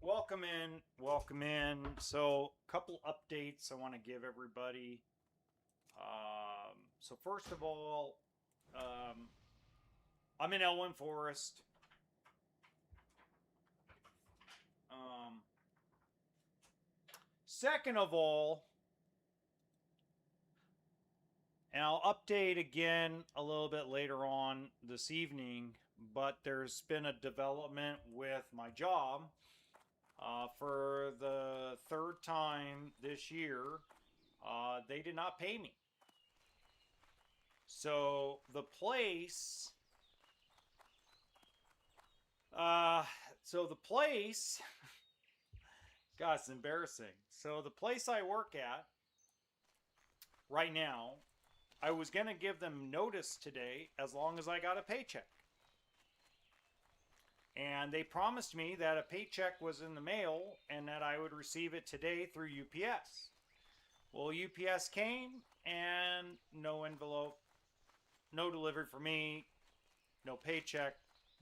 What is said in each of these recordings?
welcome in, welcome in. So, a couple updates I want to give everybody. So first of all, I'm in Elwynn Forest. Um, Second of all, and I'll update again a little bit later on this evening, but there's been a development with my job. For the third time this year, they did not pay me. So the place, uh, so the place, God, it's embarrassing. So the place I work at right now, I was going to give them notice today as long as I got a paycheck. And they promised me that a paycheck was in the mail and that I would receive it today through UPS. Well, UPS came and no envelope, no delivery for me, no paycheck,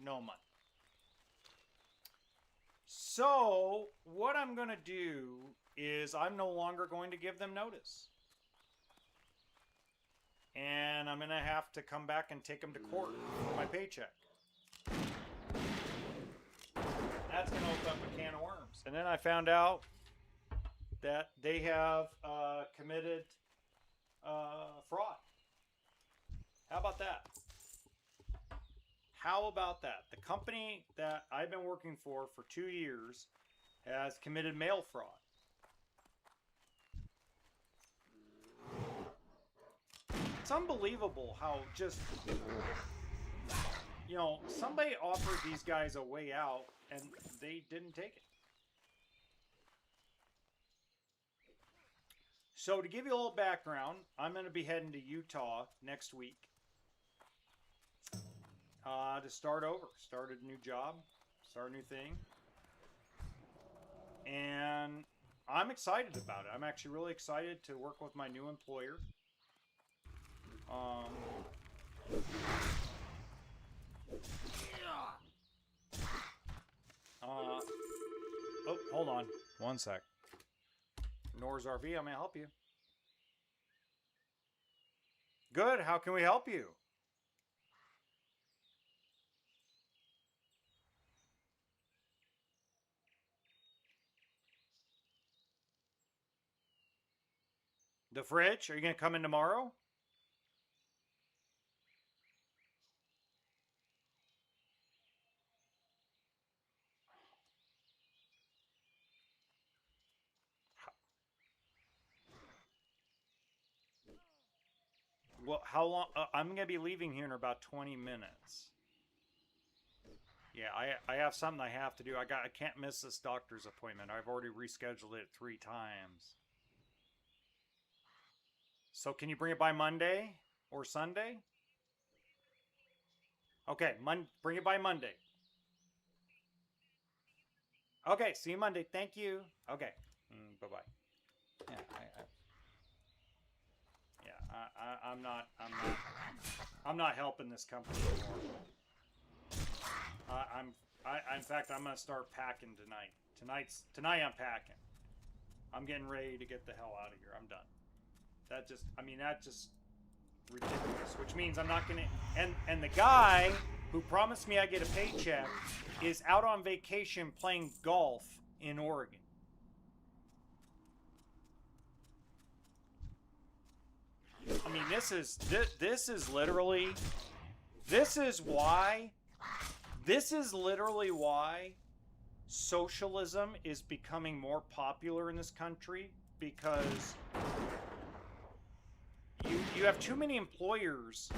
no money. So, what I'm going to do is I'm no longer going to give them notice. And I'm going to have to come back and take them to court for my paycheck. That's going to open up a can of worms. And then I found out that they have committed fraud. How about that? How about that? The company that I've been working for 2 years has committed mail fraud. It's unbelievable how just, somebody offered these guys a way out and they didn't take it. So to give you a little background, I'm going to be heading to Utah next week to start over, start a new job, start a new thing. And I'm excited about it. I'm actually really excited to work with my new employer. Oh, hold on. One sec. Nor's RV, I'm going to help you. Good. How can we help you? The fridge? Are you going to come in tomorrow? Well, how long? I'm going to be leaving here in about 20 minutes. Yeah, I have something I have to do. I can't miss this doctor's appointment. I've already rescheduled it 3 times. So can you bring it by Monday or Sunday? Okay, bring it by Monday. Okay, see you Monday. Thank you. Okay, bye-bye. Yeah, I'm not helping this company anymore. In fact, I'm gonna start packing tonight. Tonight I'm packing. I'm getting ready to get the hell out of here. I'm done. That's just ridiculous. Which means I'm not gonna. And the guy who promised me I get a paycheck is out on vacation playing golf in Oregon. I mean, this is literally why socialism is becoming more popular in this country, because you have too many employers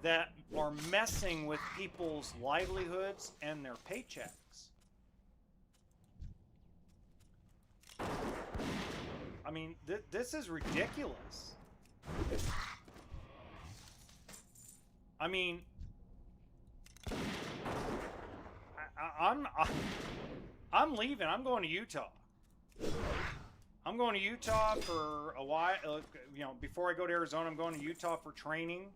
that are messing with people's livelihoods and their paychecks. I mean, this is ridiculous. I mean, I'm leaving. I'm going to Utah. I'm going to Utah for a while. Before I go to Arizona, I'm going to Utah for training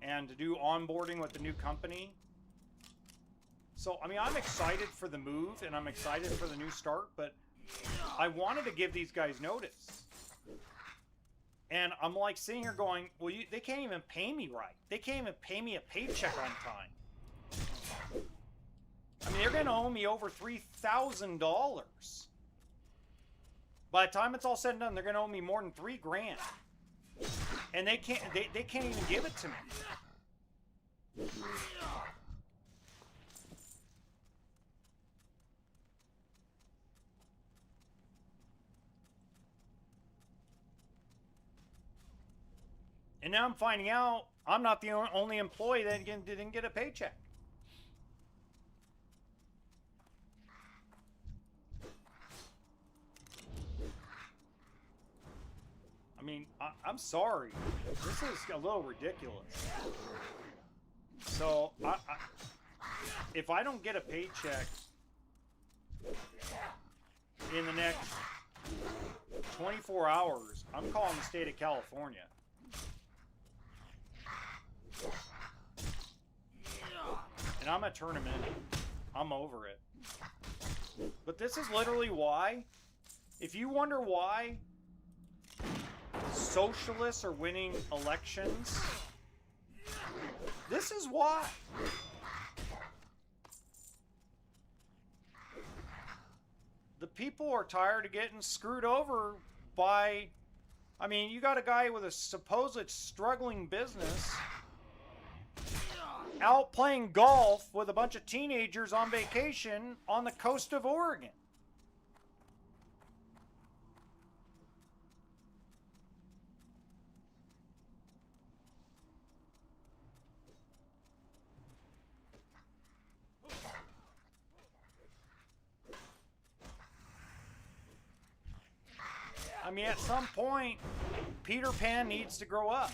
and to do onboarding with the new company. So, I mean, I'm excited for the move and I'm excited for the new start, but I wanted to give these guys notice. And I'm like sitting here going, well, they can't even pay me right. They can't even pay me a paycheck on time. I mean, they're going to owe me over $3,000. By the time it's all said and done, they're going to owe me more than $3,000. And they can't even give it to me. And now I'm finding out I'm not the only employee that didn't get a paycheck. I mean, I'm sorry. This is a little ridiculous. So, if I don't get a paycheck in the next 24 hours, I'm calling the state of California. And I'm a tournament. I'm over it. But this is literally why. If you wonder why socialists are winning elections, this is why. The people are tired of getting screwed over by, I mean, you got a guy with a supposed struggling business out playing golf with a bunch of teenagers on vacation on the coast of Oregon. I mean, at some point, Peter Pan needs to grow up.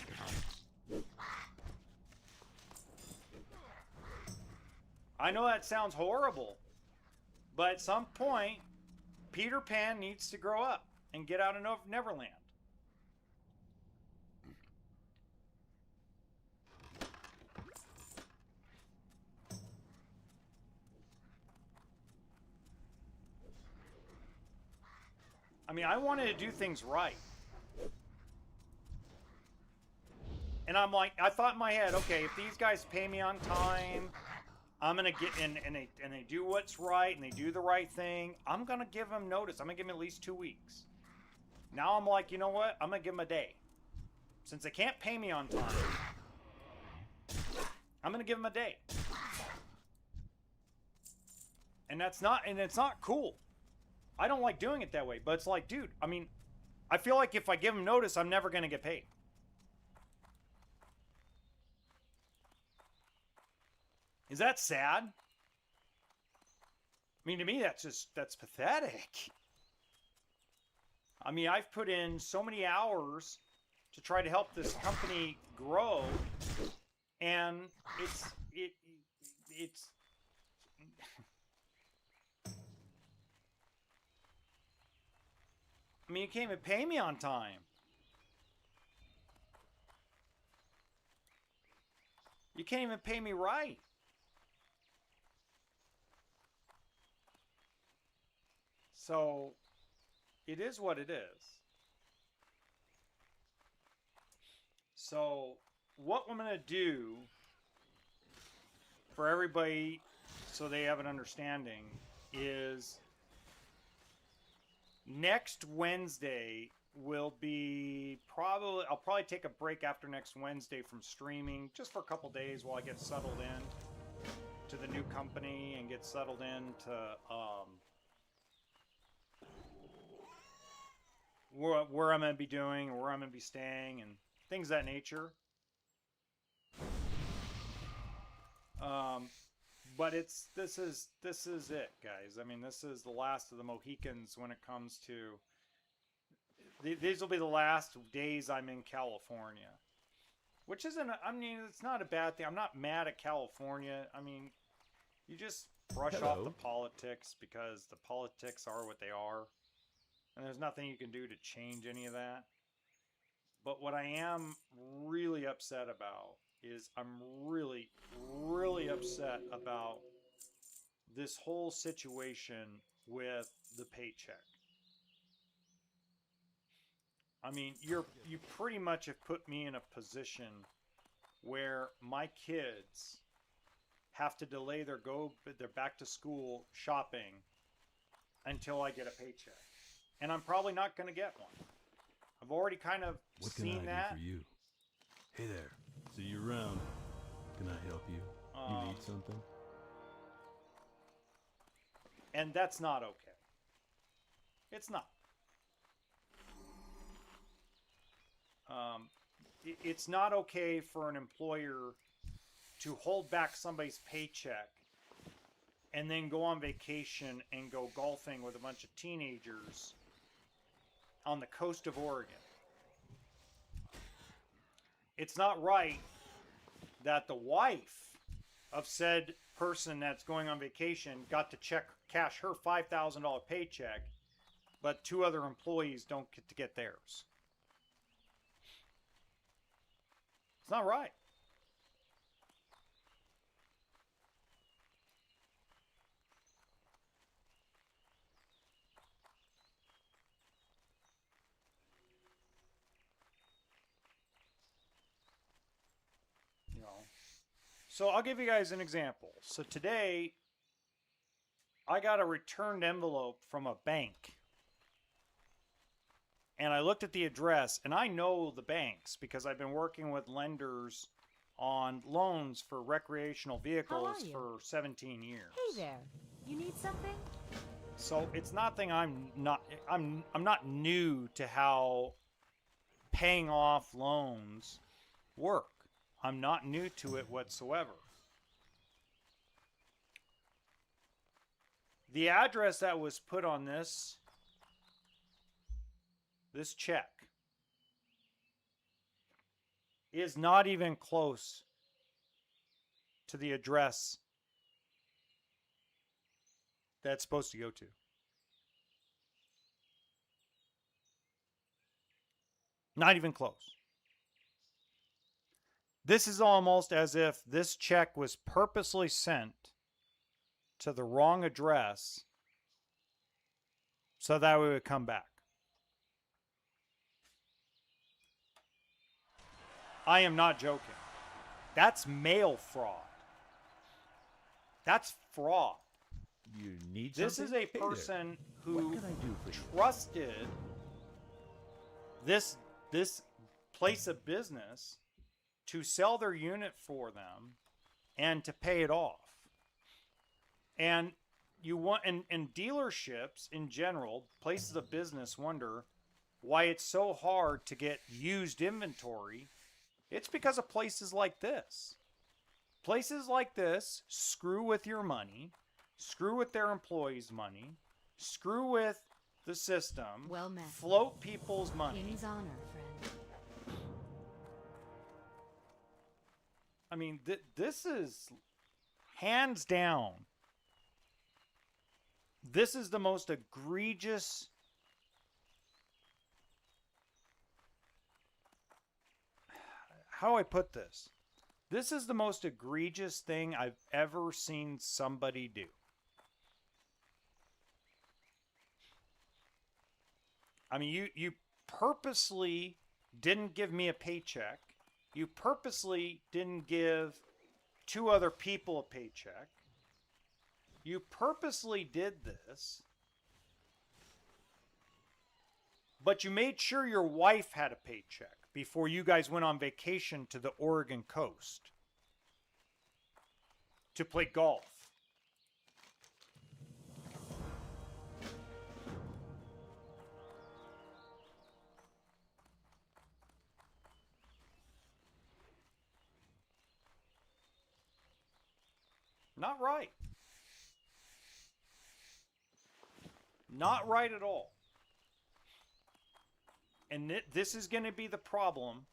I know that sounds horrible, but at some point, Peter Pan needs to grow up and get out of Neverland. I mean, I wanted to do things right. And I'm like, I thought in my head, okay, if these guys pay me on time, I'm gonna get and they do what's right and they do the right thing, I'm gonna give them notice. I'm gonna give them at least 2 weeks. Now I'm like, you know what? I'm gonna give them a day. Since they can't pay me on time, I'm gonna give them a day. And it's not cool. I don't like doing it that way, but it's like, dude, I mean, I feel like if I give them notice, I'm never gonna get paid. Is that sad? I mean, to me, that's pathetic. I mean, I've put in so many hours to try to help this company grow, and it's I mean, you can't even pay me on time. You can't even pay me right. So, it is what it is. So, what I'm going to do for everybody so they have an understanding is next Wednesday will be I'll probably take a break after next Wednesday from streaming just for a couple days while I get settled in to the new company and get settled into where I'm going to be doing or where I'm going to be staying and things of that nature. But this is it, guys. I mean, this is the last of the Mohicans when it comes to these will be the last days I'm in California, which isn't. I mean, it's not a bad thing. I'm not mad at California. I mean, you just brush off the politics because the politics are what they are. And there's nothing you can do to change any of that. But what I am really upset about is I'm really, really upset about this whole situation with the paycheck. I mean, you pretty much have put me in a position where my kids have to delay their back to school shopping until I get a paycheck. And I'm probably not going to get one. I've already kind of seen that. What can I do for you? Hey there. See you around. Can I help you? You need something? And that's not okay. It's not. It's not okay for an employer to hold back somebody's paycheck and then go on vacation and go golfing with a bunch of teenagers on the coast of Oregon. It's not right that the wife of said person that's going on vacation got to cash her $5,000 paycheck, but 2 other employees don't get to get theirs. It's not right. So I'll give you guys an example. So today, I got a returned envelope from a bank. And I looked at the address, and I know the banks because I've been working with lenders on loans for recreational vehicles for 17 years. Hey there. You need something? So it's nothing I'm not new to how paying off loans work. I'm not new to it whatsoever. The address that was put on this check is not even close to the address that's supposed to go to. Not even close. This is almost as if this check was purposely sent to the wrong address so that we would come back. I am not joking. That's mail fraud. That's fraud. You need This something? is a person who What can I do for you? trusted this place of business to sell their unit for them and to pay it off. And you want, and dealerships in general, places of business wonder why it's so hard to get used inventory. It's because of places like this. Places like this screw with your money, screw with their employees' money, screw with the system, Well met. float people's money. In his honor, friend. I mean, this is hands down. This is the most egregious. How do I put this? This is the most egregious thing I've ever seen somebody do. I mean, you purposely didn't give me a paycheck. You purposely didn't give 2 other people a paycheck. You purposely did this. But you made sure your wife had a paycheck before you guys went on vacation to the Oregon coast to play golf. Not right. Not right at all. And this is going to be the problem,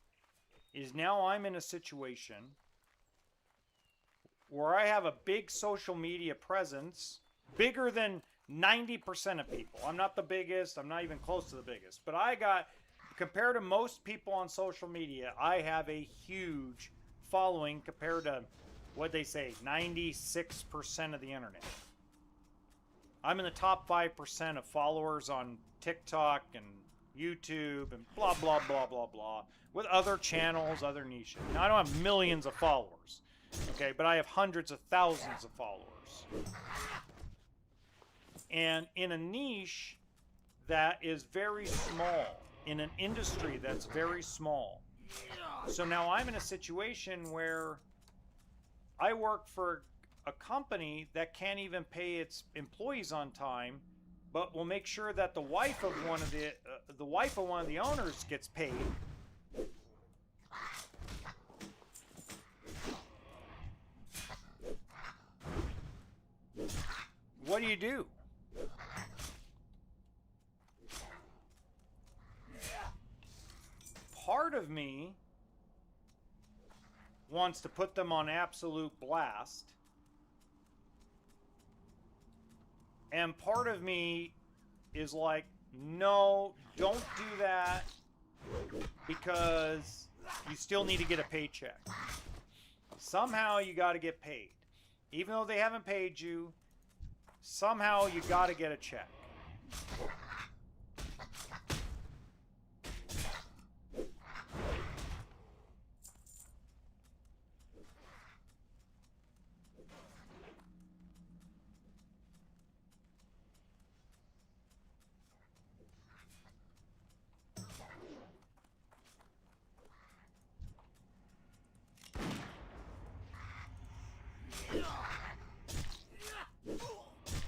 is now I'm in a situation where I have a big social media presence, bigger than 90% of people. I'm not the biggest. I'm not even close to the biggest. But I got, compared to most people on social media, I have a huge following compared to what they say, 96% of the internet. I'm in the top 5% of followers on TikTok and YouTube and blah, blah, blah, blah, blah, with other channels, other niches. Now, I don't have millions of followers, okay, but I have hundreds of thousands of followers. And in a niche that is very small, in an industry that's very small. So now I'm in a situation where I work for a company that can't even pay its employees on time, but will make sure that the wife of one of the owners gets paid. What do you do? Part of me wants to put them on absolute blast. And part of me is like, no, don't do that, because you still need to get a paycheck. Somehow you got to get paid. Even though they haven't paid you, somehow you got to get a check.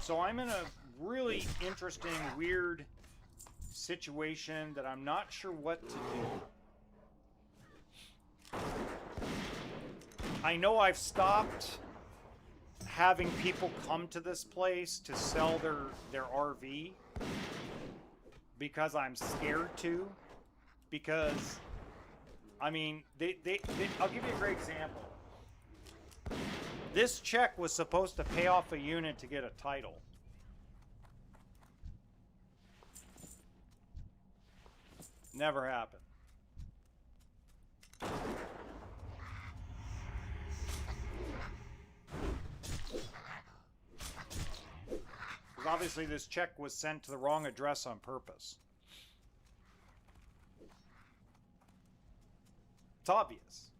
So I'm in a really interesting, weird situation that I'm not sure what to do. I know I've stopped having people come to this place to sell their RV because I'm scared to. Because, I mean, I'll give you a great example. This check was supposed to pay off a unit to get a title. Never happened. Because obviously this check was sent to the wrong address on purpose. It's obvious.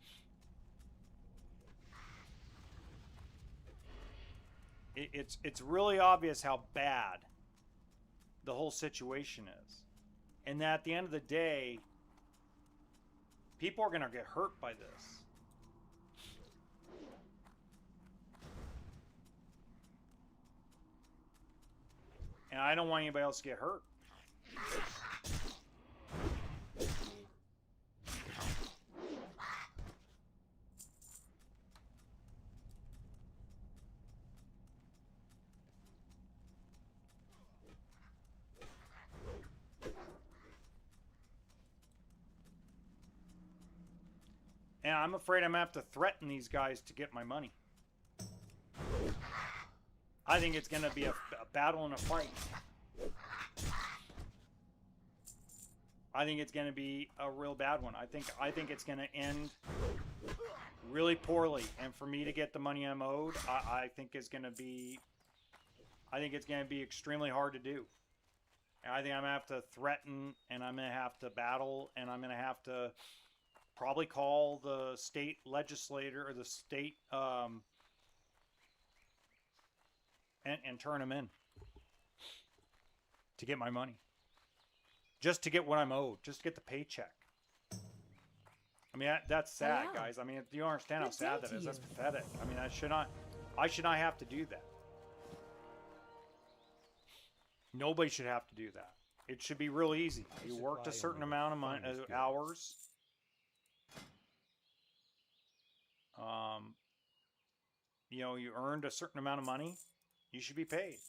It's really obvious how bad the whole situation is. And that at the end of the day, people are going to get hurt by this. And I don't want anybody else to get hurt. And I'm afraid I'm going to have to threaten these guys to get my money. I think it's going to be a battle and a fight. I think it's going to be a real bad one. I think it's going to end really poorly. And for me to get the money I'm owed, I think it's going to be extremely hard to do. And I think I'm going to have to threaten, and I'm going to have to battle, and I'm going to have to probably call the state legislator or the state and turn them in to get my money. Just to get what I'm owed. Just to get the paycheck. I mean, that's sad, guys. I mean, do you understand how sad that is? That's pathetic. I mean, I should not have to do that. Nobody should have to do that. It should be real easy. You worked a certain amount of hours. You know, you earned a certain amount of money, you should be paid.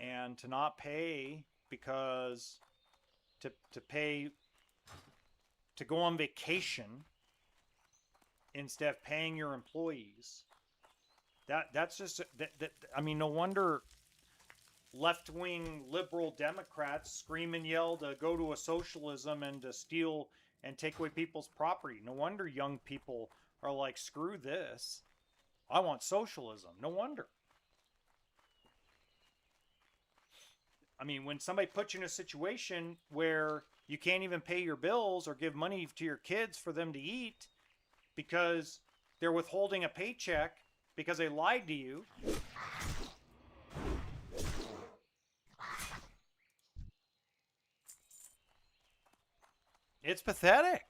And to not pay because to go on vacation instead of paying your employees, that's just I mean, no wonder left-wing liberal Democrats scream and yell to go to a socialism and to steal and take away people's property. No wonder young people are like, screw this. I want socialism. No wonder. I mean, when somebody puts you in a situation where you can't even pay your bills or give money to your kids for them to eat because they're withholding a paycheck because they lied to you. It's pathetic.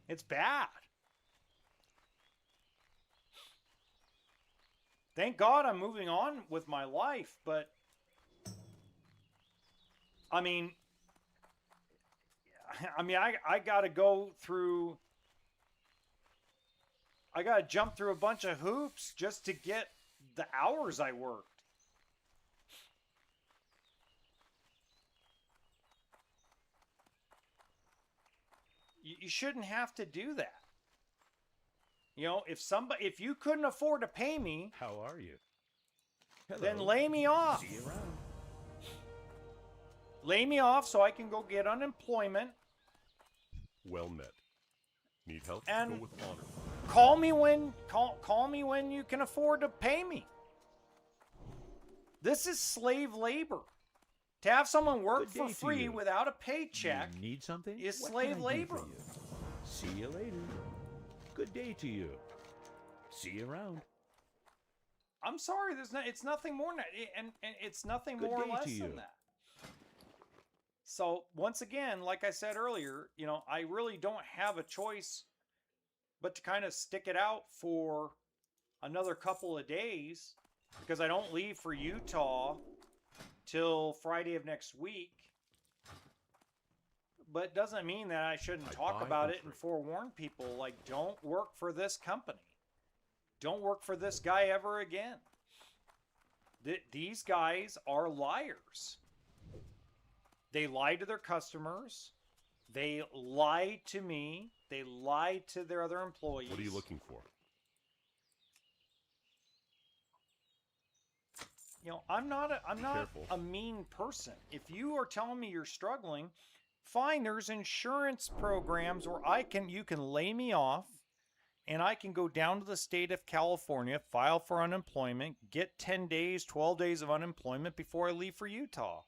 It's bad. Thank God I'm moving on with my life, but I mean, I got to go through, I got to jump through a bunch of hoops just to get the hours I worked. You shouldn't have to do that. You know, if you couldn't afford to pay me, How are you? Hello. then lay me off. See you around. Lay me off so I can go get unemployment. Well met. Need help? And Go with honor. call me when you can afford to pay me. This is slave labor. To have someone work Good for day to free you. without a paycheck You need something? is What slave can I do labor. for you? See you later. Good day to you. See you around. I'm sorry, it's nothing more than that. And it's nothing Good more or day less to than you. that. So once again, like I said earlier, you know, I really don't have a choice but to kind of stick it out for another couple of days because I don't leave for Utah till Friday of next week. But it doesn't mean that I shouldn't talk buy about and it and trade. forewarn people, like, don't work for this company. Don't work for this guy ever again. These guys are liars. They lie to their customers. They lie to me. They lie to their other employees. What are you looking for? You know, I'm not careful. a mean person. If you are telling me you're struggling, fine, there's insurance programs where you can lay me off and I can go down to the state of California, file for unemployment, get 10 days, 12 days of unemployment before I leave for Utah.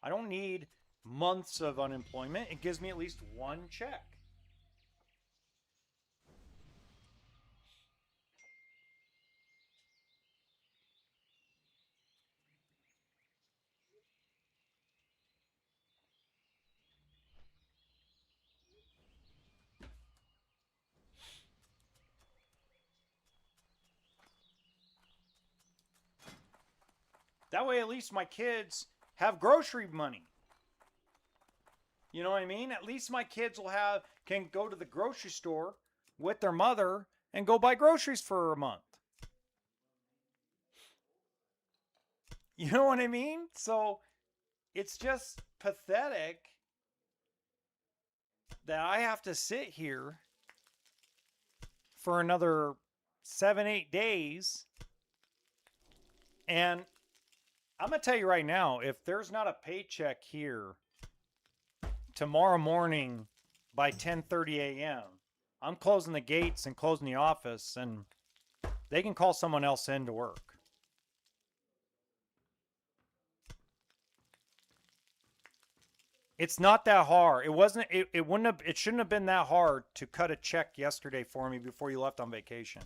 I don't need months of unemployment. It gives me at least one check. That way, at least my kids have grocery money. You know what I mean? At least my kids can go to the grocery store with their mother and go buy groceries for a month. You know what I mean? So it's just pathetic that I have to sit here for another 7-8 days. And I'm going to tell you right now, if there's not a paycheck here tomorrow morning by 10:30 a.m., I'm closing the gates and closing the office, and they can call someone else in to work. It's not that hard. It shouldn't have been that hard to cut a check yesterday for me before you left on vacation.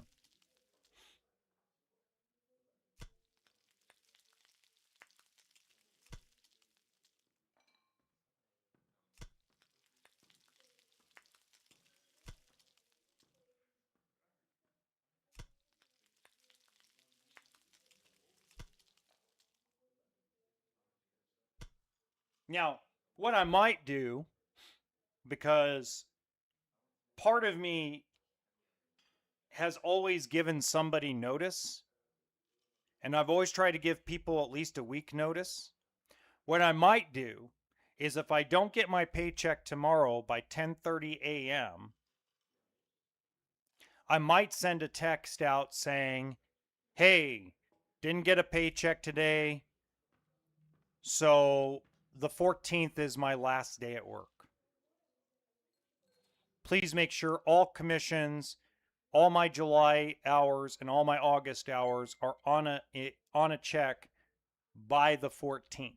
Now, what I might do, because part of me has always given somebody notice, and I've always tried to give people at least a week notice. What I might do is if I don't get my paycheck tomorrow by 10:30 a.m., I might send a text out saying, hey, didn't get a paycheck today, so the 14th is my last day at work. Please make sure all commissions, all my July hours, and all my August hours are on a check by the 14th.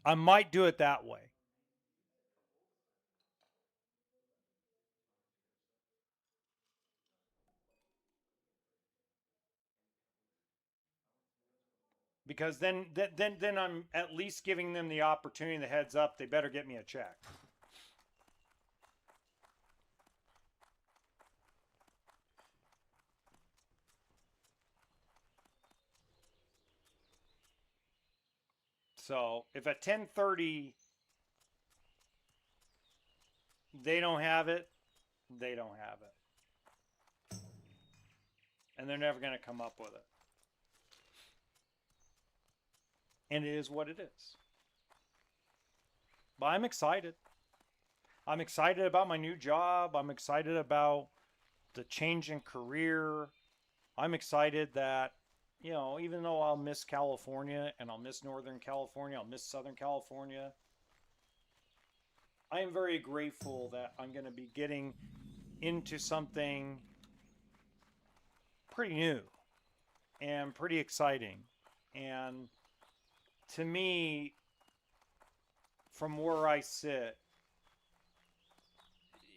I might do it that way. Because then I'm at least giving them the opportunity, the heads up, they better get me a check. So if at 10:30 they don't have it, they don't have it. And they're never going to come up with it. And it is what it is. But I'm excited. I'm excited about my new job. I'm excited about the change in career. I'm excited that, you know, even though I'll miss California and I'll miss Northern California, I'll miss Southern California, I am very grateful that I'm going to be getting into something pretty new and pretty exciting. And to me, from where I sit,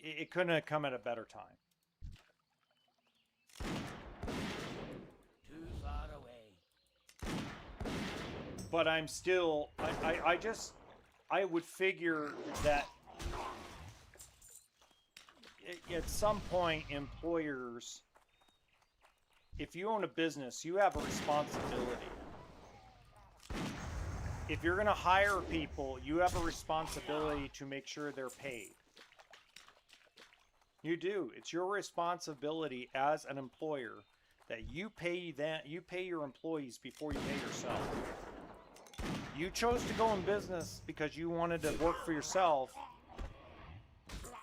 it couldn't have come at a better time. Too far away. But I'm still, I would figure that at some point, employers, if you own a business, you have a responsibility. If you're going to hire people, you have a responsibility to make sure they're paid. You do. It's your responsibility as an employer that you pay your employees before you pay yourself. You chose to go in business because you wanted to work for yourself.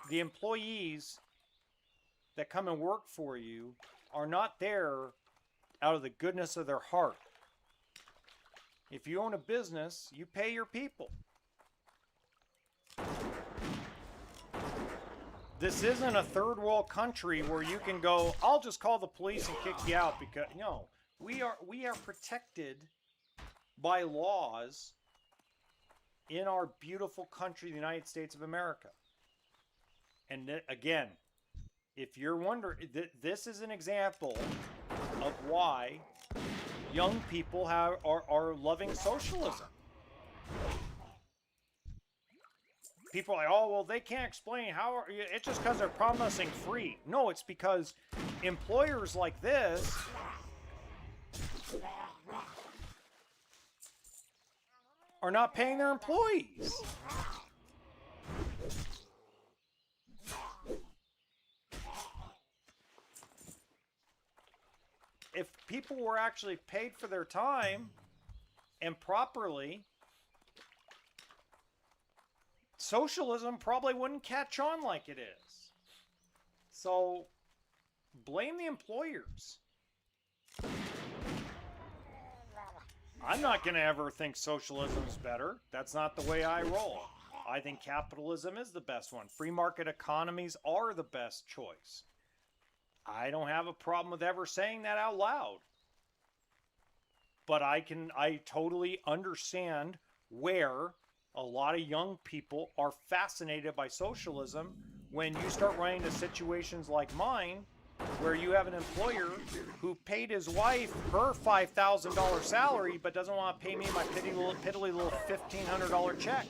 The employees that come and work for you are not there out of the goodness of their heart. If you own a business, you pay your people. This isn't a third world country where you can go, I'll just call the police and kick you out, because no, we are protected by laws in our beautiful country, the United States of America. And again, if you're wondering, this is an example of why young people are loving socialism. People are like, oh, well, they can't explain how. It's just because they're promising free. No, it's because employers like this are not paying their employees. If people were actually paid for their time and properly, socialism probably wouldn't catch on like it is. So blame the employers. I'm not going to ever think socialism is better. That's not the way I roll. I think capitalism is the best one. Free market economies are the best choice. I don't have a problem with ever saying that out loud. But I totally understand where a lot of young people are fascinated by socialism when you start running into situations like mine, where you have an employer who paid his wife her $5,000 salary but doesn't want to pay me my piddly little $1,500 check.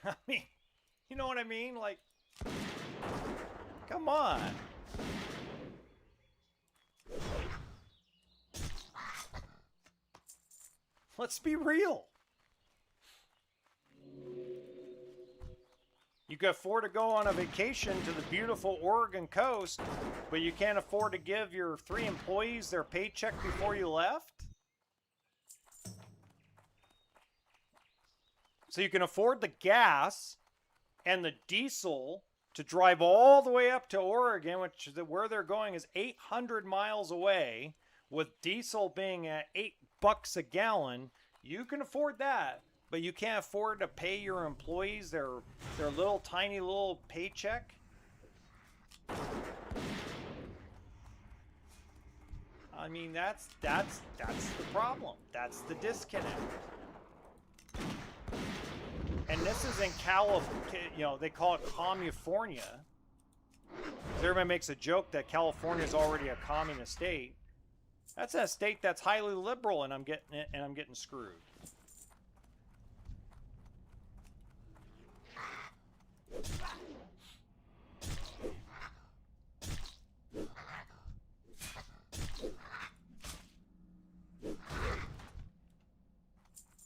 I mean, you know what I mean? Like, come on. Let's be real. You can afford to go on a vacation to the beautiful Oregon coast, but you can't afford to give your 3 employees their paycheck before you left? So you can afford the gas and the diesel to drive all the way up to Oregon, which is where they're going is 800 miles away, with diesel being at $8 a gallon. You can afford that, but you can't afford to pay your employees their little tiny little paycheck. I mean, that's the problem. That's the disconnect. And this is in California, they call it California. Everybody makes a joke that California is already a communist state. That's a state that's highly liberal, and I'm getting screwed.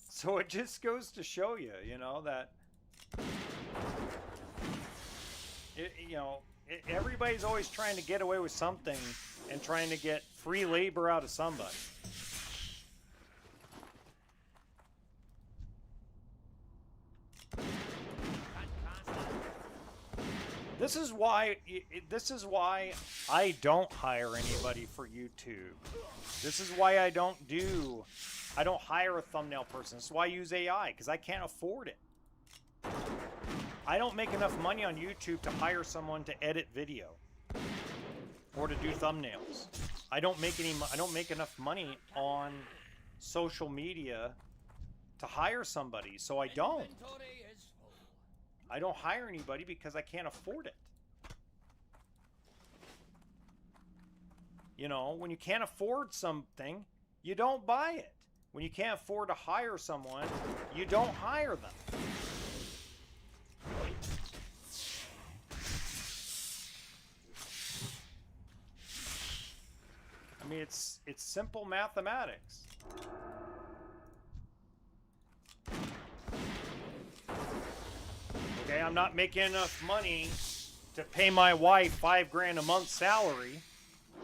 So it just goes to show you, that everybody's always trying to get away with something and trying to get free labor out of somebody. This is why I don't hire anybody for YouTube. This is why I don't hire a thumbnail person. This is why I use AI, because I can't afford it. I don't make enough money on YouTube to hire someone to edit video or to do thumbnails. I don't make enough money on social media to hire somebody, so I don't hire anybody because I can't afford it. When you can't afford something, you don't buy it. When you can't afford to hire someone, you don't hire them. I mean, it's simple mathematics. Okay, I'm not making enough money to pay my wife $5,000 a month salary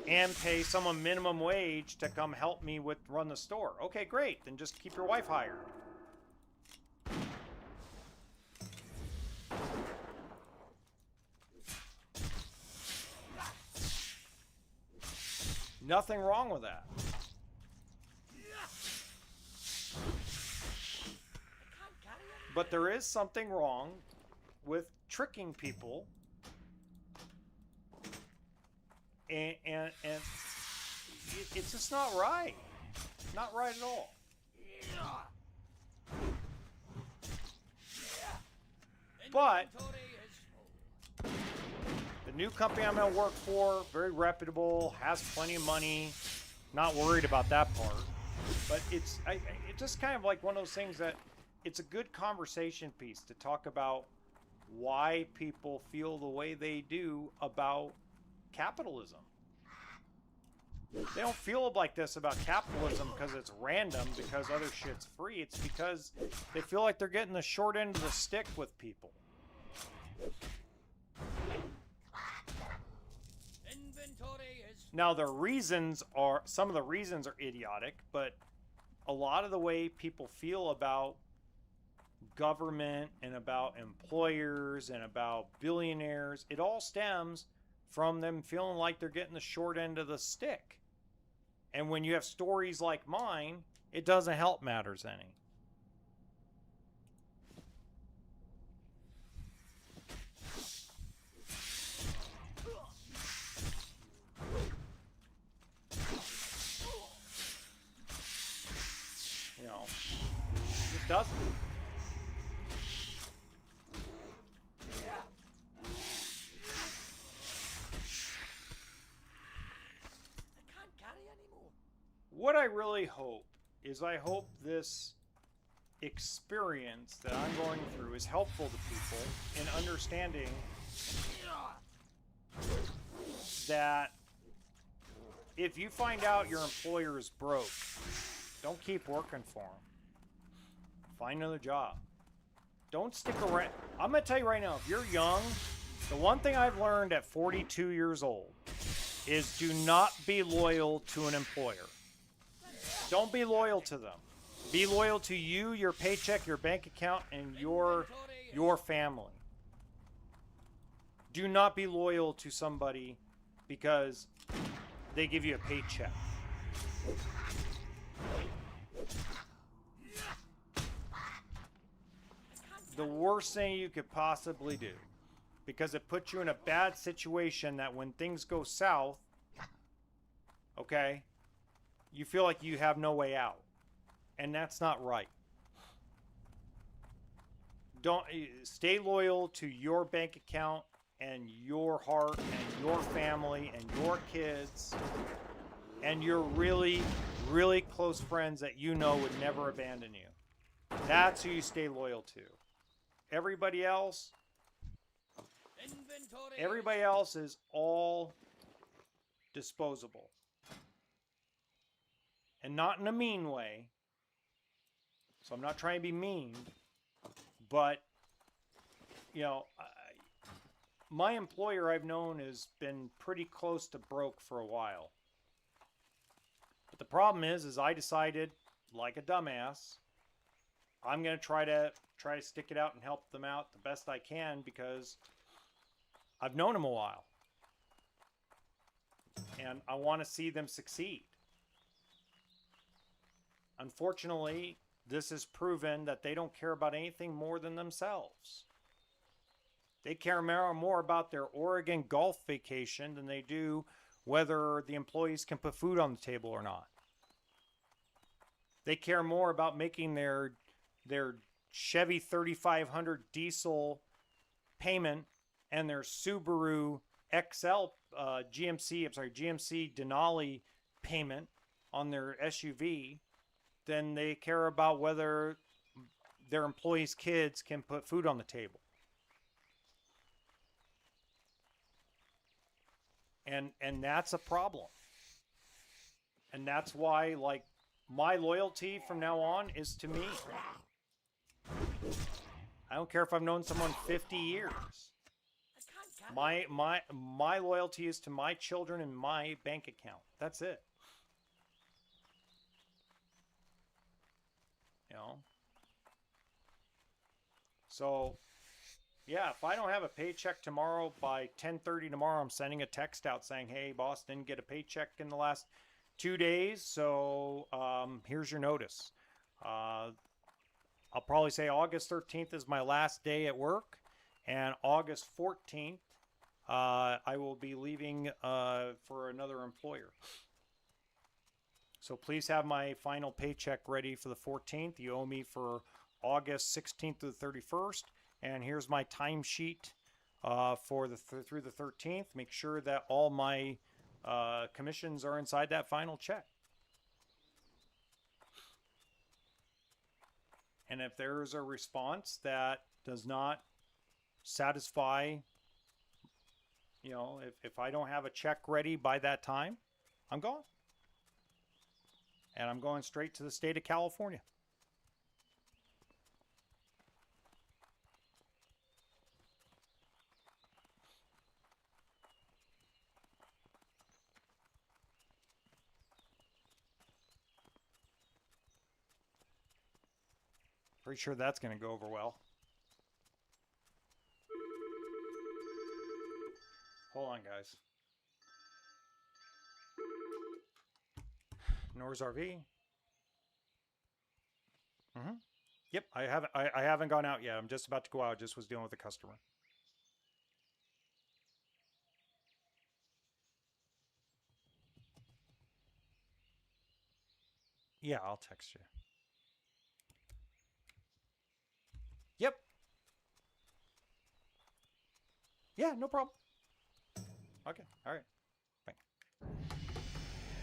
and pay someone minimum wage to come help me run the store. Okay, great. Then just keep your wife hired. Nothing wrong with that. But there is something wrong with tricking people, and it's just not right. Not right at all. But the new company I'm going to work for, very reputable, has plenty of money, not worried about that part. But it's just kind of like one of those things that it's a good conversation piece to talk about why people feel the way they do about capitalism. They don't feel like this about capitalism because it's random, because other shit's free. It's because they feel like they're getting the short end of the stick with people. Now, some of the reasons are idiotic, but a lot of the way people feel about government and about employers and about billionaires, it all stems from them feeling like they're getting the short end of the stick. And when you have stories like mine, it doesn't help matters any. It doesn't. What I really hope is I hope this experience that I'm going through is helpful to people in understanding that if you find out your employer is broke, don't keep working for them. Find another job. Don't stick around. I'm going to tell you right now, if you're young, the one thing I've learned at 42 years old is do not be loyal to an employer. Don't be loyal to them. Be loyal to you, your paycheck, your bank account, and your family. Do not be loyal to somebody because they give you a paycheck. The worst thing you could possibly do, because it puts you in a bad situation that when things go south, okay, you feel like you have no way out. And that's not right. Don't stay loyal to your bank account and your heart and your family and your kids and your really, really close friends that you know would never abandon you. That's who you stay loyal to. Everybody else is all disposable. And not in a mean way. So I'm not trying to be mean, but, you know, my employer I've known has been pretty close to broke for a while. But the problem is I decided, like a dumbass, I'm going to try to stick it out and help them out the best I can because I've known them a while. And I want to see them succeed. Unfortunately, this has proven that they don't care about anything more than themselves. They care more about their Oregon golf vacation than they do whether the employees can put food on the table or not. They care more about making their Chevy 3500 diesel payment and their Subaru XL GMC Denali payment on their SUV than they care about whether their employees' kids can put food on the table. And that's a problem. And that's why, like, my loyalty from now on is to me. I don't care if I've known someone 50 years. My loyalty is to my children and my bank account. That's it. You know? So, yeah, if I don't have a paycheck tomorrow by 10:30 tomorrow, I'm sending a text out saying, hey, boss, didn't get a paycheck in the last 2 days, so here's your notice. I'll probably say August 13th is my last day at work, and August 14th, I will be leaving for another employer. So please have my final paycheck ready for the 14th. You owe me for August 16th to the 31st. And here's my timesheet for through the 13th. Make sure that all my commissions are inside that final check. And if there's a response that does not satisfy, you know, if I don't have a check ready by that time, I'm gone. And I'm going straight to the state of California. Pretty sure that's going to go over well. Hold on, guys. Nor's RV. Yep, I haven't gone out yet. I'm just about to go out. Just was dealing with a customer. Yeah, I'll text you. Yep. Yeah, no problem. Okay, all right. Fine.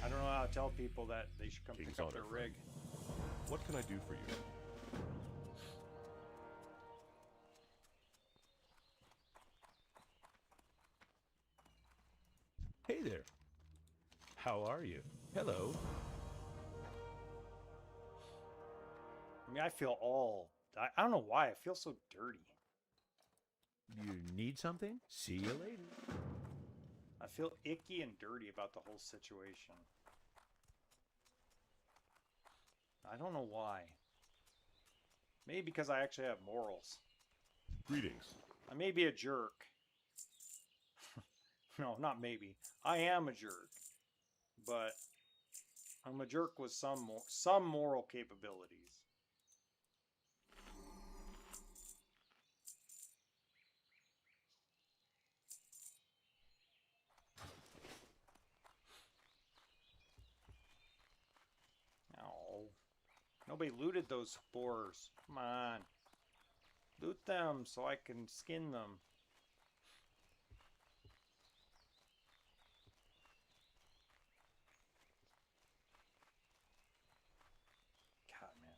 I don't know how to tell people that they should come pick up their rig. What can I do for you? Hey there. How are you? Hello. I mean, I feel all I don't know why I feel so dirty. You need something? See you later. I feel icky and dirty about the whole situation. I don't know why. Maybe because I actually have morals. Greetings. I may be a jerk. No, not maybe. I am a jerk. But I'm a jerk with some moral capabilities. Oh. Nobody looted those spores. Come on. Loot them so I can skin them. God, man.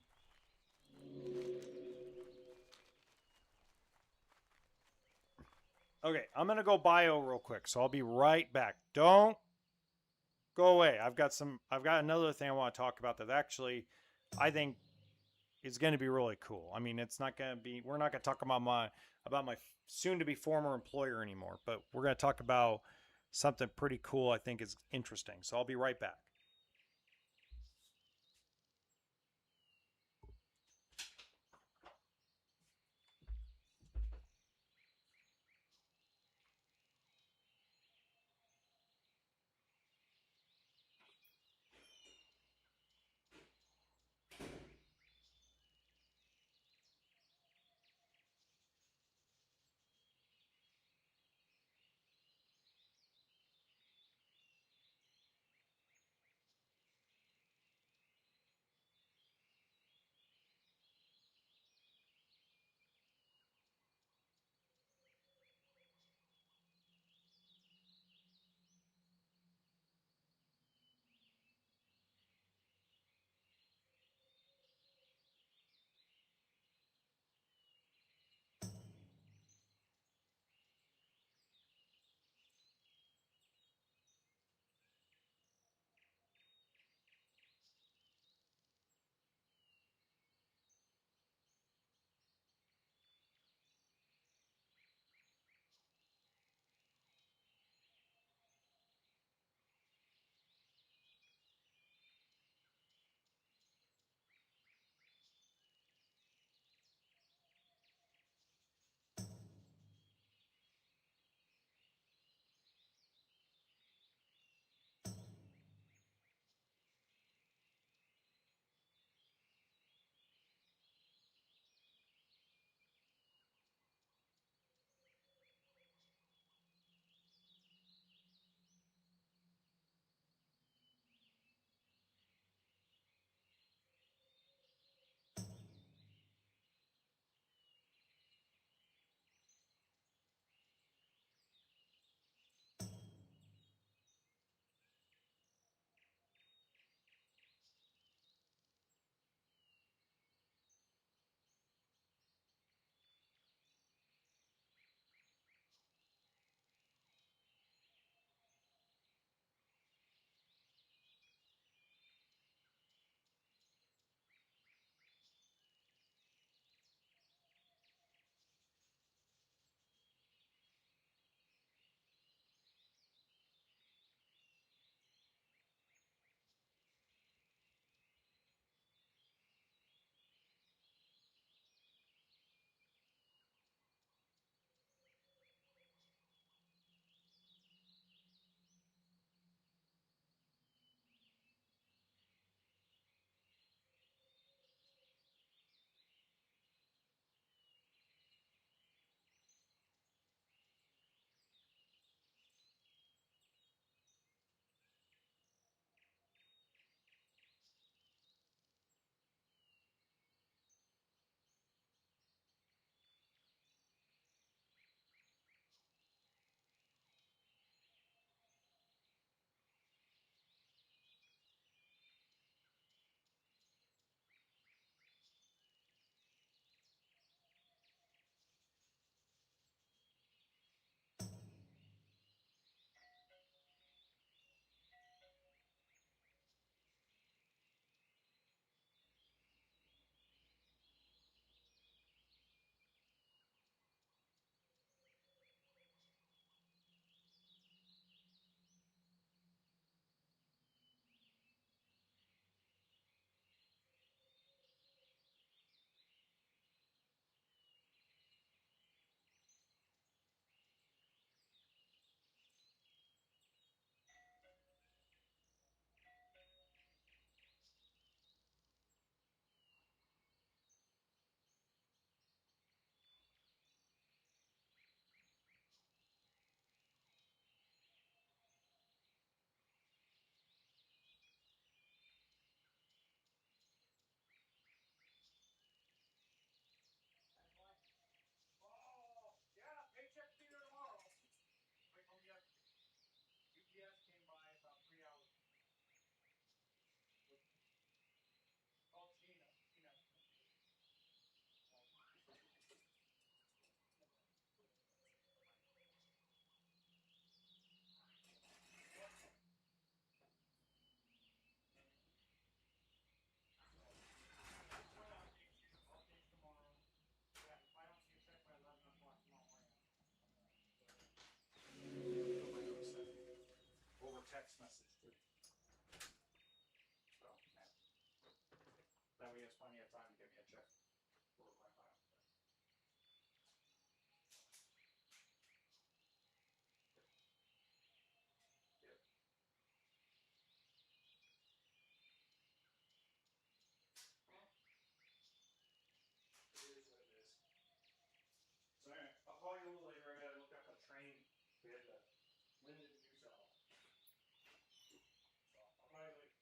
Okay, I'm gonna go bio real quick, so I'll be right back. Don't go away. I've got another thing I want to talk about that actually I think is going to be really cool. I mean, it's not going to be, we're not going to talk about my soon to be former employer anymore, but we're going to talk about something pretty cool I think is interesting. So I'll be right back. plenty of time to give me a check for my final. Yep. It is what it is. So anyway, I'll call you a little later. I gotta look up a train bid that Lyndon New sell. So I'll call you later.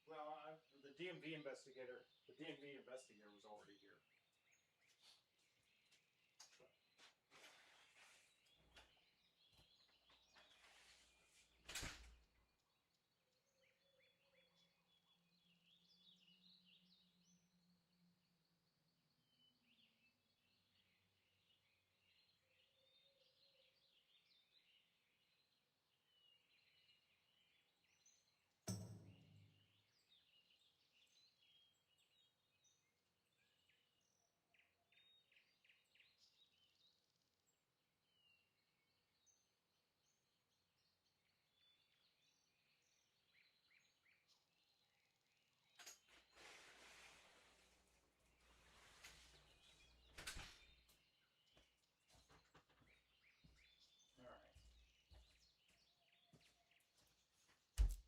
Well, the DMV investigator. The DMV investigator was already here.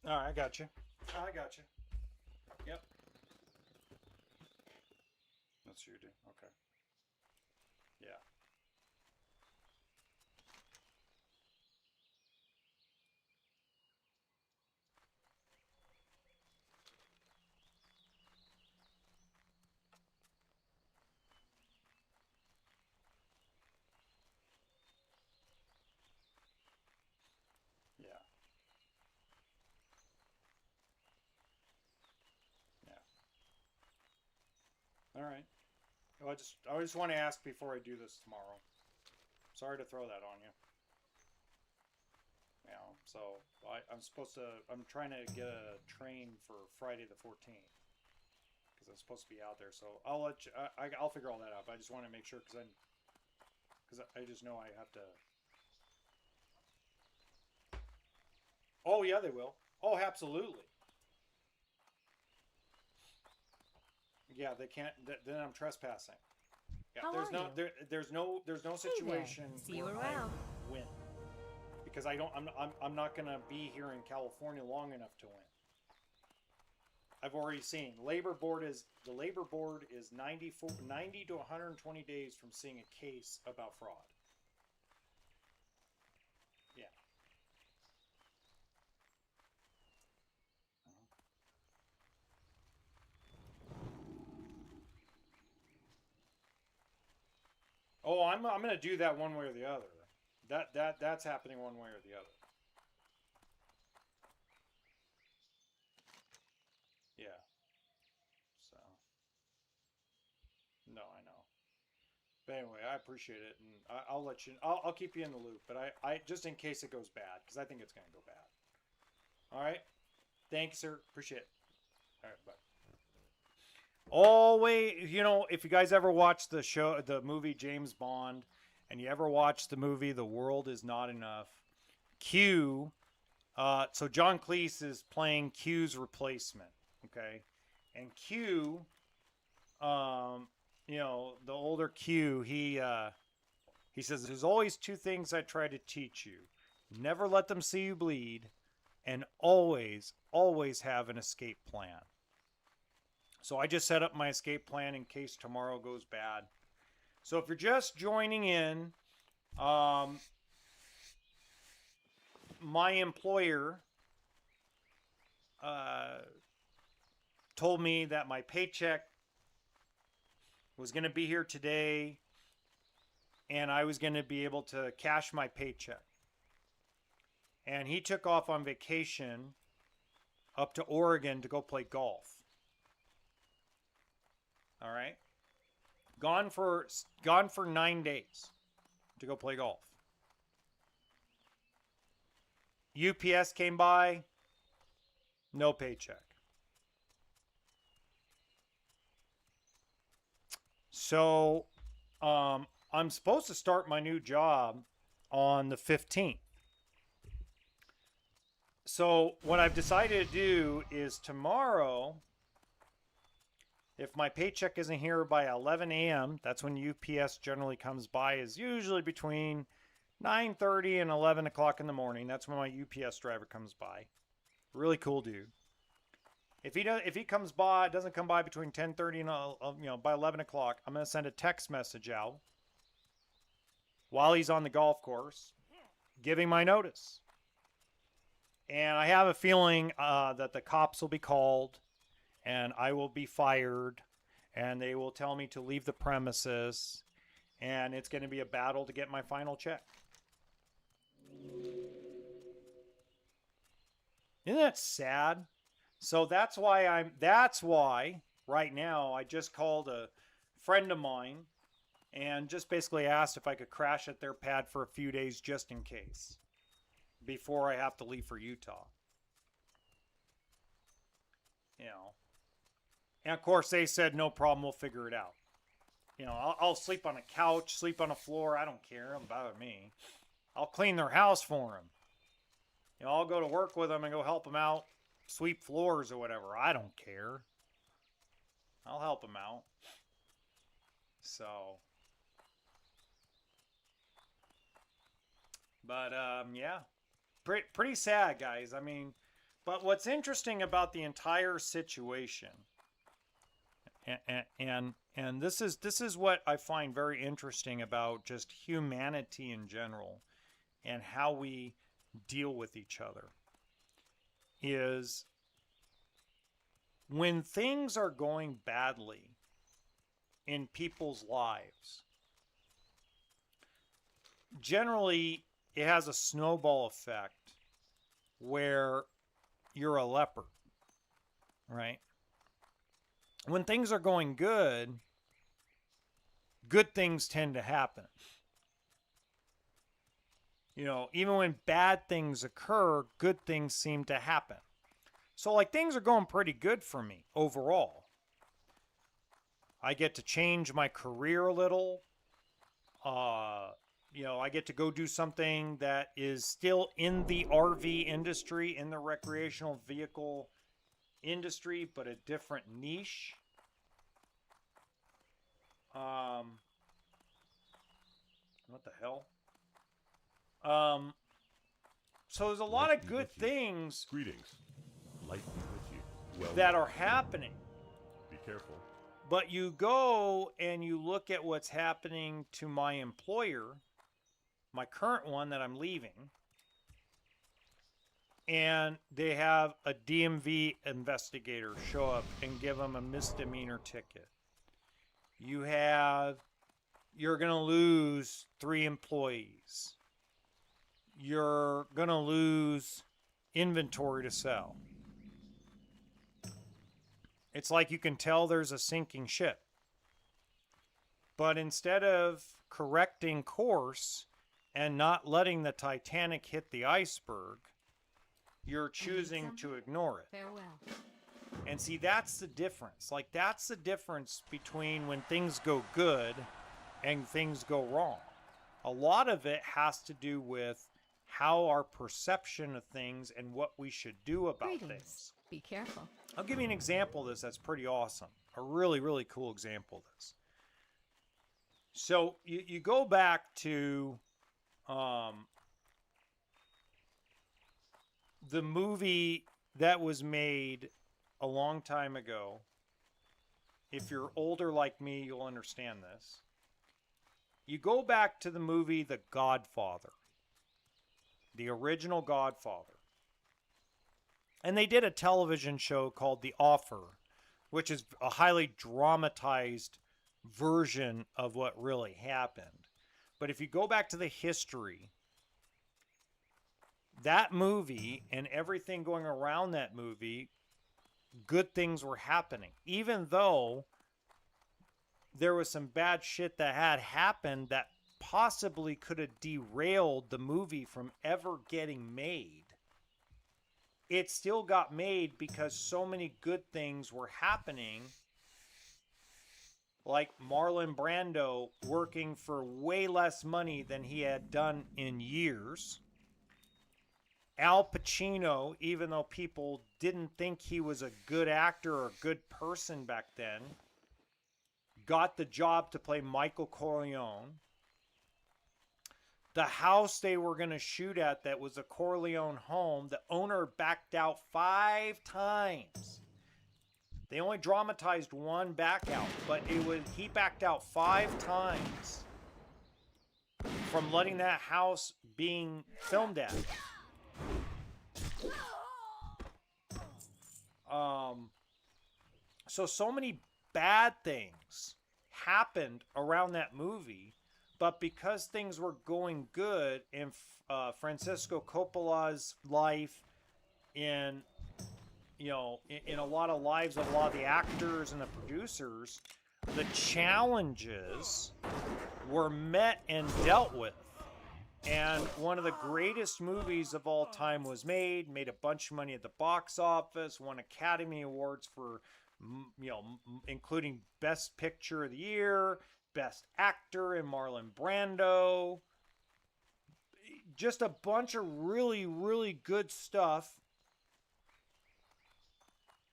All right, I got you. I got you. Yep. That's what you do. Okay. Yeah. Yeah. Yeah. All right. Well, I just want to ask before I do this tomorrow. Sorry to throw that on you. You know, so I'm trying to get a train for Friday the 14th because I'm supposed to be out there. So I'll let you, I'll figure all that out. But I just want to make sure because I just know I have to. Oh yeah, they will. Oh, absolutely. Yeah, they can't. Then I'm trespassing. Yeah, How there's are no you? there's no Hey situation there. See you where around. I win because I'm not gonna be here in California long enough to win. I've already seen the labor board is 90 to 120 days from seeing a case about fraud. Yeah. Oh, I'm gonna do that one way or the other. That's happening one way or the other. Yeah. So no, I know. But anyway, I appreciate it, and I'll let you. I'll keep you in the loop. But I just in case it goes bad because I think it's gonna go bad. All right. Thanks, sir. Appreciate it. All right. Bye. Always, you know, if you guys ever watch the movie James Bond, and you ever watch the movie The World Is Not Enough, Q, so John Cleese is playing Q's replacement, okay, and Q, you know, the older Q, he says there's always two things I try to teach you: never let them see you bleed, and always have an escape plan. So I just set up my escape plan in case tomorrow goes bad. So if you're just joining in, my employer told me that my paycheck was going to be here today and I was going to be able to cash my paycheck. And he took off on vacation up to Oregon to go play golf. All right. Gone for 9 days to go play golf. UPS came by, no paycheck. So I'm supposed to start my new job on the 15th. So what I've decided to do is tomorrow, if my paycheck isn't here by 11 a.m., that's when UPS generally comes by, is usually between 9:30 and 11 o'clock in the morning. That's when my UPS driver comes by. Really cool dude. If he comes by, doesn't come by between 10:30 and by 11 o'clock, I'm gonna send a text message out while he's on the golf course, giving my notice. And I have a feeling that the cops will be called, and I will be fired, and they will tell me to leave the premises, and it's going to be a battle to get my final check. Isn't that sad? So that's why right now I just called a friend of mine and just basically asked if I could crash at their pad for a few days just in case before I have to leave for Utah. You know. And of course they said no problem, we'll figure it out. You know, I'll sleep on a couch, sleep on a floor, I don't care about me. I'll clean their house for them. You know, I'll go to work with them and go help them out, sweep floors or whatever. I don't care. I'll help them out. So, but yeah, pretty sad, guys. I mean, But what's interesting about the entire situation, and this is what I find very interesting about just humanity in general and how we deal with each other, is when things are going badly in people's lives, generally it has a snowball effect where you're a leper, right? When things are going good, good things tend to happen. You know, even when bad things occur, good things seem to happen. So, like, things are going pretty good for me overall. I get to change my career a little. You know, I get to go do something that is still in the RV industry, in the recreational vehicle industry, but a different niche. What the hell? So there's a lot of good things Greetings. Light be with you. Well, that are happening. be careful. But you go and you look at what's happening to my employer, my current one that I'm leaving, and they have a DMV investigator show up and give them a misdemeanor ticket. You're going to lose 3 employees. You're going to lose inventory to sell. It's like you can tell there's a sinking ship. But instead of correcting course and not letting the Titanic hit the iceberg, you're choosing to ignore it. Farewell. And see, that's the difference. Like, that's the difference between when things go good and things go wrong. A lot of it has to do with how our perception of things and what we should do about Greetings. things. Be careful. I'll give you an example of this that's pretty awesome. A really, really cool example of this. So you go back to the movie that was made a long time ago. If you're older like me, you'll understand this. You go back to the movie The Godfather, the original Godfather. And they did a television show called The Offer, which is a highly dramatized version of what really happened. But if you go back to the history, that movie and everything going around that movie, good things were happening. Even though there was some bad shit that had happened that possibly could have derailed the movie from ever getting made, it still got made because so many good things were happening. Like Marlon Brando working for way less money than he had done in years. Al Pacino, even though people didn't think he was a good actor or a good person back then, got the job to play Michael Corleone. The house they were going to shoot at that was a Corleone home, the owner backed out 5 times. They only dramatized one back out, but he backed out 5 times from letting that house being filmed at. So many bad things happened around that movie, but because things were going good in Francisco Coppola's life, in a lot of lives of a lot of the actors and the producers, the challenges were met and dealt with. And one of the greatest movies of all time was made a bunch of money at the box office, won Academy Awards for, including Best Picture of the Year, Best Actor in Marlon Brando. Just a bunch of really, really good stuff.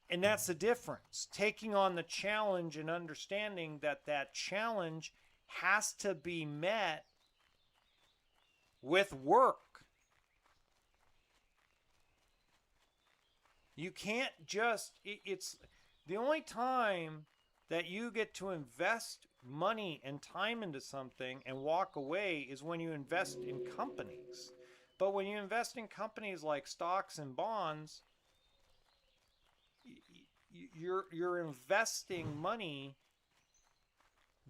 And that's the difference. Taking on the challenge and understanding that that challenge has to be met with work. You can't just, it's the only time that you get to invest money and time into something and walk away is when you invest in companies. But when you invest in companies like stocks and bonds, you're investing money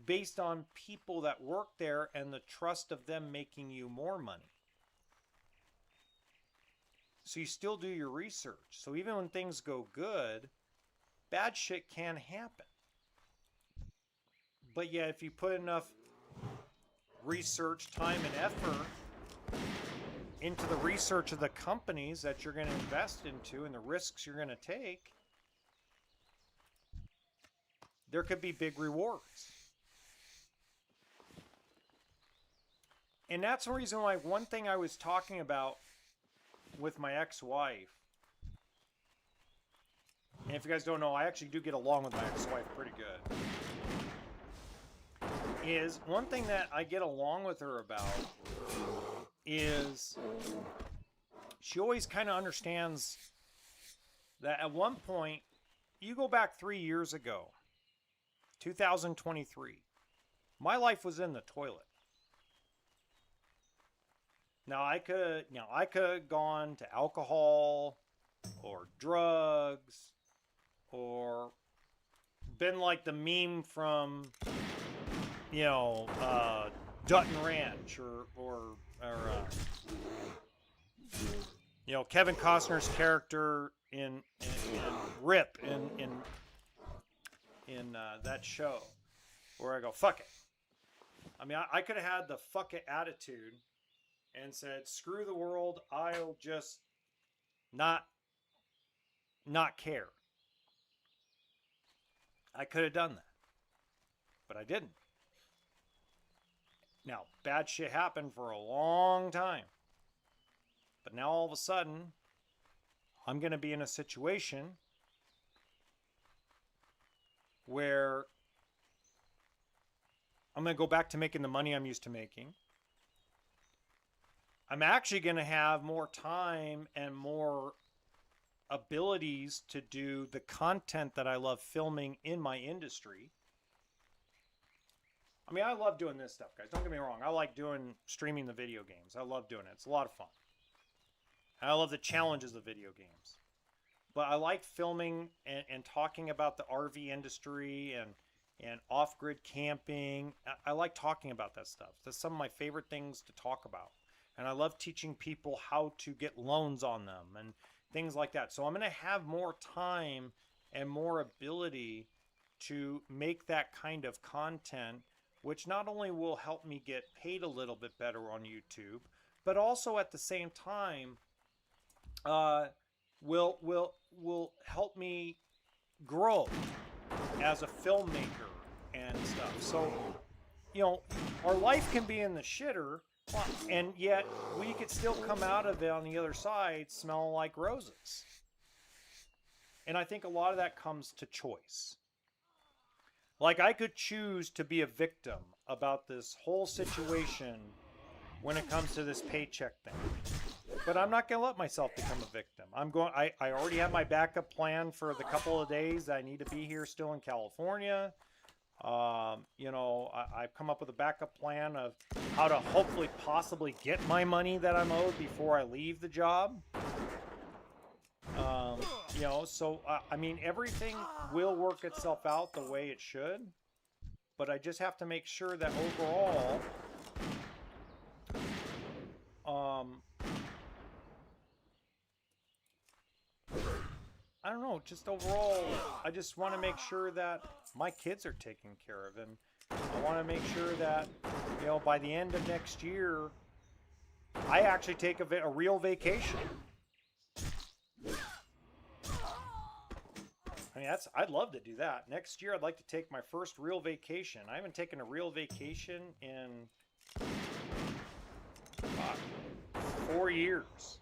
based on people that work there and the trust of them making you more money. So you still do your research. So even when things go good, bad shit can happen. But yeah, if you put enough research, time, and effort into the research of the companies that you're going to invest into and the risks you're going to take, there could be big rewards. And that's the reason why one thing I was talking about with my ex-wife, and if you guys don't know, I actually do get along with my ex-wife pretty good, is one thing that I get along with her about is she always kind of understands that at one point, you go back 3 years ago, 2023, my life was in the toilet. Now I could have gone to alcohol or drugs or been like the meme from, Dutton Ranch or Kevin Costner's character in Rip in that show, where I go, fuck it. I mean, I could have had the fuck it attitude and said, screw the world, I'll just not care. I could have done that, but I didn't. Now, bad shit happened for a long time, but now all of a sudden, I'm going to be in a situation where I'm going to go back to making the money I'm used to making. I'm actually going to have more time and more abilities to do the content that I love filming in my industry. I mean, I love doing this stuff, guys. Don't get me wrong. I like streaming the video games. I love doing it. It's a lot of fun. And I love the challenges of video games. But I like filming and talking about the RV industry and off-grid camping. I like talking about that stuff. That's some of my favorite things to talk about. And I love teaching people how to get loans on them and things like that. So I'm going to have more time and more ability to make that kind of content, which not only will help me get paid a little bit better on YouTube, but also at the same time will help me grow as a filmmaker and stuff. So, our life can be in the shitter, and yet we could still come out of it on the other side smelling like roses. And I think a lot of that comes to choice. Like, I could choose to be a victim about this whole situation when it comes to this paycheck thing. But I'm not going to let myself become a victim. I already have my backup plan for the couple of days that I need to be here still in California. I've come up with a backup plan of how to hopefully possibly get my money that I'm owed before I leave the job. I mean, everything will work itself out the way it should, but I just have to make sure that overall, I don't know, just overall, I just want to make sure that my kids are taken care of, and I want to make sure that, by the end of next year, I actually take a real vacation. I mean, I'd love to do that. Next year, I'd like to take my first real vacation. I haven't taken a real vacation in 4 years.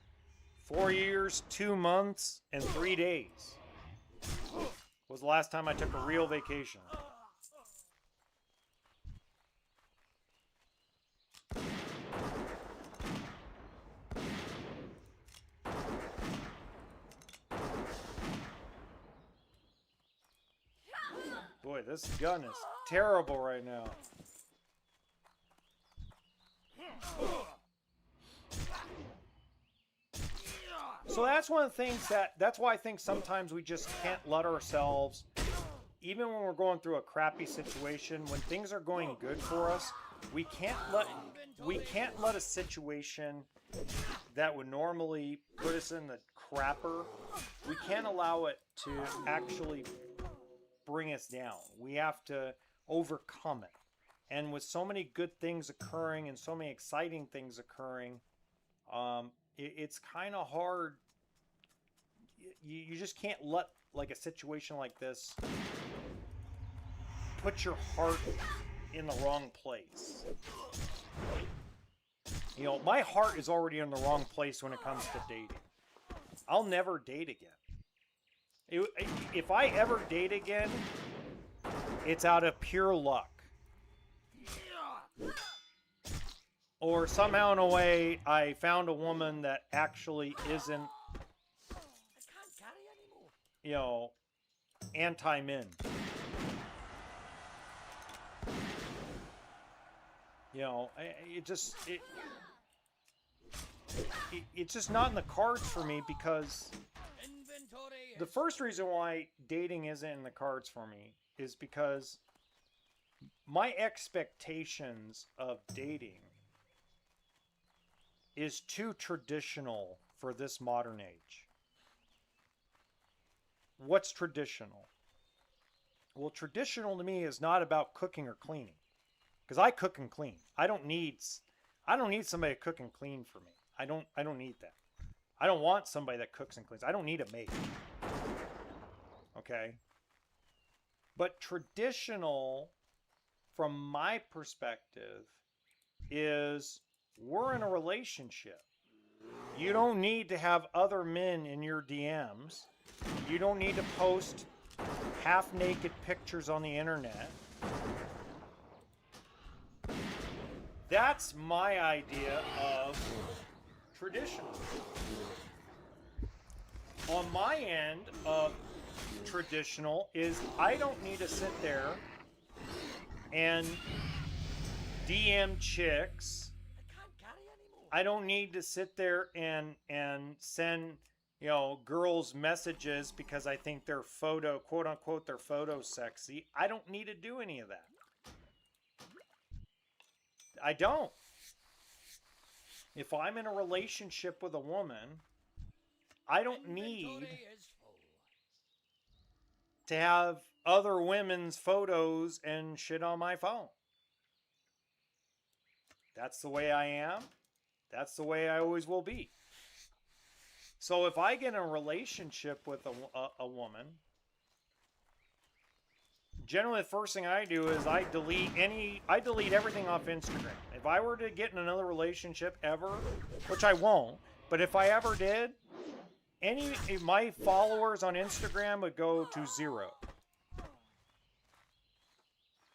4 years, 2 months, and 3 days was the last time I took a real vacation. Boy, this gun is terrible right now. So that's one of the things that's why I think sometimes we just can't let ourselves, even when we're going through a crappy situation, when things are going good for us, we can't let a situation that would normally put us in the crapper, we can't allow it to actually bring us down. We have to overcome it. And with so many good things occurring and so many exciting things occurring, it's kind of hard. You just can't let like a situation like this put your heart in the wrong place. You know, my heart is already in the wrong place when it comes to dating. I'll never date again. If I ever date again, it's out of pure luck. Or somehow in a way, I found a woman that actually isn't, you know, anti-men. You know, it's just not in the cards for me, because the first reason why dating isn't in the cards for me is because my expectations of dating is too traditional for this modern age. What's traditional? Well, traditional to me is not about cooking or cleaning, because I cook and clean. I don't need somebody to cook and clean for me. I don't need that. I don't want somebody that cooks and cleans. I don't need a maid. Okay? But traditional, from my perspective, is we're in a relationship. You don't need to have other men in your DMs. You don't need to post half-naked pictures on the internet. That's my idea of traditional. On my end of traditional is I don't need to sit there and DM chicks. I don't need to sit there and send, you know, girls messages because I think their photo, quote unquote, their photo sexy. I don't need to do any of that. I don't. If I'm in a relationship with a woman, I don't need to have other women's photos and shit on my phone. That's the way I am. That's the way I always will be. So if I get in a relationship with a woman, generally the first thing I do is I delete everything off Instagram. If I were to get in another relationship ever, which I won't, but if I ever did, my followers on Instagram would go to 0.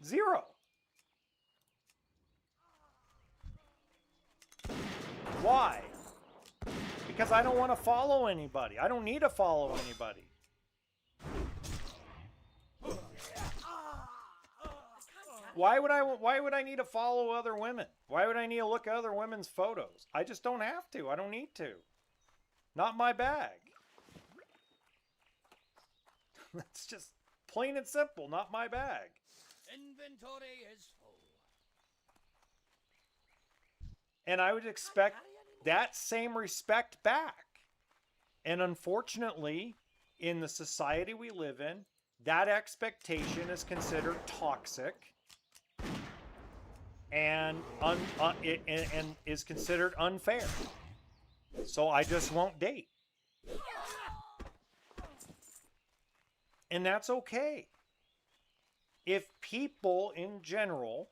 0. Why? Because I don't want to follow anybody. I don't need to follow anybody. Why would I need to follow other women? Why would I need to look at other women's photos? I just don't have to. I don't need to. Not my bag. That's just plain and simple, not my bag. Inventory is full. And I would expect that same respect back. And unfortunately, in the society we live in, that expectation is considered toxic and is considered unfair. So I just won't date. And that's okay. If people in general,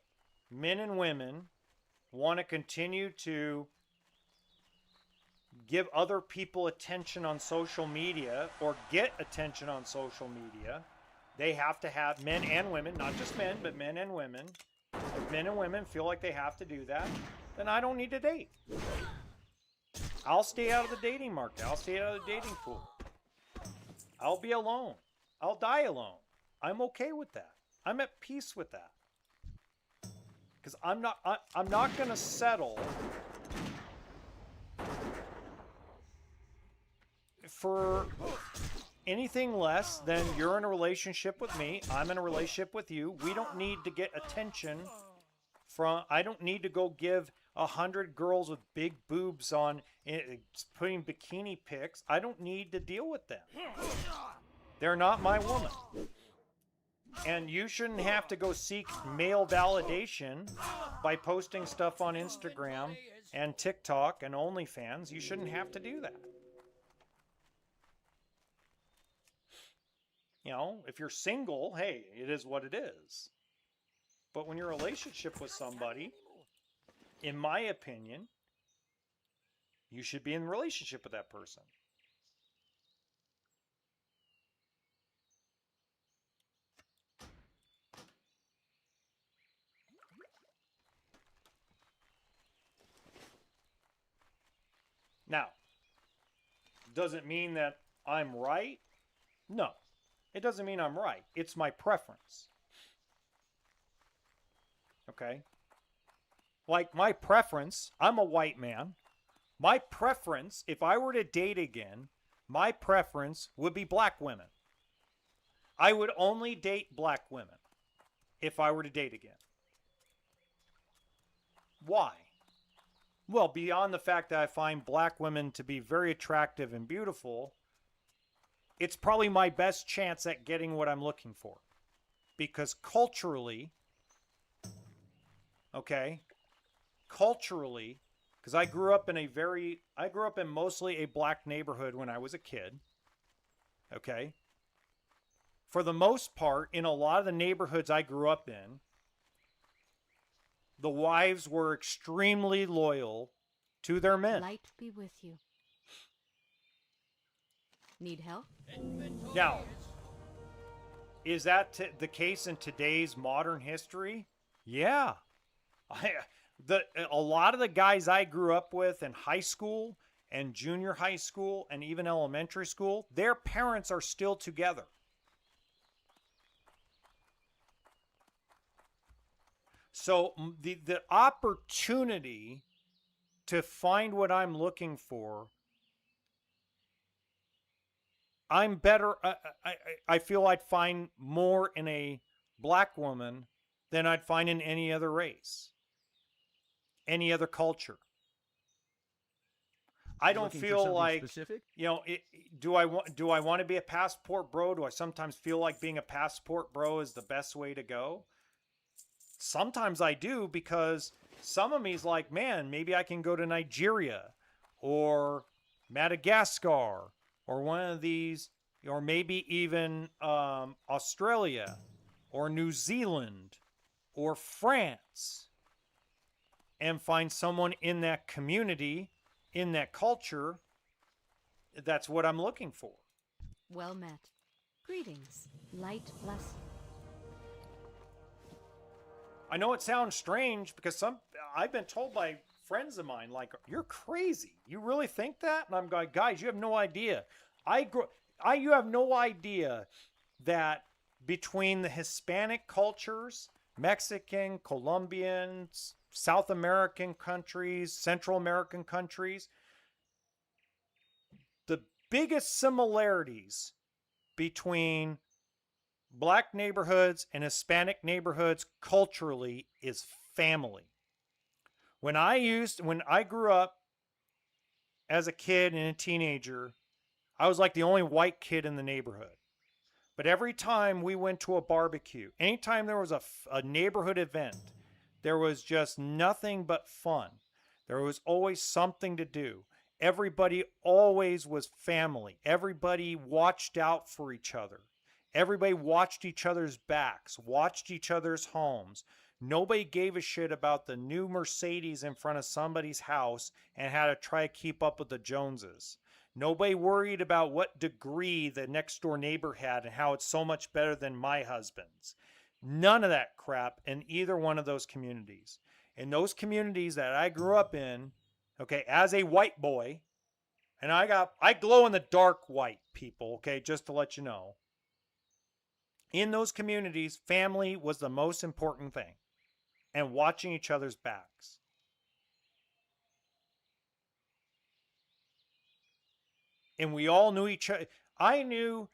men and women, want to continue to give other people attention on social media or get attention on social media, they have to have, men and women, not just men, but men and women. If men and women feel like they have to do that, then I don't need to date. I'll stay out of the dating market. I'll stay out of the dating pool. I'll be alone. I'll die alone. I'm okay with that. I'm at peace with that. Because I'm not going to settle for anything less than you're in a relationship with me, I'm in a relationship with you. We don't need to get attention from, I don't need to go give 100 girls with big boobs on putting bikini pics. I don't need to deal with them. They're not my woman. And you shouldn't have to go seek male validation by posting stuff on Instagram and TikTok and OnlyFans. You shouldn't have to do that. You know, if you're single, hey, it is what it is. But when you're in a relationship with somebody, in my opinion, you should be in a relationship with that person. Now, does it mean that I'm right? No. It doesn't mean I'm right. It's my preference. Okay? Like my preference, I'm a white man. My preference, if I were to date again, my preference would be black women. I would only date black women if I were to date again. Why? Well, beyond the fact that I find black women to be very attractive and beautiful, it's probably my best chance at getting what I'm looking for. Because culturally, okay, culturally, because I grew up in mostly a black neighborhood when I was a kid, okay? For the most part, in a lot of the neighborhoods I grew up in, the wives were extremely loyal to their men. Light be with you. Need help? Now, is that the case in today's modern history? Yeah. A lot of the guys I grew up with in high school and junior high school and even elementary school, their parents are still together. So the opportunity to find what I'm looking for, I'm better. I feel I'd find more in a black woman than I'd find in any other race, any other culture. I don't feel like specific? You know. Do I want to be a passport bro? Do I sometimes feel like being a passport bro is the best way to go? Sometimes I do, because some of me's like, man, maybe I can go to Nigeria or Madagascar or one of these, or maybe even Australia or New Zealand or France, and find someone in that community, in that culture. That's what I'm looking for. Well met. Greetings. Light bless you. I know it sounds strange, because I've been told by friends of mine, like, you're crazy. You really think that? And I'm going, guys, you have no idea. You have no idea that between the Hispanic cultures, Mexican, Colombian, South American countries, Central American countries, the biggest similarities between black neighborhoods and Hispanic neighborhoods culturally is family. When I grew up as a kid and a teenager, I was like the only white kid in the neighborhood. But every time we went to a barbecue, anytime there was a neighborhood event, there was just nothing but fun. There was always something to do. Everybody always was family. Everybody watched out for each other. Everybody watched each other's backs, watched each other's homes. Nobody gave a shit about the new Mercedes in front of somebody's house and had to try to keep up with the Joneses. Nobody worried about what degree the next door neighbor had and how it's so much better than my husband's. None of that crap in either one of those communities. In those communities that I grew up in, okay, as a white boy, and I glow in the dark white, people, okay, just to let you know. In those communities, family was the most important thing, and watching each other's backs. And we all knew each other. I knew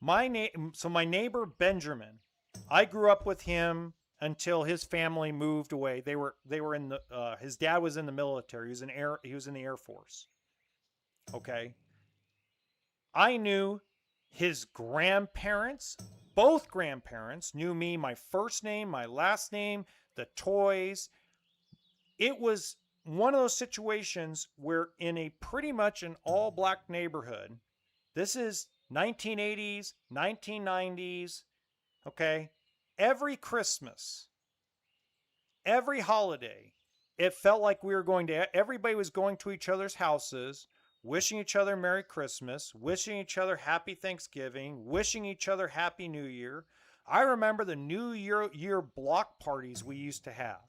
my neighbor Benjamin, I grew up with him until his family moved away. They were in the his dad was in the military. He was in the Air Force. Okay. I knew his grandparents, both grandparents knew me, my first name, my last name, the toys. It was one of those situations where in a pretty much an all black neighborhood, this is 1980s, 1990s, okay? Every Christmas, every holiday, it felt like everybody was going to each other's houses, wishing each other Merry Christmas, wishing each other Happy Thanksgiving, wishing each other Happy New Year. I remember the New Year block parties we used to have.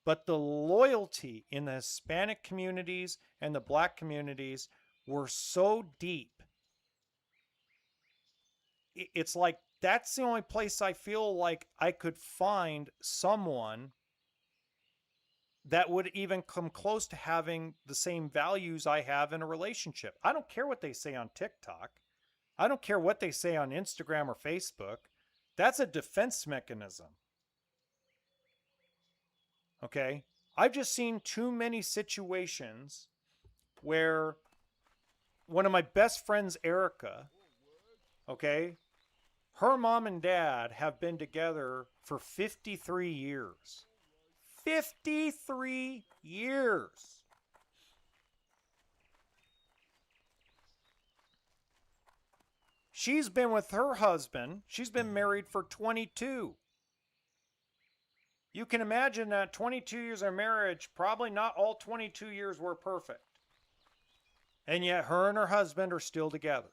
But the loyalty in the Hispanic communities and the black communities were so deep. It's like that's the only place I feel like I could find someone that would even come close to having the same values I have in a relationship. I don't care what they say on TikTok. I don't care what they say on Instagram or Facebook. That's a defense mechanism. Okay? I've just seen too many situations where one of my best friends, Erica, okay, her mom and dad have been together for 53 years. 53 years. She's been with her husband. She's been married for 22. You can imagine that 22 years of marriage, probably not all 22 years were perfect. And yet her and her husband are still together.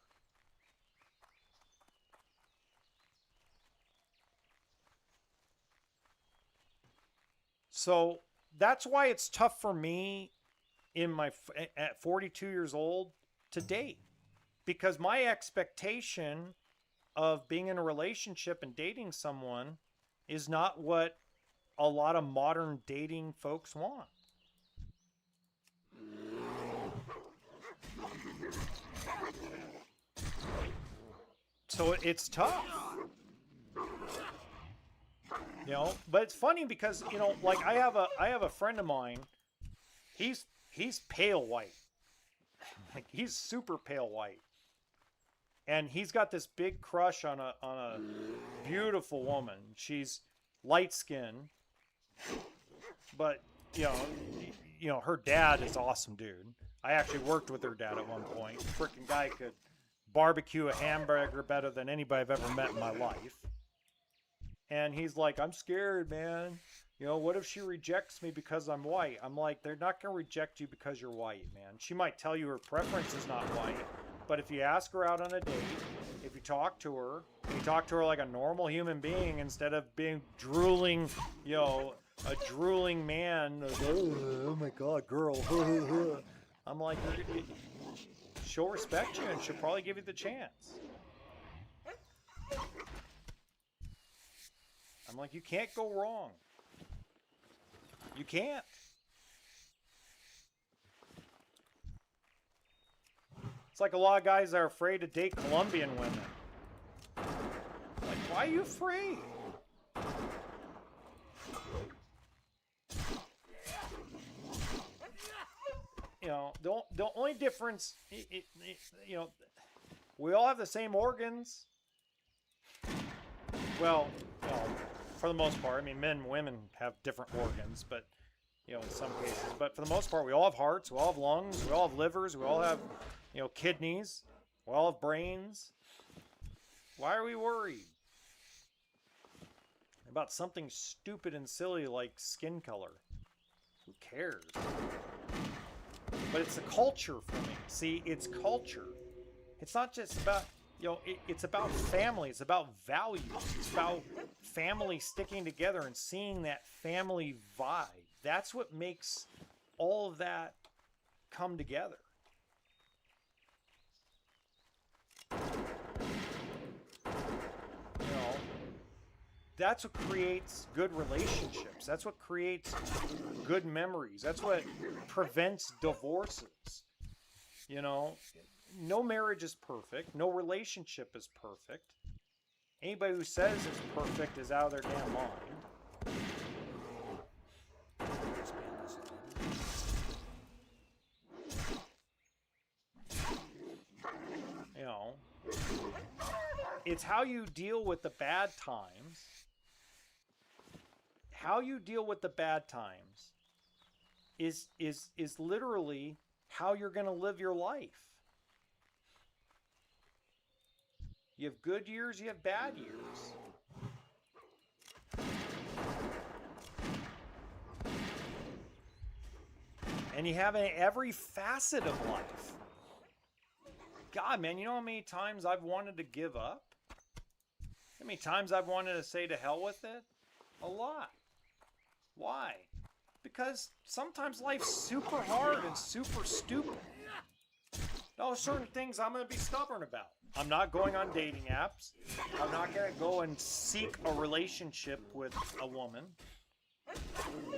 So that's why it's tough for me at 42 years old to date, because my expectation of being in a relationship and dating someone is not what a lot of modern dating folks want. So it's tough. You know, but it's funny because, you know, like I have a friend of mine. He's pale white. Like he's super pale white. And he's got this big crush on a beautiful woman. She's light skinned. But, you know, her dad is awesome, dude. I actually worked with her dad at one point. Freaking guy could barbecue a hamburger better than anybody I've ever met in my life. And he's like, I'm scared, man. You know, what if she rejects me because I'm white? I'm like, they're not going to reject you because you're white, man. She might tell you her preference is not white. But if you ask her out on a date, if you talk to her like a normal human being instead of being drooling, you know, a drooling man. Oh my God, girl. I'm like, she'll respect you and she'll probably give you the chance. I'm like, you can't go wrong. You can't. It's like a lot of guys are afraid to date Colombian women. Like, why are you afraid? You know, the only difference, you know, we all have the same organs. Well, you know, for the most part, I mean, men and women have different organs, but, you know, in some cases. But for the most part, we all have hearts, we all have lungs, we all have livers, we all have, you know, kidneys, we all have brains. Why are we worried about something stupid and silly like skin color? Who cares? But it's the culture for me. See, it's culture. It's not just about, you know, it's about family. It's about values. It's about family sticking together and seeing that family vibe. That's what makes all of that come together. That's what creates good relationships. That's what creates good memories. That's what prevents divorces. You know, no marriage is perfect. No relationship is perfect. Anybody who says it's perfect is out of their damn mind. You know, it's how you deal with the bad times. How you deal with the bad times is literally how you're going to live your life. You have good years, you have bad years. And you have every facet of life. God, man, you know how many times I've wanted to give up? How many times I've wanted to say to hell with it? A lot. Why? Because sometimes life's super hard and super stupid. There's certain things I'm going to be stubborn about. I'm not going on dating apps. I'm not going to go and seek a relationship with a woman.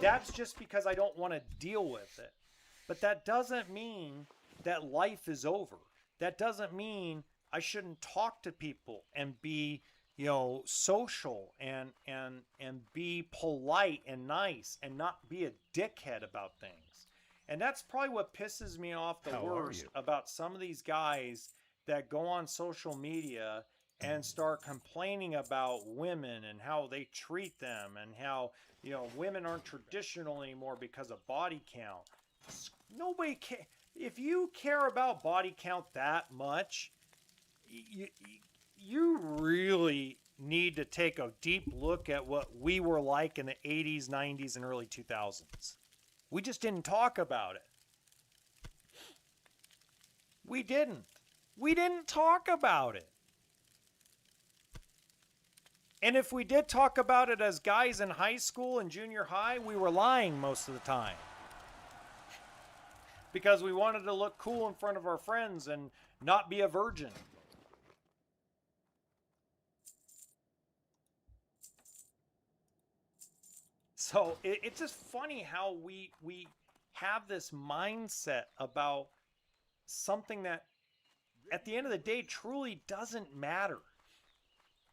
That's just because I don't want to deal with it. But that doesn't mean that life is over. That doesn't mean I shouldn't talk to people and be, you know, social and be polite and nice and not be a dickhead about things. And that's probably what pisses me off the worst about some of these guys that go on social media and start complaining about women and how they treat them and how, you know, women aren't traditional anymore because of body count. Nobody cares. If you care about body count that much, you really need to take a deep look at what we were like in the 80s, 90s, and early 2000s. We just didn't talk about it. We didn't. We didn't talk about it. And if we did talk about it as guys in high school and junior high, we were lying most of the time. Because we wanted to look cool in front of our friends and not be a virgin. So it's just funny how we have this mindset about something that at the end of the day truly doesn't matter.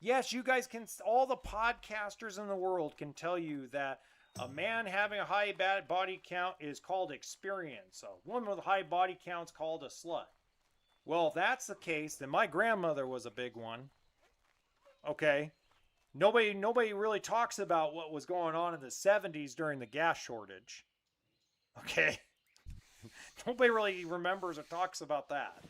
Yes, you guys can, all the podcasters in the world can tell you that a man having a high body count is called experience. A woman with a high body count is called a slut. Well, if that's the case, then my grandmother was a big one. Okay? Nobody really talks about what was going on in the 70s during the gas shortage. Okay? Nobody really remembers or talks about that.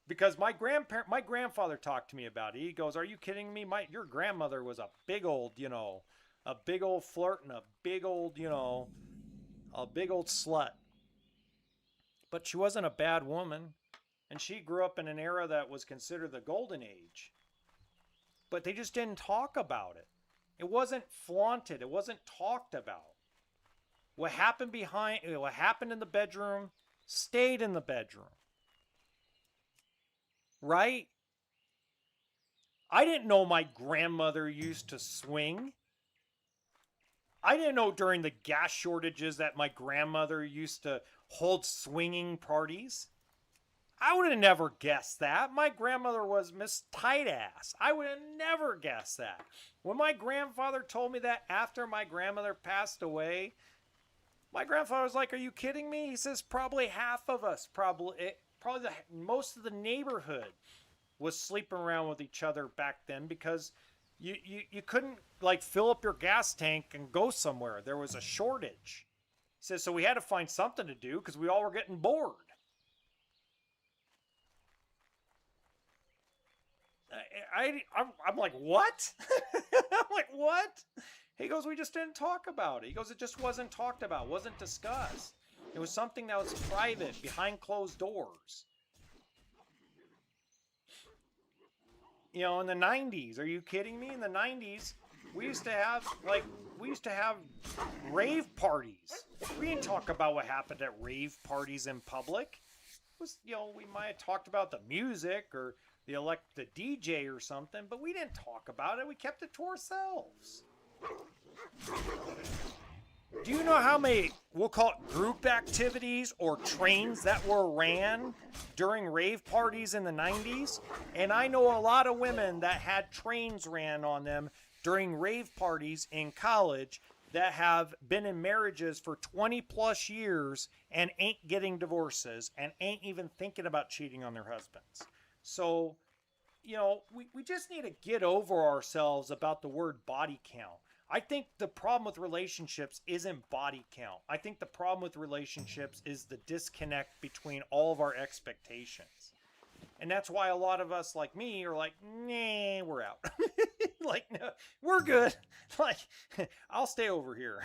Because my grandfather talked to me about it. He goes, "Are you kidding me? Your grandmother was a big old, you know, a big old flirt and a big old, you know, a big old slut. But she wasn't a bad woman. And she grew up in an era that was considered the golden age. But they just didn't talk about it. It wasn't flaunted. It wasn't talked about. What happened in the bedroom stayed in the bedroom. Right? I didn't know my grandmother used to swing. I didn't know during the gas shortages that my grandmother used to hold swinging parties. I would have never guessed that. My grandmother was Miss Tight Ass. I would have never guessed that. When my grandfather told me that after my grandmother passed away, my grandfather was like, "Are you kidding me?" He says, "Probably half of us, most of the neighborhood was sleeping around with each other back then because you couldn't like fill up your gas tank and go somewhere. There was a shortage." He says, "So we had to find something to do because we all were getting bored." I'm like, what? I'm like, what? He goes, "We just didn't talk about it." He goes, "It just wasn't talked about, wasn't discussed. It was something that was private, behind closed doors." You know, in the 90s, are you kidding me? In the 90s, we used to have rave parties. We didn't talk about what happened at rave parties in public. It was, you know, we might have talked about the music or the DJ or something, but we didn't talk about it. We kept it to ourselves. Do you know how many, we'll call it group activities or trains that were ran during rave parties in the 90s? And I know a lot of women that had trains ran on them during rave parties in college that have been in marriages for 20 plus years and ain't getting divorces and ain't even thinking about cheating on their husbands. So, you know, we just need to get over ourselves about the word body count. I think the problem with relationships isn't body count. I think the problem with relationships is the disconnect between all of our expectations. And that's why a lot of us like me are like, nah, we're out. Like, no, we're good. Like, I'll stay over here.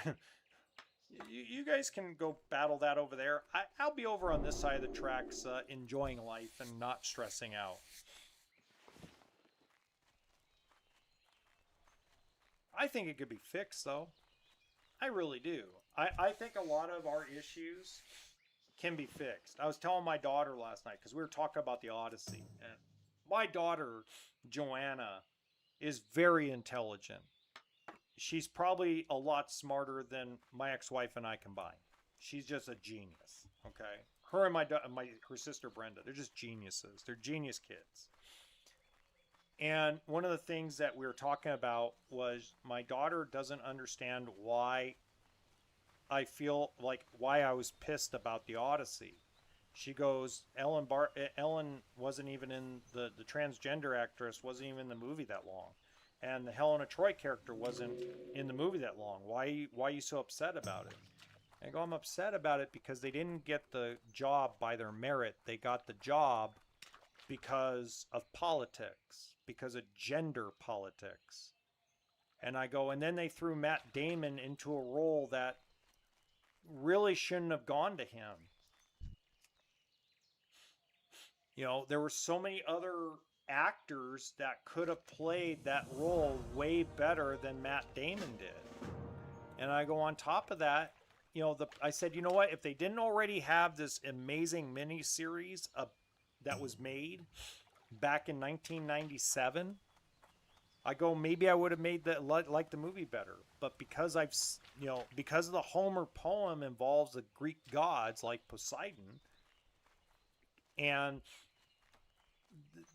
You guys can go battle that over there. I'll be over on this side of the tracks enjoying life and not stressing out. I think it could be fixed, though. I really do. I think a lot of our issues can be fixed. I was telling my daughter last night, because we were talking about the Odyssey. And my daughter, Joanna, is very intelligent. She's probably a lot smarter than my ex-wife and I combined. She's just a genius, okay? Her and her sister Brenda, they're just geniuses. They're genius kids. And one of the things that we were talking about was my daughter doesn't understand why I feel like why I was pissed about the Odyssey. She goes, Ellen wasn't even in the transgender actress wasn't even in the movie that long. And the Helena Troy character wasn't in the movie that long. Why are you so upset about it? I go, I'm upset about it because they didn't get the job by their merit. They got the job because of politics, because of gender politics. And I go, and then they threw Matt Damon into a role that really shouldn't have gone to him. You know, there were so many other actors that could have played that role way better than Matt Damon did. And I go, on top of that, you know, I said, you know what? If they didn't already have this amazing miniseries that was made back in 1997, I go, maybe I would have made like the movie better. But because because the Homer poem involves the Greek gods like Poseidon, and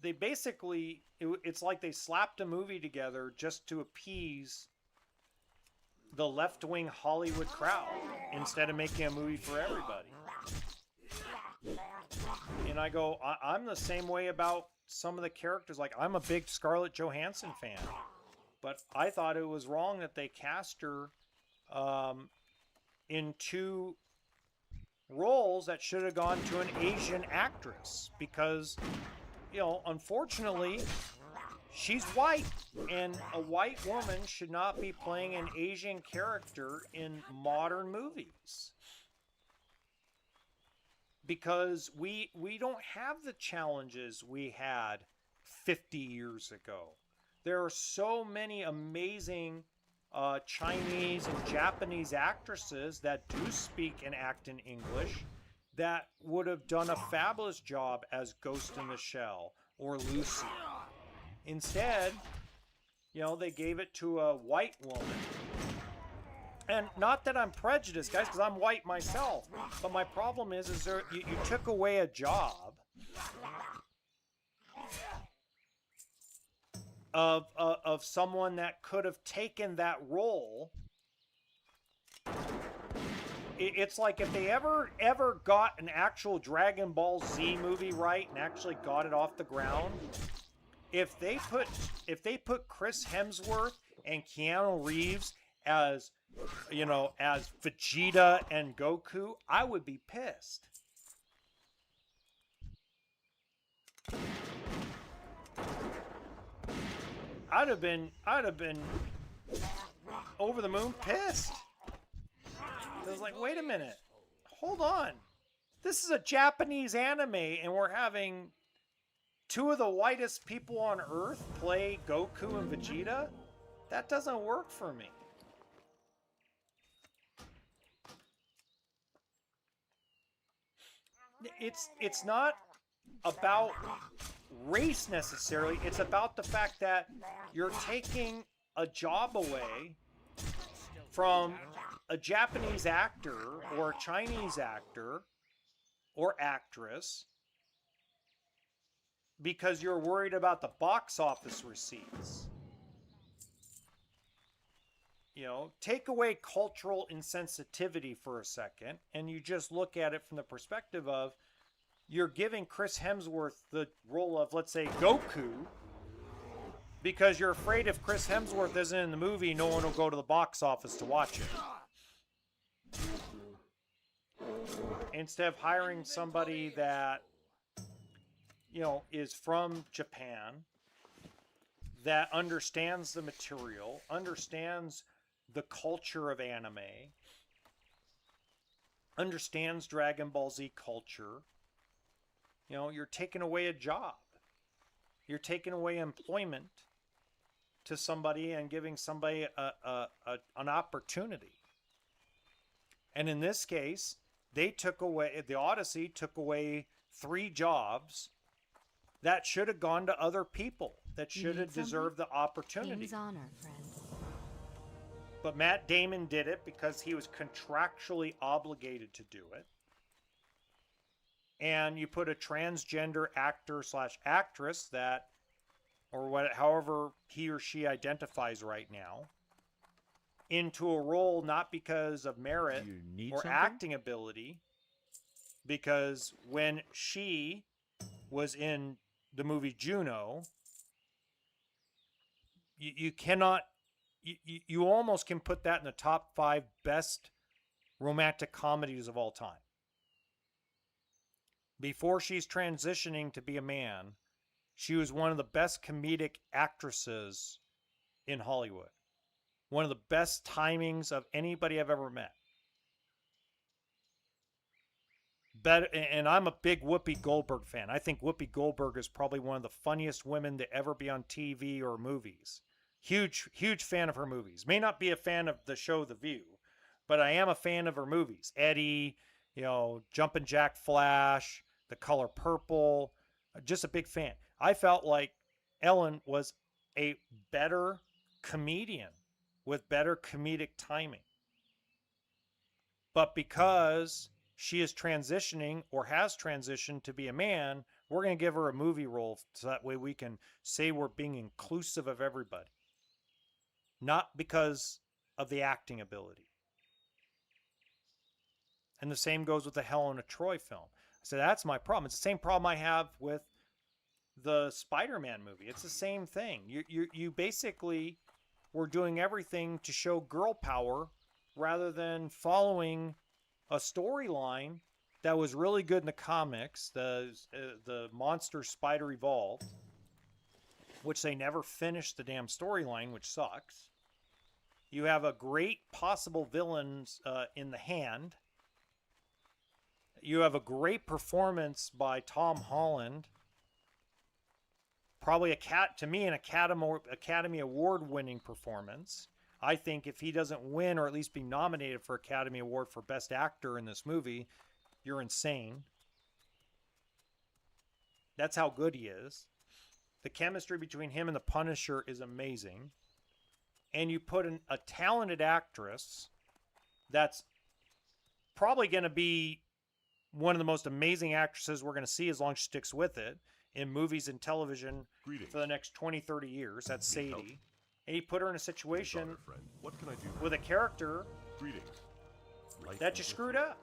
they basically, it's like they slapped a movie together just to appease the left-wing Hollywood crowd instead of making a movie for everybody. And I go, I'm the same way about some of the characters. Like, I'm a big Scarlett Johansson fan, but I thought it was wrong that they cast her in two roles that should have gone to an Asian actress because, you know, unfortunately, she's white, and a white woman should not be playing an Asian character in modern movies. Because we don't have the challenges we had 50 years ago. There are so many amazing Chinese and Japanese actresses that do speak and act in English that would have done a fabulous job as Ghost in the Shell or Lucy. Instead, you know, they gave it to a white woman. And not that I'm prejudiced, guys, because I'm white myself. But my problem is you took away a job of someone that could have taken that role. It's like if they ever got an actual Dragon Ball Z movie right and actually got it off the ground, if they put Chris Hemsworth and Keanu Reeves as, you know, as Vegeta and Goku, I would be pissed. I'd have been over the moon pissed. I was like, wait a minute, hold on. This is a Japanese anime, and we're having two of the whitest people on Earth play Goku and Vegeta? That doesn't work for me. It's not about race necessarily. It's about the fact that you're taking a job away from a Japanese actor or a Chinese actor or actress because you're worried about the box office receipts. You know, take away cultural insensitivity for a second, and you just look at it from the perspective of you're giving Chris Hemsworth the role of, let's say, Goku, because you're afraid if Chris Hemsworth isn't in the movie, no one will go to the box office to watch it. Instead of hiring somebody that, you know, is from Japan, that understands the material, understands the culture of anime, understands Dragon Ball Z culture. You know, you're taking away a job. You're taking away employment to somebody and giving somebody an opportunity. And in this case, they took away, the Odyssey took away 3 jobs that should have gone to other people, that should have deserved the opportunity. King's honor, friend. But Matt Damon did it because he was contractually obligated to do it. And you put a transgender actor / actress that, or what, however he or she identifies right now, into a role not because of merit or acting ability, because when she was in the movie Juno, you cannot, you almost can put that in the top 5 best romantic comedies of all time. Before she's transitioning to be a man, she was one of the best comedic actresses in Hollywood. One of the best timings of anybody I've ever met. And I'm a big Whoopi Goldberg fan. I think Whoopi Goldberg is probably one of the funniest women to ever be on TV or movies. Huge fan of her movies. May not be a fan of the show The View, but I am a fan of her movies. Eddie, you know, Jumpin' Jack Flash, The Color Purple. Just a big fan. I felt like Ellen was a better comedian with better comedic timing. But because she is transitioning or has transitioned to be a man, we're going to give her a movie role so that way we can say we're being inclusive of everybody. Not because of the acting ability. And the same goes with the Helena Troy film. So that's my problem. It's the same problem I have with the Spider-Man movie. It's the same thing. You basically were doing everything to show girl power rather than following a storyline that was really good in the comics, the Monster Spider Evolved, which they never finished the damn storyline, which sucks. You have a great possible villains in the Hand. You have a great performance by Tom Holland. Probably an Academy Award-winning performance. I think if he doesn't win or at least be nominated for Academy Award for Best Actor in this movie, you're insane. That's how good he is. The chemistry between him and the Punisher is amazing. And you put a talented actress that's probably going to be one of the most amazing actresses we're going to see as long as she sticks with it in movies and television for the next 20, 30 years. That's Sadie. And you put her in a situation What can I do? with a character that you screwed up.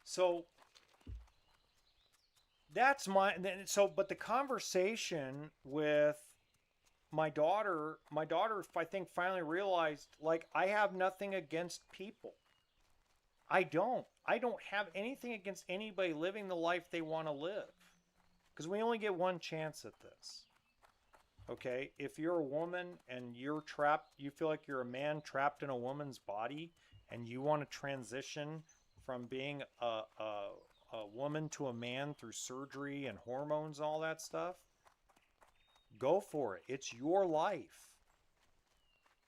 So that's but the conversation with my daughter, I think, finally realized, like, I have nothing against people. I don't have anything against anybody living the life they want to live. Because we only get one chance at this. Okay? If you're a woman and you're trapped, you feel like you're a man trapped in a woman's body, and you want to transition from being a woman to a man through surgery and hormones and all that stuff, go for it. It's your life.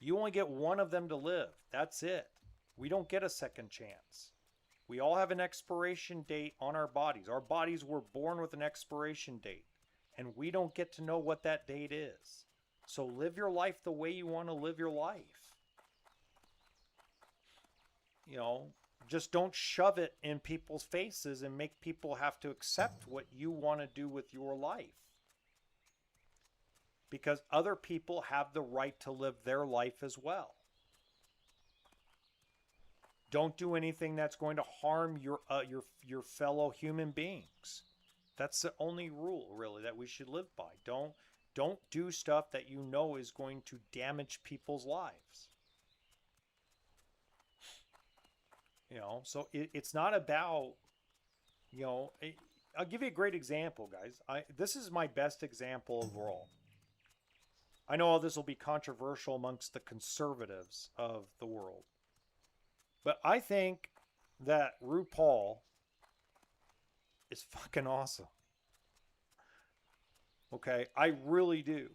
You only get one of them to live. That's it. We don't get a second chance. We all have an expiration date on our bodies. Our bodies were born with an expiration date, and we don't get to know what that date is. So live your life the way you want to live your life. You know, just don't shove it in people's faces and make people have to accept what you want to do with your life. Because other people have the right to live their life as well. Don't do anything that's going to harm your fellow human beings. That's the only rule, really, that we should live by. Don't do stuff that you know is going to damage people's lives. You know, so it's not about, you know, I'll give you a great example, guys. This is my best example overall. I know all this will be controversial amongst the conservatives of the world. But I think that RuPaul is fucking awesome. Okay, I really do.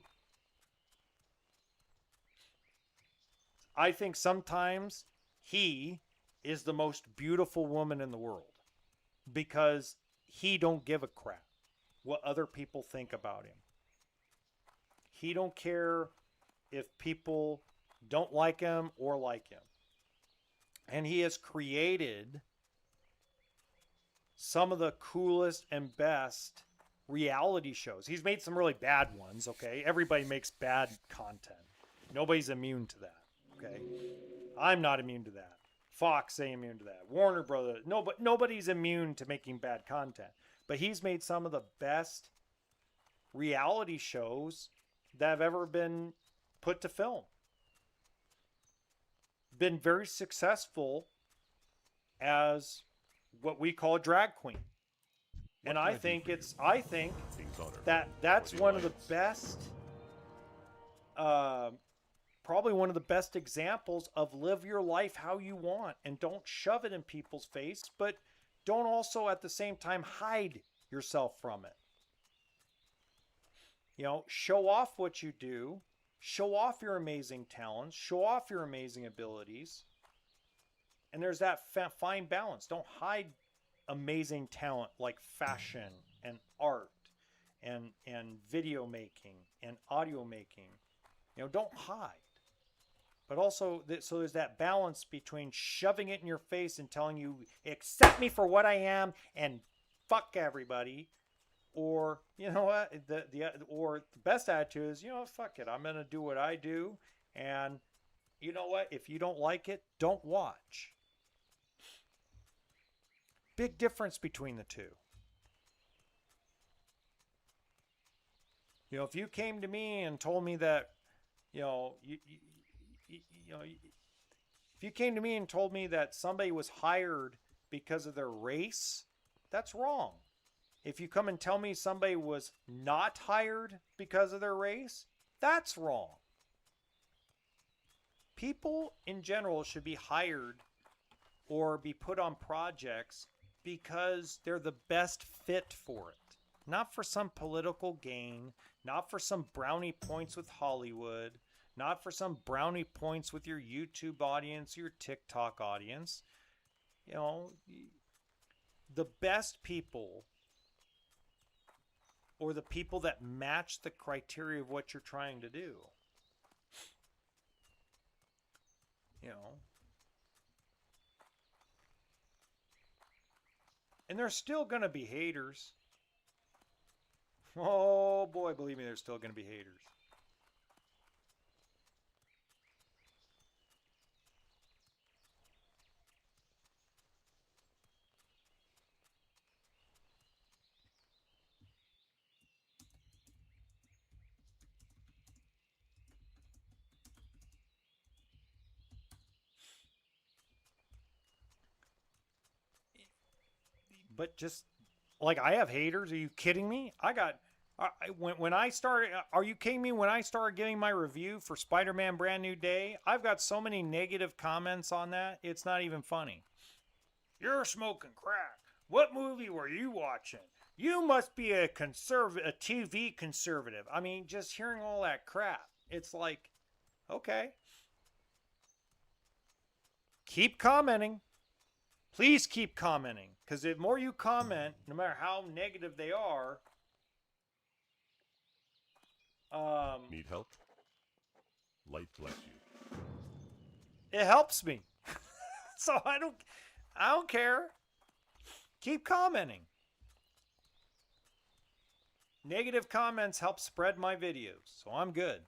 I think sometimes he is the most beautiful woman in the world because he don't give a crap what other people think about him. He don't care if people don't like him or like him. And he has created some of the coolest and best reality shows. He's made some really bad ones, okay? Everybody makes bad content. Nobody's immune to that, okay? I'm not immune to that. Fox ain't immune to that. Warner Brothers, nobody's immune to making bad content. But he's made some of the best reality shows that have ever been put to film. Been very successful as what we call a drag queen. And I think that's one of the best, probably one of the best examples of live your life how you want and don't shove it in people's face, but don't also at the same time hide yourself from it. You know, show off what you do, show off your amazing talents, show off your amazing abilities. And there's that fine balance. Don't hide amazing talent like fashion and art and video making and audio making. You know, don't hide. But also, so there's that balance between shoving it in your face and telling you, accept me for what I am and fuck everybody. Or, you know what, or the best attitude is, you know, fuck it, I'm going to do what I do. And you know what, if you don't like it, don't watch. Big difference between the two. You know, if you came to me and told me that, you know, if you came to me and told me that somebody was hired because of their race, that's wrong. If you come and tell me somebody was not hired because of their race, that's wrong. People in general should be hired or be put on projects because they're the best fit for it. Not for some political gain, not for some brownie points with Hollywood, not for some brownie points with your YouTube audience, your TikTok audience. You know, the best people, or the people that match the criteria of what you're trying to do. You know. And there's still going to be haters. Oh boy, believe me, there's still going to be haters. But just like, I have haters. Are you kidding me? When I started, are you kidding me? When I started getting my review for Spider-Man Brand New Day, I've got so many negative comments on that. It's not even funny. You're smoking crack. What movie were you watching? You must be a TV conservative. I mean, just hearing all that crap. It's like, okay. keep commenting. Please keep commenting, because the more you comment, no matter how negative they are, Need help? Light bless you. it helps me. So I don't care. Keep commenting. Negative comments help spread my videos, so I'm good.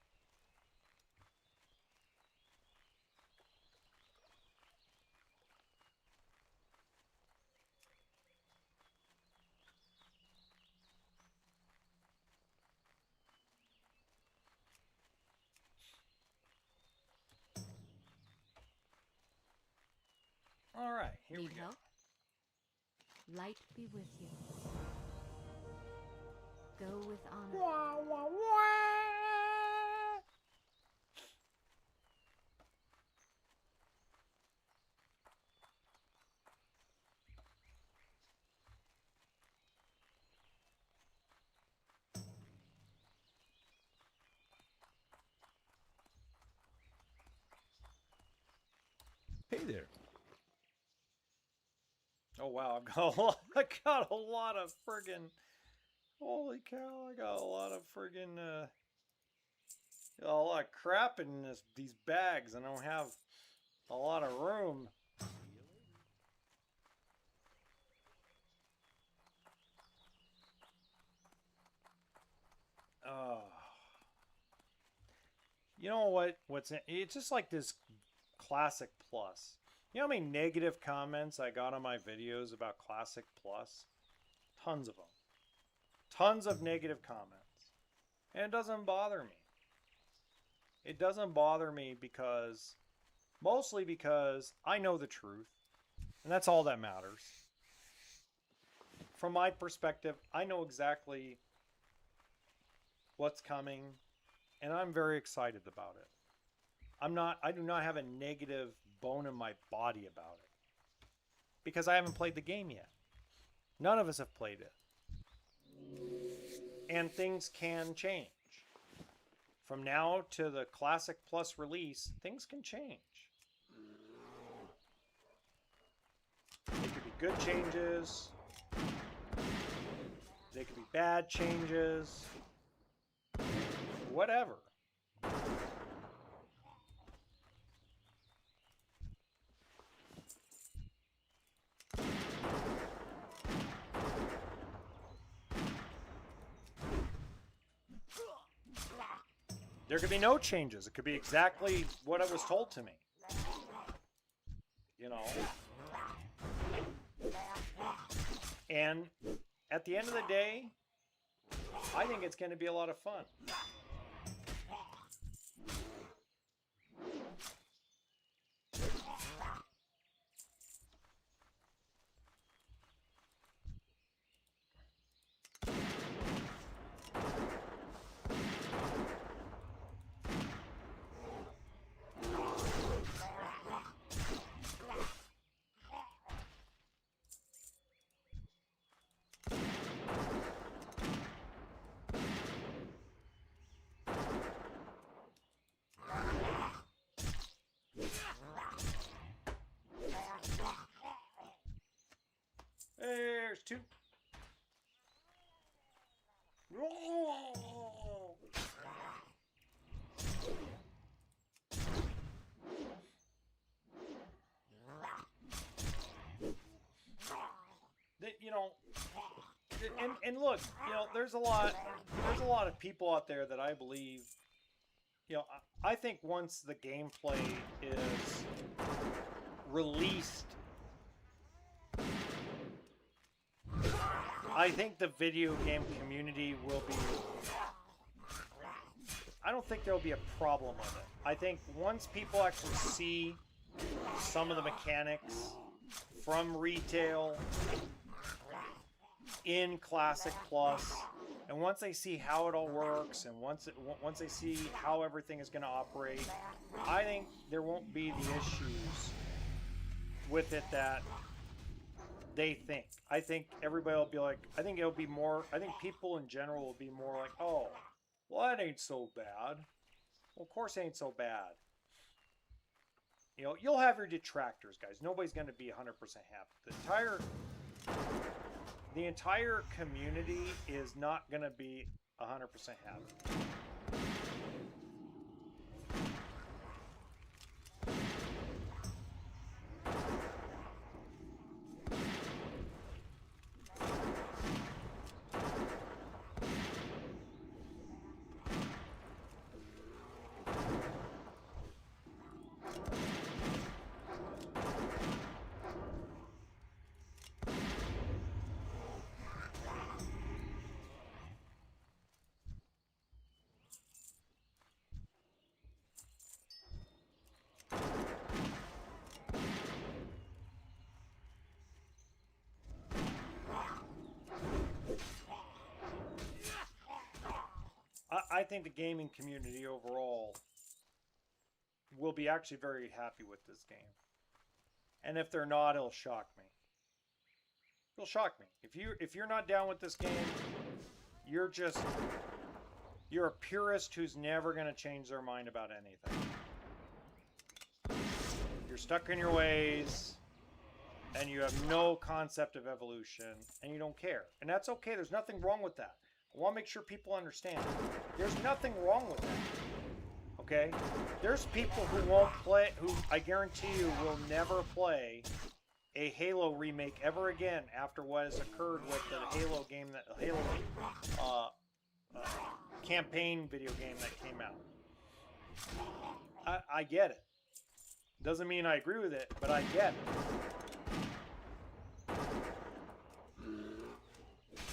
All right, here we Need go. help? Light be with you. Go with honor. Wah, wah, wah. Hey there. Oh wow, I got a lot of friggin'. Holy cow! I got a lot of friggin'. A lot of crap in these bags. I don't have a lot of room. Oh. You know what? It's just like this Classic Plus. You know how many negative comments I got on my videos about Classic Plus? Tons of them. Tons of negative comments. And it doesn't bother me. It doesn't bother me because, mostly because I know the truth. And that's all that matters. From my perspective, I know exactly what's coming, and I'm very excited about it. I do not have a negative bone in my body about it. Because I haven't played the game yet. None of us have played it. And things can change. From now to the Classic Plus release, things can change. They could be good changes. They could be bad changes. Whatever. There could be no changes. It could be exactly what I was told to me. You know. And at the end of the day, I think it's going to be a lot of fun. There's two. You know, and look, you know, there's a lot of people out there that I believe, you know, I think once the gameplay is released, I think the video game community will be, I don't think there'll be a problem with it. I think once people actually see some of the mechanics from retail in Classic Plus, and once they see how it all works, and once they see how everything is going to operate, I think there won't be the issues with it that they think. I think everybody will be like, I think people in general will be more like, oh, well, that ain't so bad. Well, of course it ain't so bad. You know, you'll have your detractors, guys. Nobody's going to be 100% happy. The entire community is not going to be 100% happy. I think the gaming community overall will be actually very happy with this game. And if they're not, it'll shock me. It'll shock me. If you're not down with this game, you're a purist who's never going to change their mind about anything. You're stuck in your ways, and you have no concept of evolution, and you don't care. And that's okay. There's nothing wrong with that. I want to make sure people understand. There's nothing wrong with that. Okay? There's people who won't play, who I guarantee you will never play a Halo remake ever again after what has occurred with the Halo game, that Halo campaign video game that came out. I get it. Doesn't mean I agree with it, but I get it.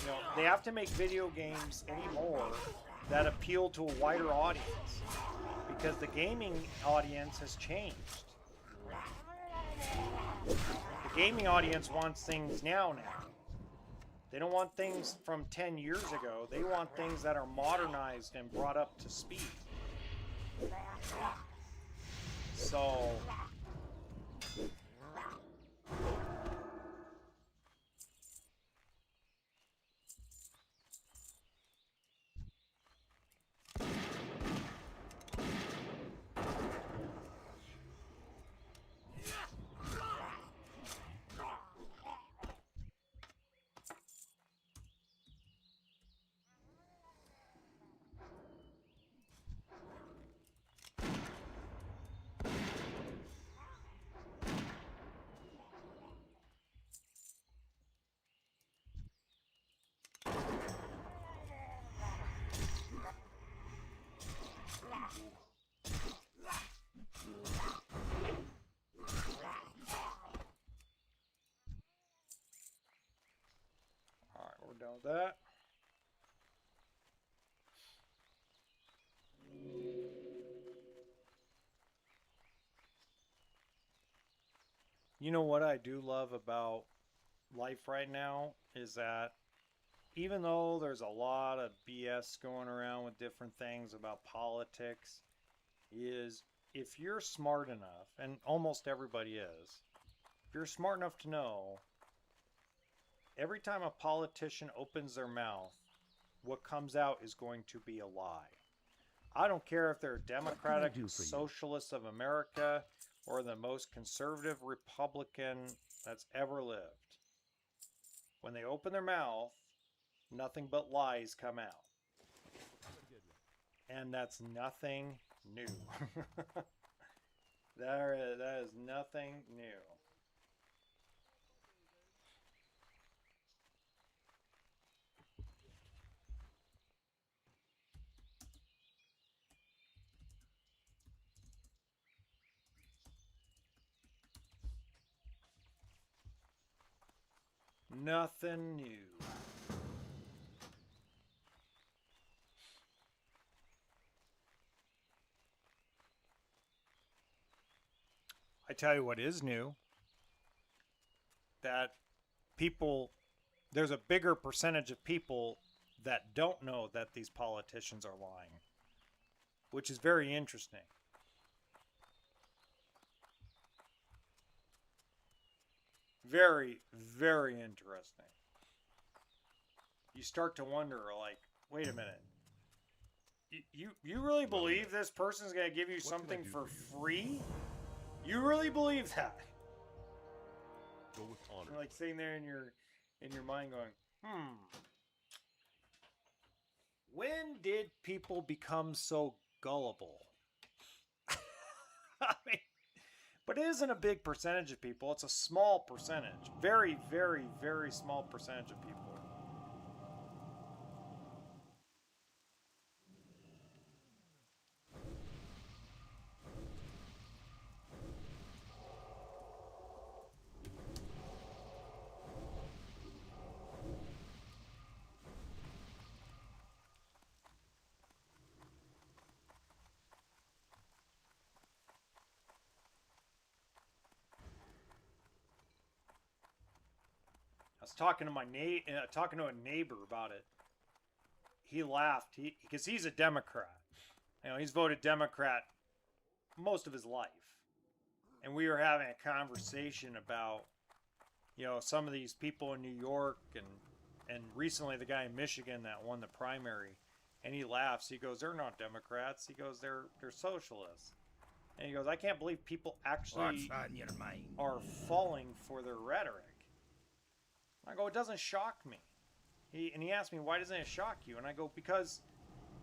You know, they have to make video games anymore that appeal to a wider audience because the gaming audience has changed. The gaming audience wants things now. They don't want things from 10 years ago. They want things that are modernized and brought up to speed. So done with that. You know what I do love about life right now is that even though there's a lot of BS going around with different things about politics, is if you're smart enough, and almost everybody is, if you're smart enough to know every time a politician opens their mouth, what comes out is going to be a lie. I don't care if they're Democratic Socialists of America or the most conservative Republican that's ever lived. When they open their mouth, nothing but lies come out. And that's nothing new. That is nothing new. Nothing new. I tell you what is new. That people, there's a bigger percentage of people that don't know that these politicians are lying, which is very interesting. Very, very interesting. You start to wonder, like, wait a minute. You really believe this person's going to give you something for free? You really believe that? Go with honor. You're like sitting there in your mind going, when did people become so gullible? I mean, but it isn't a big percentage of people. It's a small percentage. Very, very, very small percentage of people. I was talking to talking to a neighbor about it. He laughed because he's a Democrat. You know, he's voted Democrat most of his life. And we were having a conversation about, you know, some of these people in New York and recently the guy in Michigan that won the primary. And he laughs. He goes, "They're not Democrats." He goes, "They're socialists." And he goes, "I can't believe people actually are falling for their rhetoric." I go, "It doesn't shock me." He asked me, "Why doesn't it shock you?" And I go, "Because,"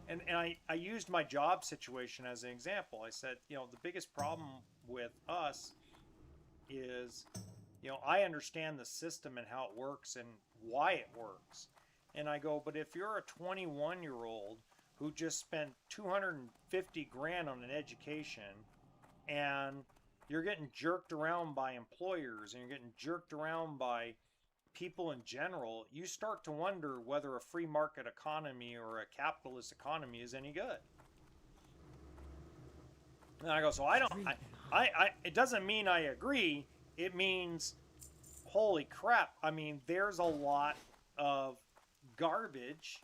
and I used my job situation as an example. I said, you know, the biggest problem with us is, you know, I understand the system and how it works and why it works. And I go, but if you're a 21-year-old who just spent 250 grand on an education and you're getting jerked around by employers and you're getting jerked around by people in general, you start to wonder whether a free market economy or a capitalist economy is any good." And I go, so it doesn't mean I agree. It means, holy crap. I mean, there's a lot of garbage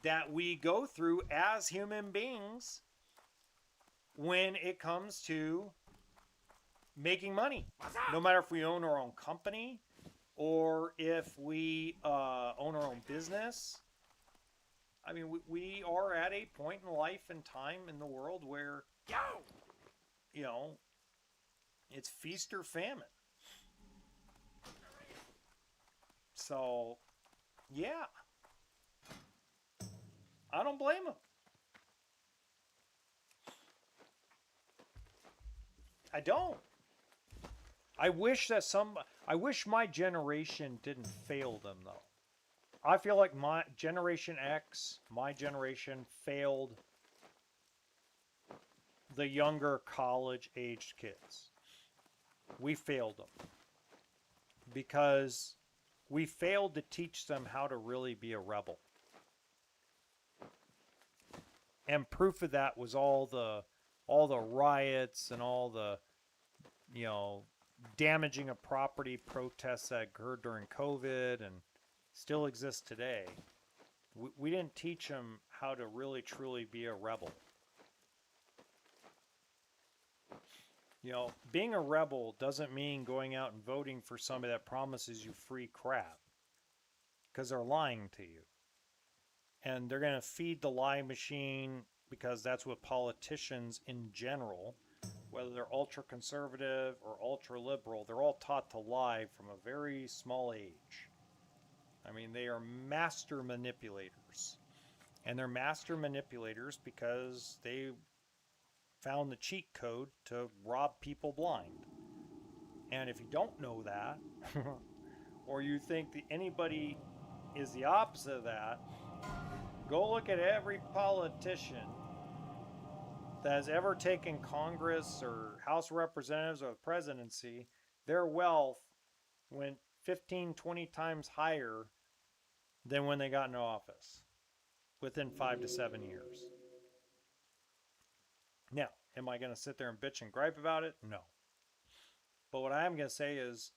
that we go through as human beings when it comes to making money. No matter if we own our own company or if we own our own business. I mean, we are at a point in life and time in the world where, you know, it's feast or famine. So, yeah. I don't blame them. I don't. I wish my generation didn't fail them, though. I feel like my Generation X, my generation, failed the younger college-aged kids. We failed them. Because we failed to teach them how to really be a rebel. And proof of that was all the riots and all the, you know, damaging of property protests that occurred during COVID and still exist today. We didn't teach them how to really truly be a rebel. You know, being a rebel doesn't mean going out and voting for somebody that promises you free crap, because they're lying to you. And they're going to feed the lie machine, because that's what politicians in general, whether they're ultra-conservative or ultra-liberal, they're all taught to lie from a very small age. I mean, they are master manipulators. And they're master manipulators because they found the cheat code to rob people blind. And if you don't know that, or you think that anybody is the opposite of that, go look at every politician that has ever taken Congress or House of Representatives or the presidency. Their wealth went 15, 20 times higher than when they got into office within 5 to 7 years. Now, am I going to sit there and bitch and gripe about it? No. But what I am going to say is,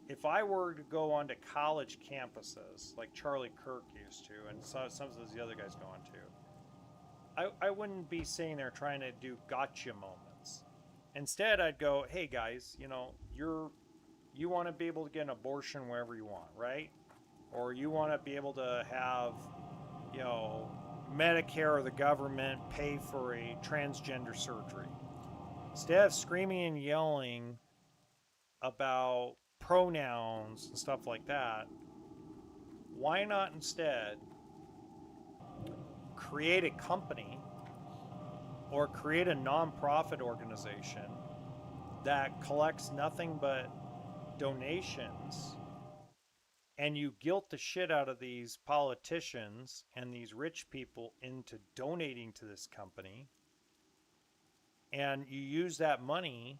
if I were to go onto college campuses like Charlie Kirk used to, and some of the other guys go on to, I wouldn't be sitting there trying to do gotcha moments. Instead, I'd go, hey guys, you know, you want to be able to get an abortion wherever you want, right? Or you want to be able to have, you know, Medicare or the government pay for a transgender surgery. instead of screaming and yelling about pronouns and stuff like that, why not instead create a company or create a nonprofit organization that collects nothing but donations, and you guilt the shit out of these politicians and these rich people into donating to this company, and you use that money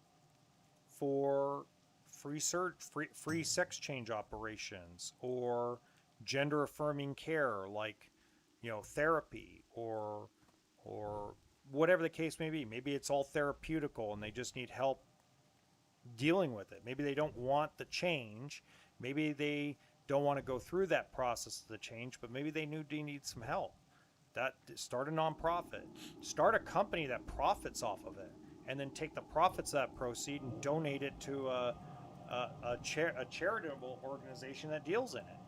for free sex change operations or gender affirming care, like, you know, therapy or whatever the case may be. Maybe it's all therapeutical and they just need help dealing with it. Maybe they don't want the change. Maybe they don't want to go through that process of the change, but maybe they need some help. That start a nonprofit, start a company that profits off of it, and then take the profits of that proceed and donate it to a charitable organization that deals in it.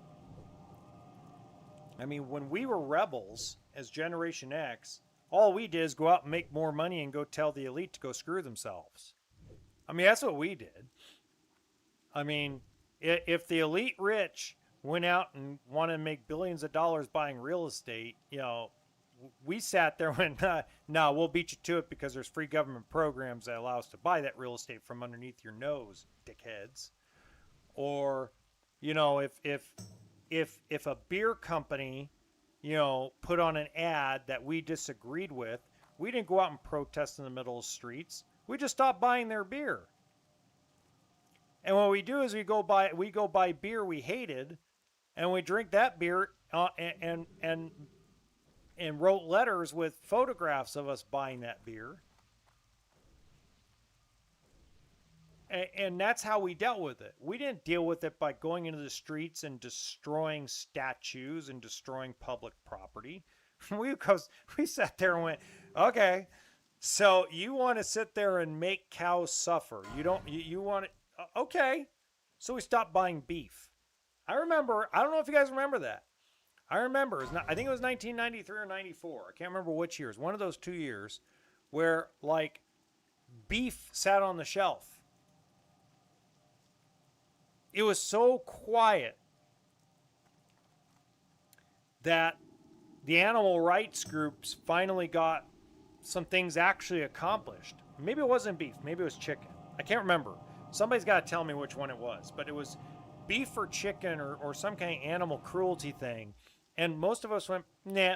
I mean, when we were rebels as Generation X, all we did is go out and make more money and go tell the elite to go screw themselves. I mean, that's what we did. I mean, if the elite rich went out and wanted to make billions of dollars buying real estate, you know, we sat there and went, no, we'll beat you to it because there's free government programs that allow us to buy that real estate from underneath your nose, dickheads. Or, you know, if a beer company, you know, put on an ad that we disagreed with, we didn't go out and protest in the middle of the streets. We just stopped buying their beer. And what we do is we go buy beer we hated, and we drink that beer and wrote letters with photographs of us buying that beer. And that's how we dealt with it. We didn't deal with it by going into the streets and destroying statues and destroying public property. We sat there and went, okay, so you want to sit there and make cows suffer. You want to, okay. So we stopped buying beef. I remember, I don't know if you guys remember that. I remember, I think it was 1993 or 94. I can't remember which years. One of those 2 years where, like, beef sat on the shelf. It was so quiet that the animal rights groups finally got some things actually accomplished. Maybe it wasn't beef. Maybe it was chicken. I can't remember. Somebody's got to tell me which one it was. But it was beef or chicken or some kind of animal cruelty thing. And most of us went, nah.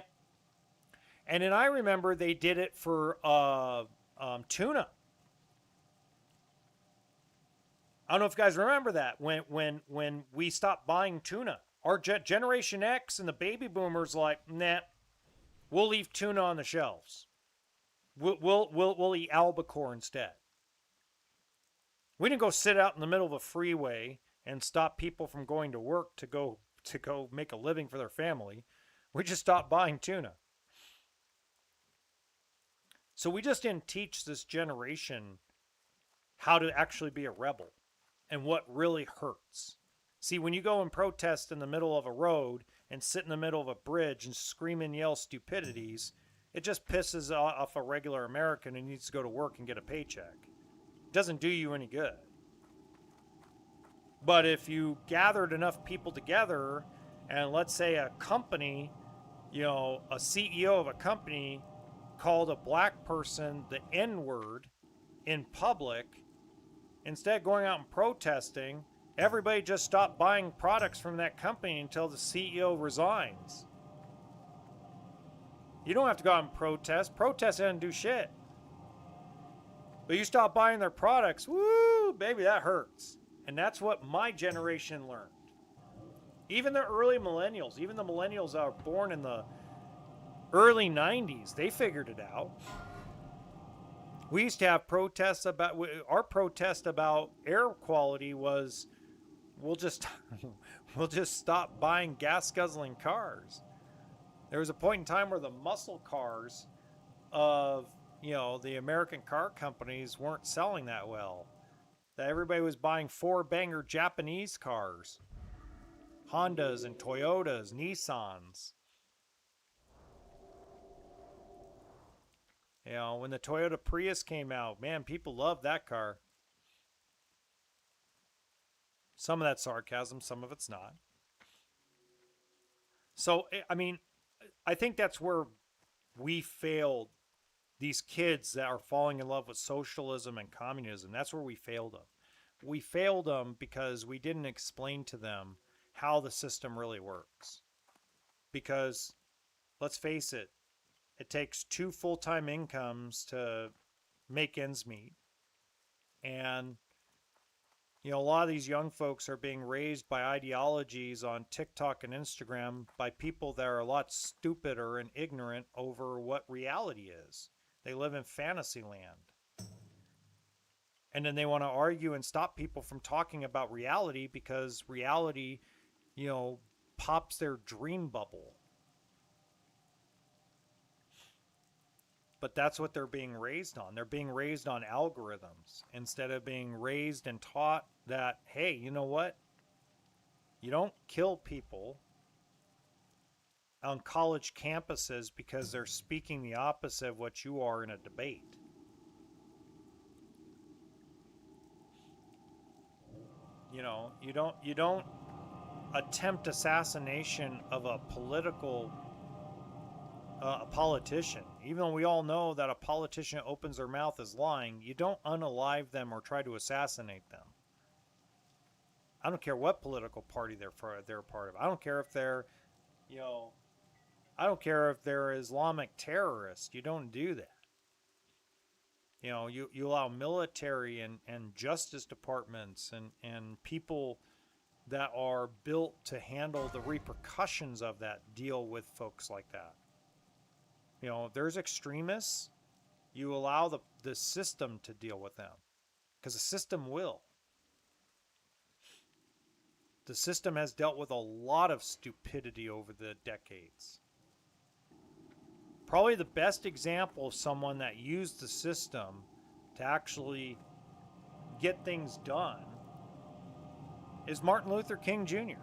And then I remember they did it for tuna. I don't know if you guys remember that when we stopped buying tuna. Our Generation X and the baby boomers like, nah, we'll leave tuna on the shelves. We'll eat albacore instead. We didn't go sit out in the middle of a freeway and stop people from going to work to go make a living for their family. We just stopped buying tuna. So we just didn't teach this generation how to actually be a rebel and what really hurts. See, when you go and protest in the middle of a road and sit in the middle of a bridge and scream and yell stupidities, it just pisses off a regular American who needs to go to work and get a paycheck. It doesn't do you any good. But if you gathered enough people together, and let's say a company, you know, a CEO of a company called a black person the N-word in public, instead of going out and protesting, everybody just stopped buying products from that company until the CEO resigns. You don't have to go out and protest. Protest doesn't do shit. But you stop buying their products, woo, baby, that hurts. And that's what my generation learned. Even the early millennials, even the millennials that were born in the early 90s, they figured it out. We used to have protests about, our protest about air quality was, we'll just stop buying gas guzzling cars. There was a point in time where the muscle cars of, you know, the American car companies weren't selling that well. That everybody was buying four-banger Japanese cars. Hondas and Toyotas, Nissans. You know, when the Toyota Prius came out, man, people loved that car. Some of that's sarcasm, some of it's not. So, I mean, I think that's where we failed these kids that are falling in love with socialism and communism. That's where we failed them. We failed them because we didn't explain to them how the system really works. Because, let's face it, it takes 2 full-time incomes to make ends meet. And, you know, a lot of these young folks are being raised by ideologies on TikTok and Instagram by people that are a lot stupider and ignorant over what reality is. They live in fantasy land. And then they want to argue and stop people from talking about reality because reality, you know, pops their dream bubble. But that's what they're being raised on. They're being raised on algorithms instead of being raised and taught that, hey, you know what? You don't kill people on college campuses because they're speaking the opposite of what you are in a debate. You know, you don't attempt assassination of a politician. Even though we all know that a politician opens their mouth is lying, you don't unalive them or try to assassinate them. I don't care what political party they're part of. I don't care if they're, you know, I don't care if they're Islamic terrorists. You don't do that. You know, you allow military and justice departments and people that are built to handle the repercussions of that deal with folks like that. You know, if there's extremists, you allow the system to deal with them. Because the system will. The system has dealt with a lot of stupidity over the decades. Probably the best example of someone that used the system to actually get things done is Martin Luther King Jr.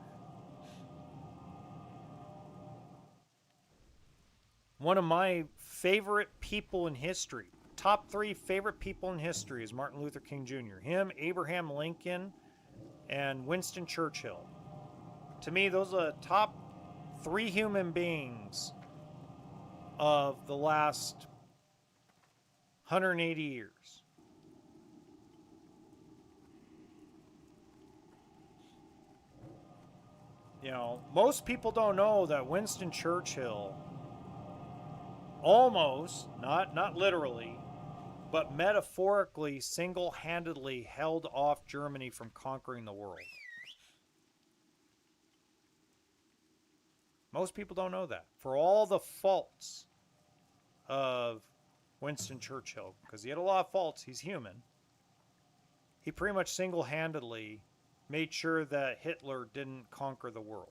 One of my favorite people in history, top 3 favorite people in history is Martin Luther King Jr. Him, Abraham Lincoln, and Winston Churchill. To me, those are the top 3 human beings of the last 180 years. You know, most people don't know that Winston Churchill almost, not literally, but metaphorically, single-handedly held off Germany from conquering the world. Most people don't know that. For all the faults of Winston Churchill, because he had a lot of faults, he's human, he pretty much single-handedly made sure that Hitler didn't conquer the world.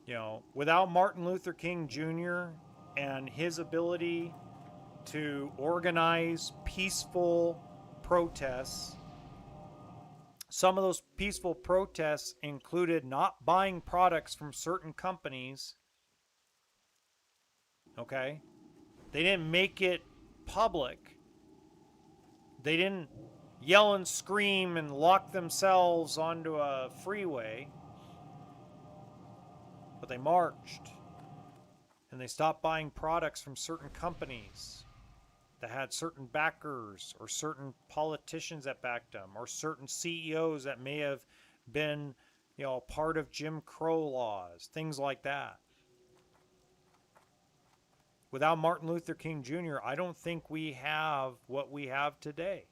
You know, without Martin Luther King Jr. and his ability to organize peaceful protests, some of those peaceful protests included not buying products from certain companies. Okay? They didn't make it public. They didn't yell and scream and lock themselves onto a freeway. But they marched. And they stopped buying products from certain companies that had certain backers or certain politicians that backed them or certain CEOs that may have been, you know, part of Jim Crow laws, things like that. Without Martin Luther King Jr., I don't think we have what we have today.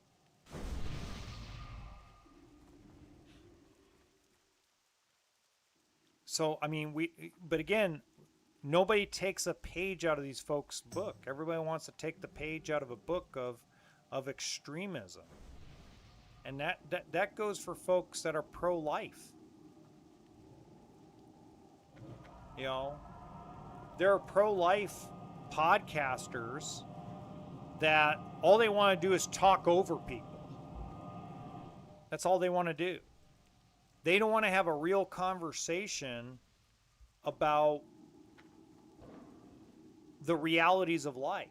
So, I mean, but again, nobody takes a page out of these folks' book. Everybody wants to take the page out of a book of extremism. And that goes for folks that are pro-life. You know, there are pro-life podcasters that all they want to do is talk over people. That's all they want to do. They don't want to have a real conversation about the realities of life.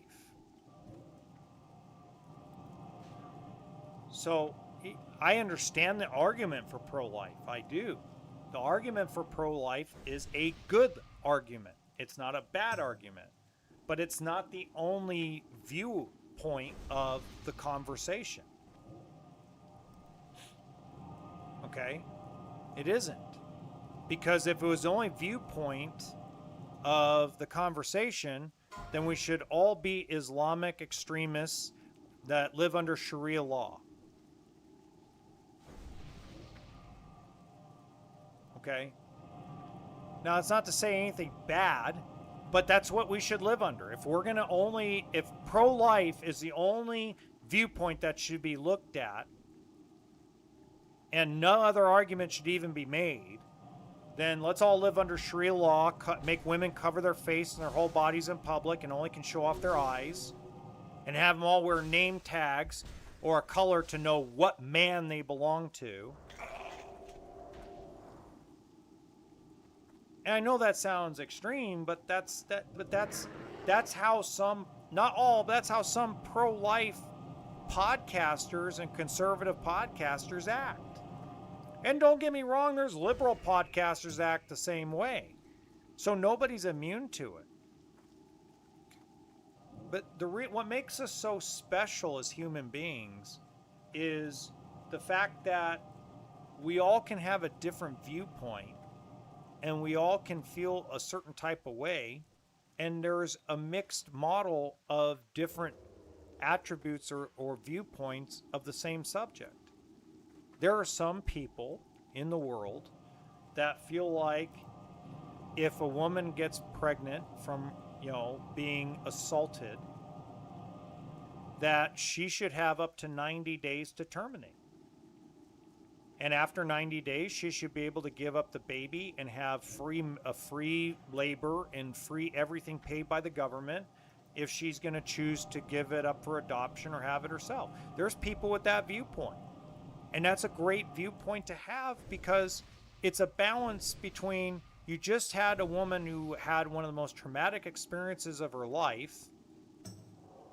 So I understand the argument for pro-life. I do. The argument for pro-life is a good argument. It's not a bad argument, but it's not the only viewpoint of the conversation. Okay? It isn't. Because if it was the only viewpoint of the conversation, then we should all be Islamic extremists that live under Sharia law. Okay? Now, it's not to say anything bad, but that's what we should live under. If we're going to if pro-life is the only viewpoint that should be looked at, and no other argument should even be made, then let's all live under Sharia law, make women cover their face and their whole bodies in public and only can show off their eyes, and have them all wear name tags or a color to know what man they belong to. And I know that sounds extreme, but that's how some, not all, but that's how some pro-life podcasters and conservative podcasters act. And don't get me wrong, there's liberal podcasters that act the same way. So nobody's immune to it. But what makes us so special as human beings is the fact that we all can have a different viewpoint and we all can feel a certain type of way, and there's a mixed model of different attributes or viewpoints of the same subject. There are some people in the world that feel like if a woman gets pregnant from, being assaulted, that she should have up to 90 days to terminate. And after 90 days, she should be able to give up the baby and have free labor and free everything paid by the government if she's going to choose to give it up for adoption or have it herself. There's people with that viewpoint. And that's a great viewpoint to have, because it's a balance between, you just had a woman who had one of the most traumatic experiences of her life,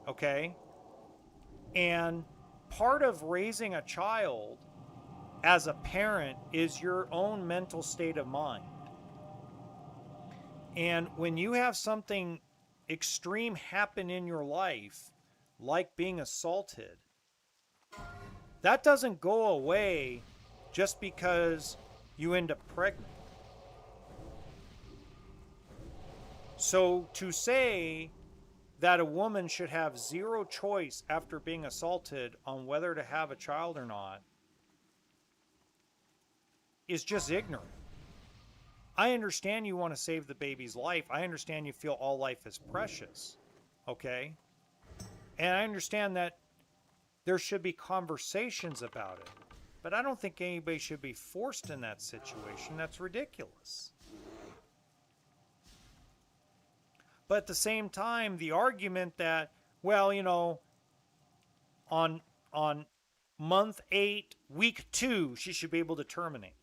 okay? And part of raising a child as a parent is your own mental state of mind. And when you have something extreme happen in your life, like being assaulted, that doesn't go away just because you end up pregnant. So to say that a woman should have zero choice after being assaulted on whether to have a child or not is just ignorant. I understand you want to save the baby's life. I understand you feel all life is precious. Okay? And I understand that there should be conversations about it. But I don't think anybody should be forced in that situation. That's ridiculous. But at the same time, the argument that, well, on month 8, week 2, she should be able to terminate.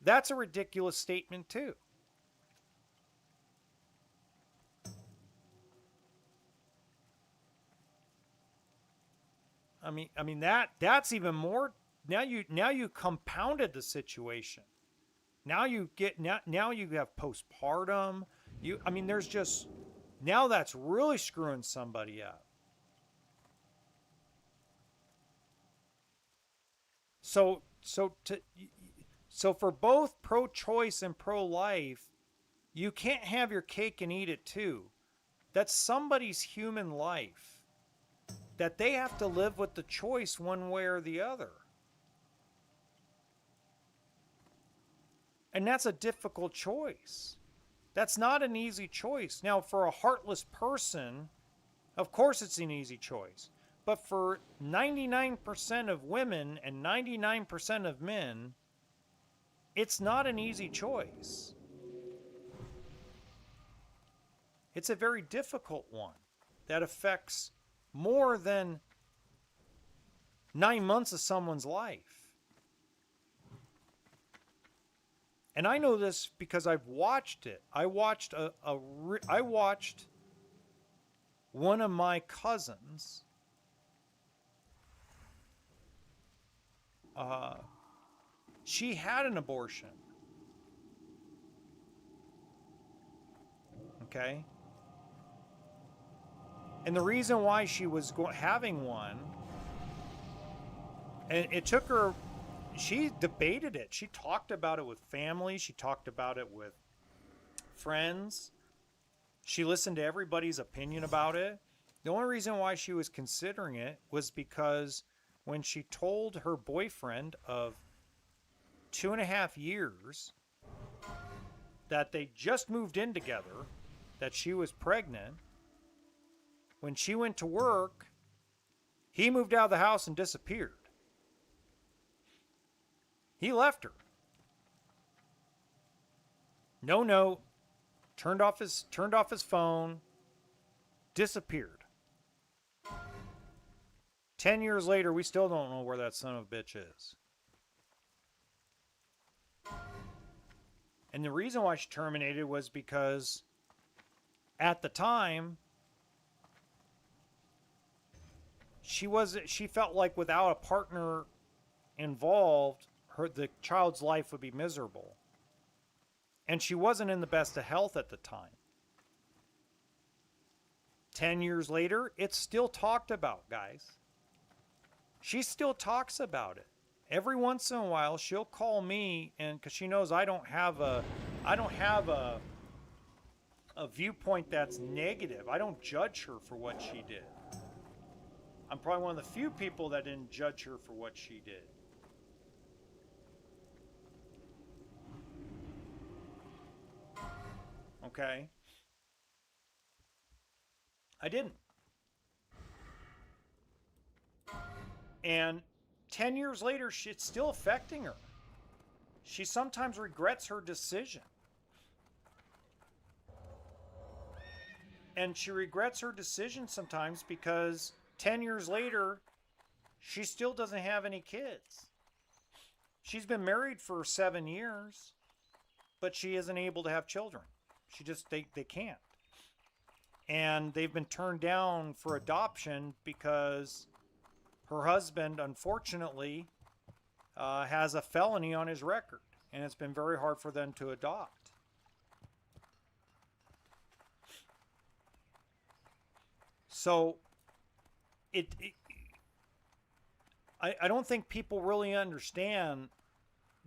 That's a ridiculous statement too. I mean that's even more. Now you compounded the situation. Now you have postpartum. There's just, now that's really screwing somebody up. So for both pro-choice and pro-life, you can't have your cake and eat it too. That's somebody's human life that they have to live with the choice one way or the other. And that's a difficult choice. That's not an easy choice. Now, for a heartless person, of course it's an easy choice. But for 99% of women and 99% of men, it's not an easy choice. It's a very difficult one that affects more than 9 months of someone's life. And I know this because I've watched it. I watched I watched one of my cousins she had an abortion. Okay? And the reason why she was having one, and it took her, she debated it. She talked about it with family. She talked about it with friends. She listened to everybody's opinion about it. The only reason why she was considering it was because when she told her boyfriend of 2.5 years that they just moved in together, that she was pregnant, when she went to work, he moved out of the house and disappeared. He left her. No note, turned off his phone, disappeared. 10 years later, we still don't know where that son of a bitch is. And the reason why she terminated was because at the time, she felt like without a partner involved, the child's life would be miserable. And she wasn't in the best of health at the time. 10 years later, it's still talked about, guys. She still talks about it. Every once in a while, she'll call me, and because she knows I don't have a viewpoint that's negative. I don't judge her for what she did. I'm probably one of the few people that didn't judge her for what she did. Okay? I didn't. And 10 years later, it's still affecting her. She sometimes regrets her decision. And she regrets her decision sometimes because 10 years later, she still doesn't have any kids. She's been married for 7 years, but she isn't able to have children. They can't. And they've been turned down for adoption because her husband, unfortunately, has a felony on his record. And it's been very hard for them to adopt. So, I don't think people really understand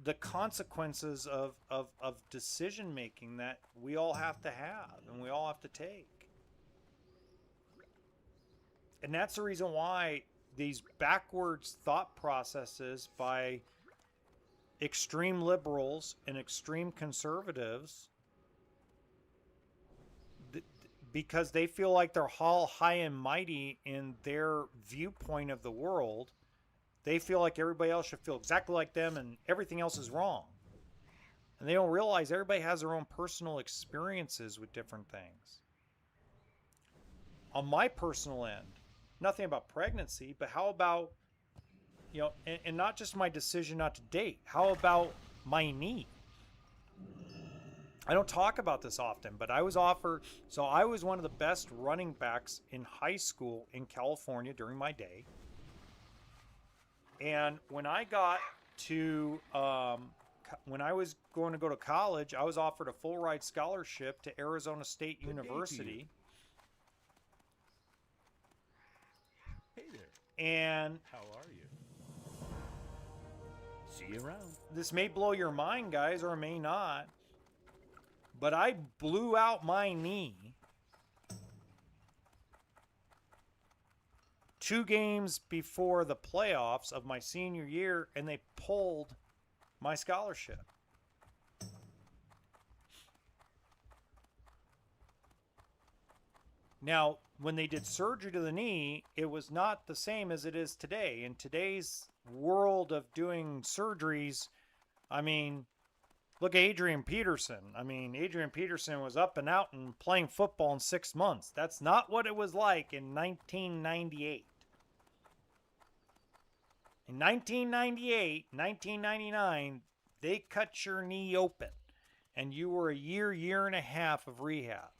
the consequences of decision making that we all have to have and we all have to take. And that's the reason why these backwards thought processes by extreme liberals and extreme conservatives, because they feel like they're all high and mighty in their viewpoint of the world, they feel like everybody else should feel exactly like them and everything else is wrong. And they don't realize everybody has their own personal experiences with different things. On my personal end, nothing about pregnancy, but how about, and not just my decision not to date, how about my knee? I don't talk about this often, but I was one of the best running backs in high school in California during my day. And when I got to, when I was going to go to college, I was offered a full ride scholarship to Arizona State University. Hey there. And How are you? See you around. This may blow your mind, guys, or it may not. But I blew out my knee 2 games before the playoffs of my senior year, and they pulled my scholarship. Now, when they did surgery to the knee, it was not the same as it is today. In today's world of doing surgeries, I mean, look at Adrian Peterson. I mean, Adrian Peterson was up and out and playing football in 6 months. That's not what it was like in 1998. In 1998, 1999, they cut your knee open. and you were a year and a half of rehab,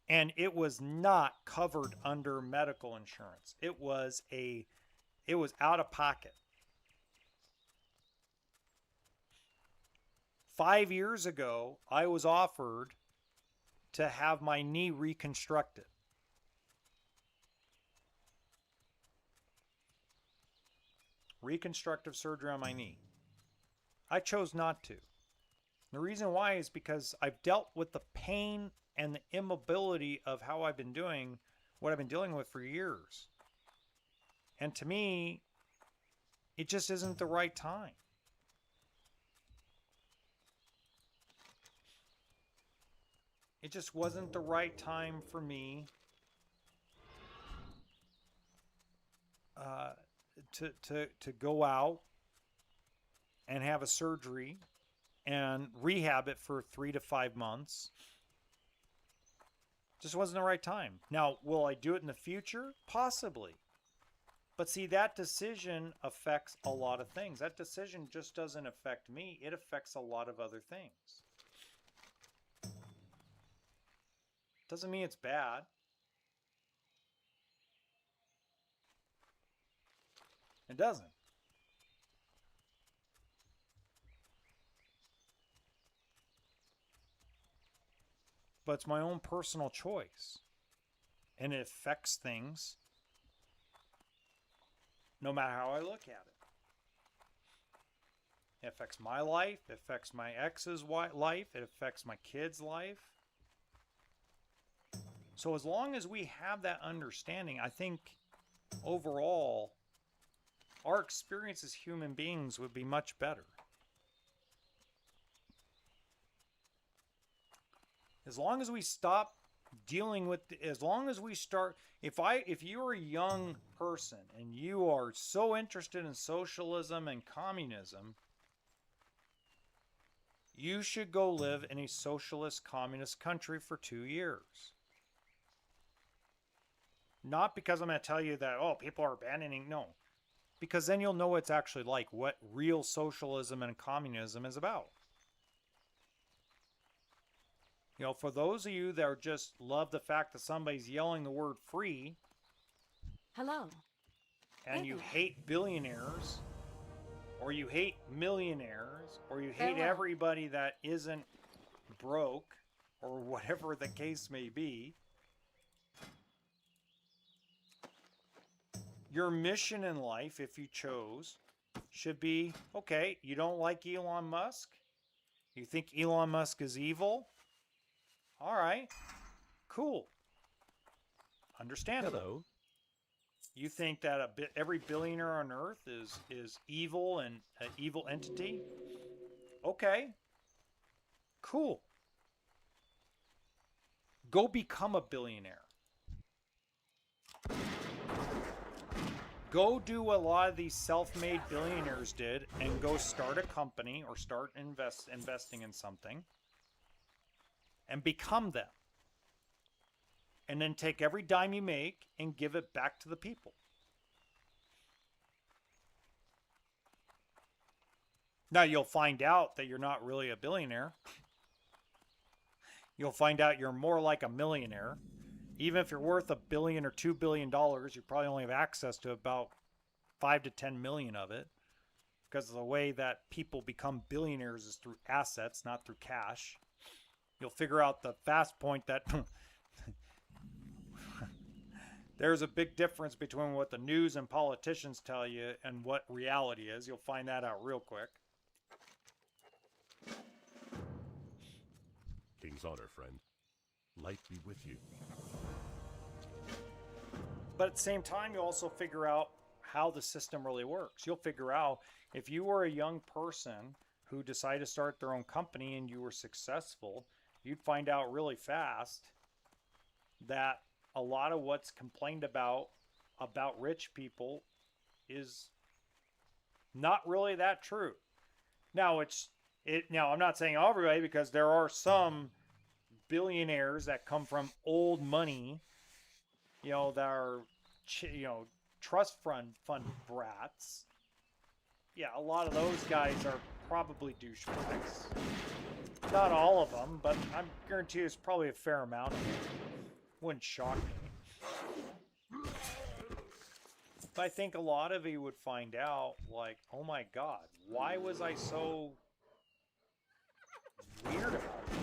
and it was not covered under medical insurance. It was out of pocket. 5 years ago, I was offered to have my knee reconstructed. Reconstructive surgery on my knee. I chose not to. The reason why is because I've dealt with the pain and the immobility of how I've been doing what I've been dealing with for years. And to me, it just isn't the right time. It just wasn't the right time for me to go out and have a surgery and rehab it for 3 to 5 months. Just wasn't the right time. Now, will I do it in the future? Possibly. But see, that decision affects a lot of things. That decision just doesn't affect me. It affects a lot of other things. Doesn't mean it's bad. It doesn't. But it's my own personal choice. And it affects things no matter how I look at it. It affects my life. It affects my ex's life. It affects my kids' life. So as long as we have that understanding, I think overall, our experience as human beings would be much better. As long as we stop dealing with, as long as we start, if you're a young person and you are so interested in socialism and communism, you should go live in a socialist communist country for 2 years. Not because I'm going to tell you that, oh, people are abandoning, no. Because then you'll know what it's actually like, what real socialism and communism is about. You know, for those of you that are just love the fact that somebody's yelling the word free. Hello. And you hate billionaires, or you hate millionaires, or you hate Farewell. everybody that isn't broke, or whatever the case may be. Your mission in life, if you chose, should be, okay, you don't like Elon Musk? You think Elon Musk is evil? All right, cool. Understandable. Hello. You think that every billionaire on earth is evil and an evil entity? Okay, cool. Go become a billionaire. Go do what a lot of these self-made billionaires did and go start a company or start investing in something and become them. And then take every dime you make and give it back to the people. Now you'll find out that you're not really a billionaire. You'll find out you're more like a millionaire. Even if you're worth $1 billion or $2 billion, you probably only have access to about 5 to 10 million of it, because the way that people become billionaires is through assets, not through cash. You'll figure out the fast point that there's a big difference between what the news and politicians tell you and what reality is. You'll find that out real quick. King's honor, friend. Light be with you. But at the same time, you'll also figure out how the system really works. You'll figure out if you were a young person who decided to start their own company and you were successful, you'd find out really fast that a lot of what's complained about rich people is not really that true. Now I'm not saying everybody, because there are some billionaires that come from old money, that are, trust fund brats. Yeah, a lot of those guys are probably douchebags. Not all of them, but I guarantee there's probably a fair amount of them. Wouldn't shock me. But I think a lot of you would find out, like, oh my god, why was I so weird about this?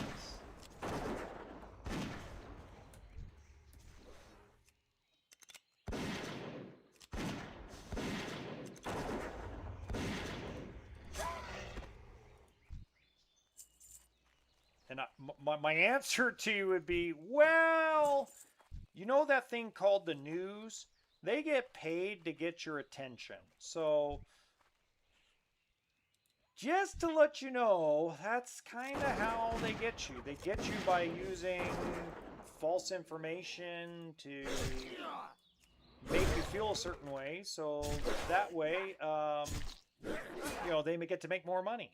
And my answer to you would be, well, you know that thing called the news? They get paid to get your attention. So, just to let you know, that's kind of how they get you. They get you by using false information to make you feel a certain way. So, that way, you know, they may get to make more money.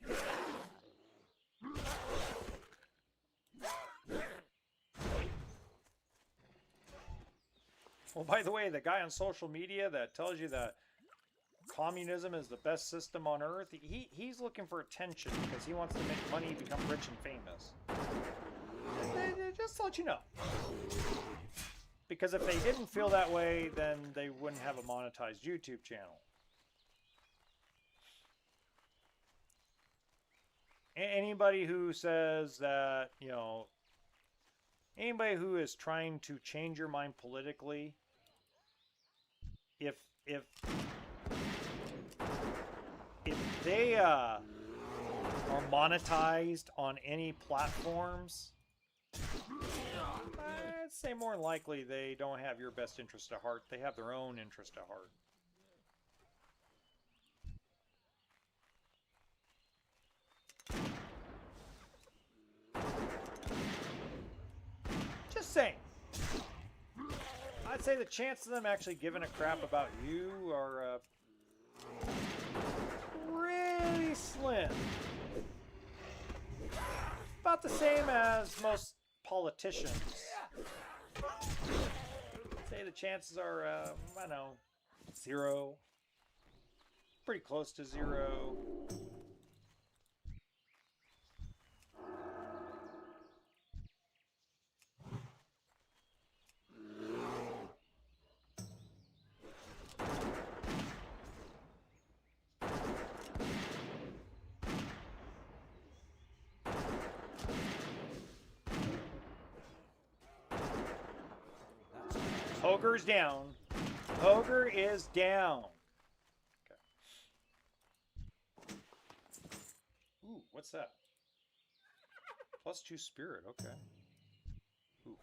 Well, by the way, the guy on social media that tells you that communism is the best system on earth, he's looking for attention because he wants to make money, become rich and famous. Just to let you know. Because if they didn't feel that way, then they wouldn't have a monetized YouTube channel. Anybody who says that, you know, anybody who is trying to change your mind politically, if they are monetized on any platforms, I'd say more than likely they don't have your best interest at heart. They have their own interest at heart. Just saying. I'd say the chances of them actually giving a crap about you are pretty slim. About the same as most politicians. I'd say the chances are, I don't know, 0. Pretty close to 0. Ogre's down. Ogre is down. Okay. Ooh, what's that? +2 spirit, okay. Ooh.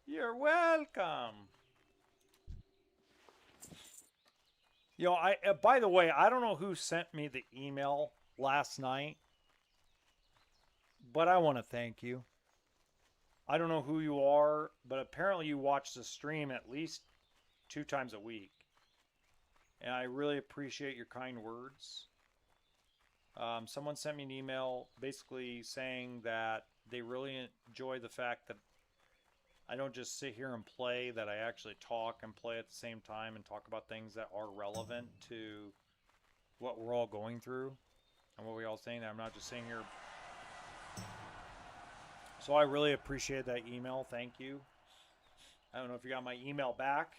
You're welcome. You know, by the way, I don't know who sent me the email last night, but I want to thank you. I don't know who you are, but apparently you watch the stream at least 2 times a week. And I really appreciate your kind words. Someone sent me an email basically saying that they really enjoy the fact that I don't just sit here and play, that I actually talk and play at the same time and talk about things that are relevant to what we're all going through and what we're all saying. I'm not just sitting here. So I really appreciate that email. Thank you. I don't know if you got my email back,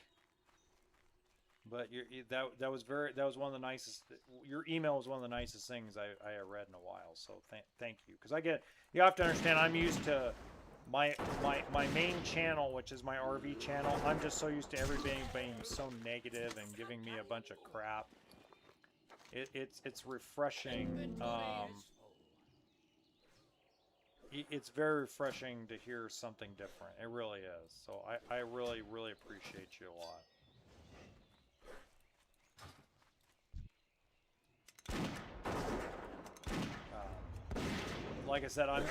but that was one of the nicest. Your email was one of the nicest things I read in a while. So thank you, because you have to understand, I'm used to my main channel, which is my RV channel. I'm just so used to everybody being so negative and giving me a bunch of crap. It's refreshing. It's very refreshing to hear something different. It really is. So I really, really appreciate you a lot. Like I said, I'm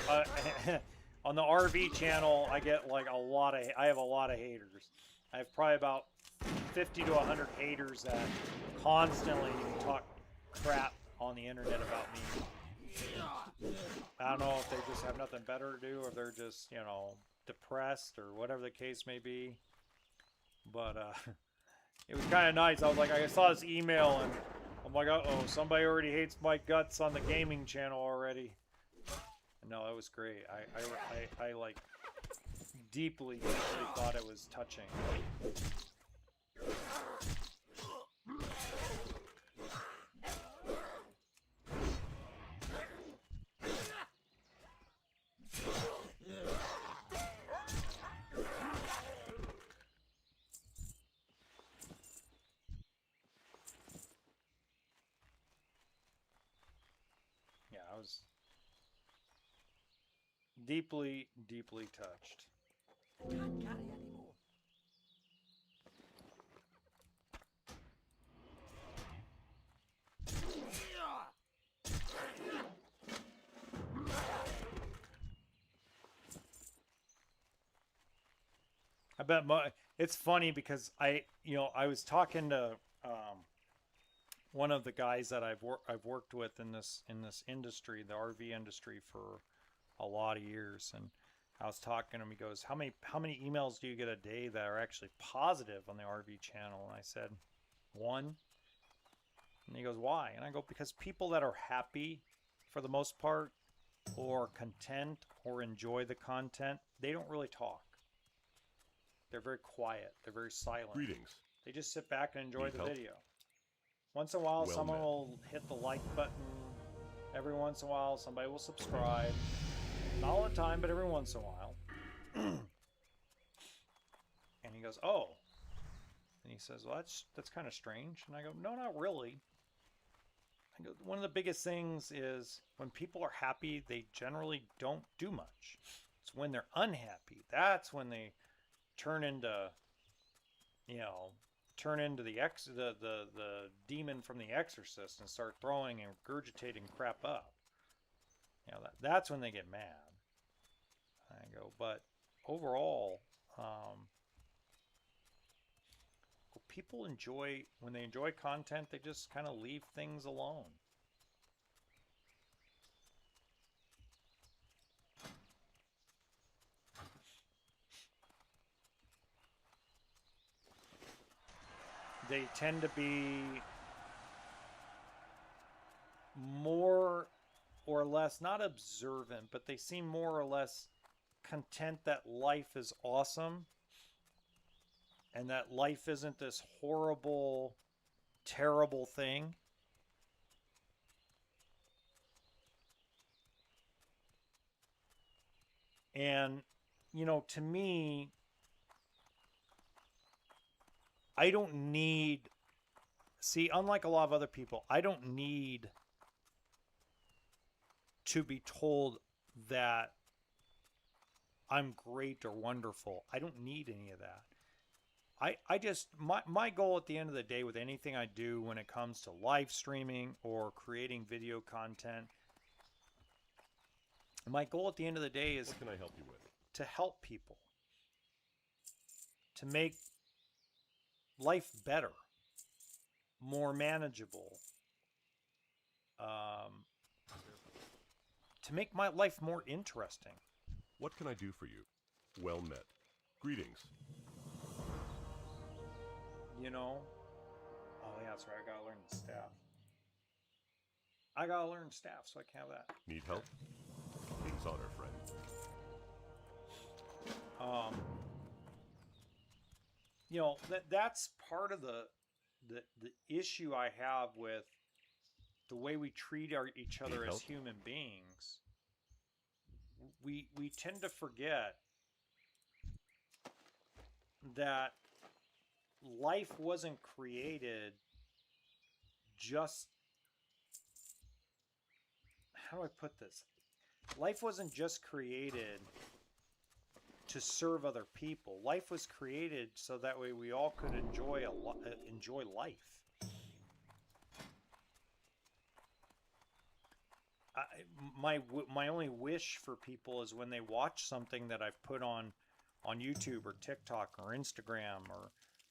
on the RV channel. I get like I have a lot of haters. I have probably about 50 to 100 haters that constantly talk crap on the internet about me. I don't know if they just have nothing better to do, or they're just, you know, depressed, or whatever the case may be. But it was kind of nice. I was like, I saw this email, and I'm like, uh-oh, somebody already hates my guts on the gaming channel already. No, it was great. I like deeply thought it was touching. Yeah, I was deeply touched. Can't carry anymore. I bet it's funny because I was talking to one of the guys that I've worked with in this industry, the RV industry, for a lot of years, and I was talking to him. He goes, "How many emails do you get a day that are actually positive on the RV channel?" And I said, "One." And he goes, "Why?" And I go, "Because people that are happy, for the most part, or content, or enjoy the content, they don't really talk. They're very quiet. They're very silent. Greetings. They just sit back and enjoy Need the help? video. Once in a while, Well someone met. will hit the like button. Every once in a while, somebody will subscribe. Not all the time, but every once in a while." And he goes, "Oh." And he says, "Well, that's kind of strange." And I go, "No, not really." I go, "One of the biggest things is when people are happy, they generally don't do much. It's when they're unhappy, that's when they turn into, the demon from The Exorcist and start throwing and regurgitating crap up. That's when they get mad." I go, "But overall, people when they enjoy content, they just kind of leave things alone." They tend to be more or less, not observant, but they seem more or less content that life is awesome, and that life isn't this horrible, terrible thing. And, to me, I don't need, unlike a lot of other people, I don't need to be told that I'm great or wonderful. I don't need any of that. I just, my goal at the end of the day with anything I do when it comes to live streaming or creating video content, my goal at the end of the day is What can I help you with? to help people, to make life better, more manageable, to make my life more interesting. What can I do for you? Well met. Greetings. Oh yeah, that's right. I gotta learn the staff. I gotta learn staff, so I can have that. Need help? King's honor, friend. That's part of the issue I have with the way we treat each other Need as help? human beings. We tend to forget that life wasn't created just, how do I put this? Life wasn't just created to serve other people. Life was created so that way we all could enjoy life. My only wish for people is when they watch something that I've put on YouTube or TikTok or Instagram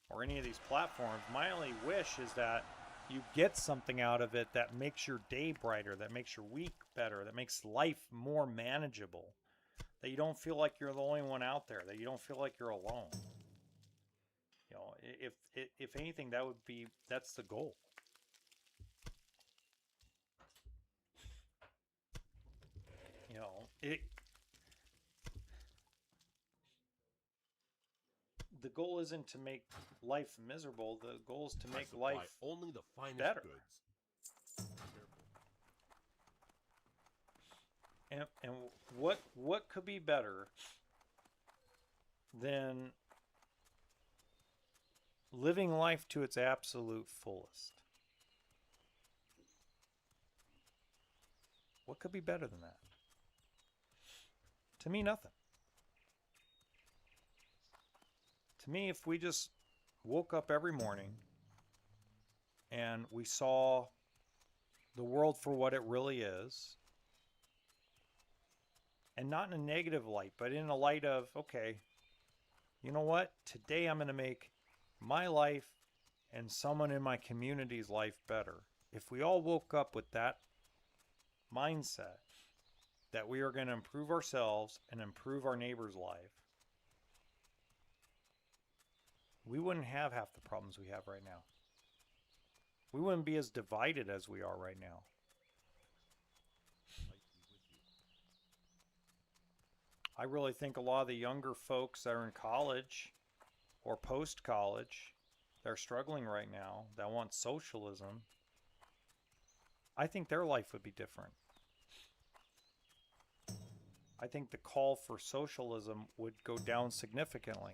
or any of these platforms, my only wish is that you get something out of it that makes your day brighter, that makes your week better, that makes life more manageable, that you don't feel like you're the only one out there, that you don't feel like you're alone. You know, if anything, that's the goal. You know, the goal isn't to make life miserable. The goal is to I make supply life only the finest better. goods. And what could be better than living life to its absolute fullest? What could be better than that? To me, nothing. To me, if we just woke up every morning and we saw the world for what it really is, and not in a negative light, but in a light of, okay, you know what? Today I'm going to make my life and someone in my community's life better. If we all woke up with that mindset, that we are going to improve ourselves and improve our neighbor's life, we wouldn't have half the problems we have right now. We wouldn't be as divided as we are right now. I really think a lot of the younger folks that are in college or post-college that are struggling right now, that want socialism, I think their life would be different. I think the call for socialism would go down significantly.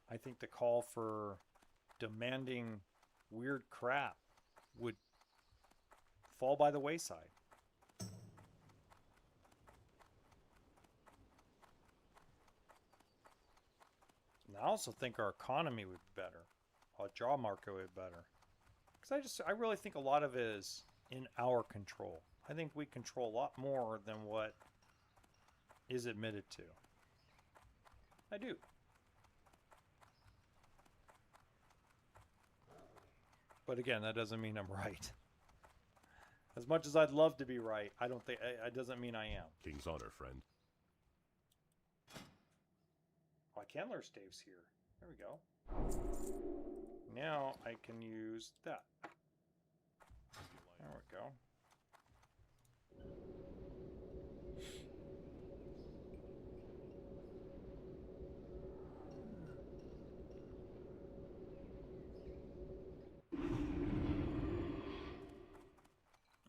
I think the call for demanding weird crap would fall by the wayside. And I also think our economy would be better. Our job market would be better. Because I really think a lot of it is in our control. I think we control a lot more than what is admitted to. I do. But again, that doesn't mean I'm right. As much as I'd love to be right, I don't think it doesn't mean I am. King's honor, friend. Oh, I can learn staves here. There we go. Now I can use that. There we go.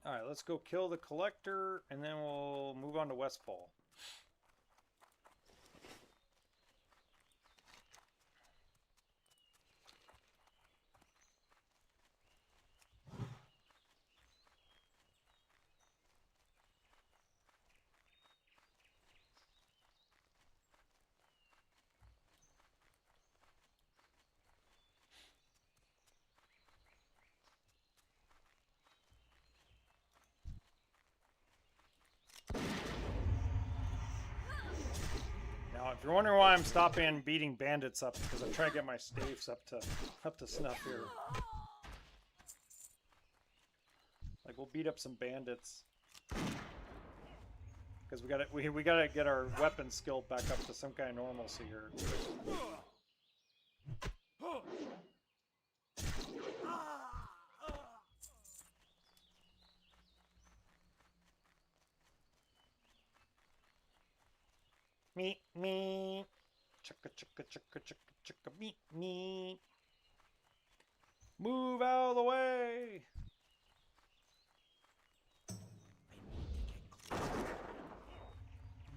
Alright, let's go kill the collector, and then we'll move on to Westfall. Now, if you're wondering why I'm stopping beating bandits up, because I'm trying to get my staves up to snuff here. Like, we'll beat up some bandits, because we gotta get our weapon skill back up to some kind of normalcy here. Meet me. Chicka chicka chicka chicka chicka meet me. Move out of the way.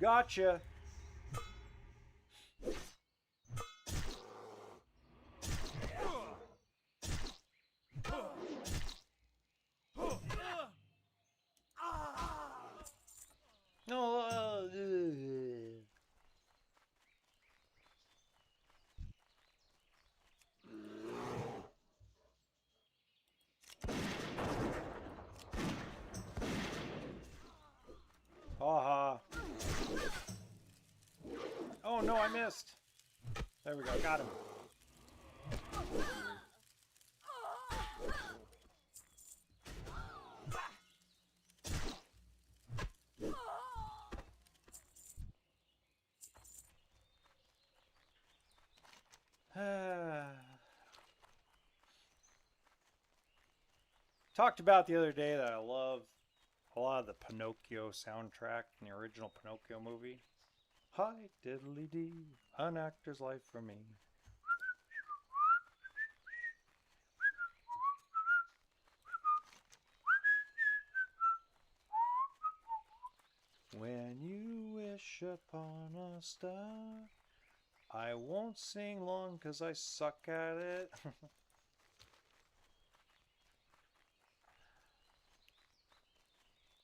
Gotcha. No. Haha. no, I missed. There we go. Got him. Talked about the other day that I love a lot of the Pinocchio soundtrack in the original Pinocchio movie. Hi diddly dee, an actor's life for me. When you wish upon a star, I won't sing long 'cause I suck at it.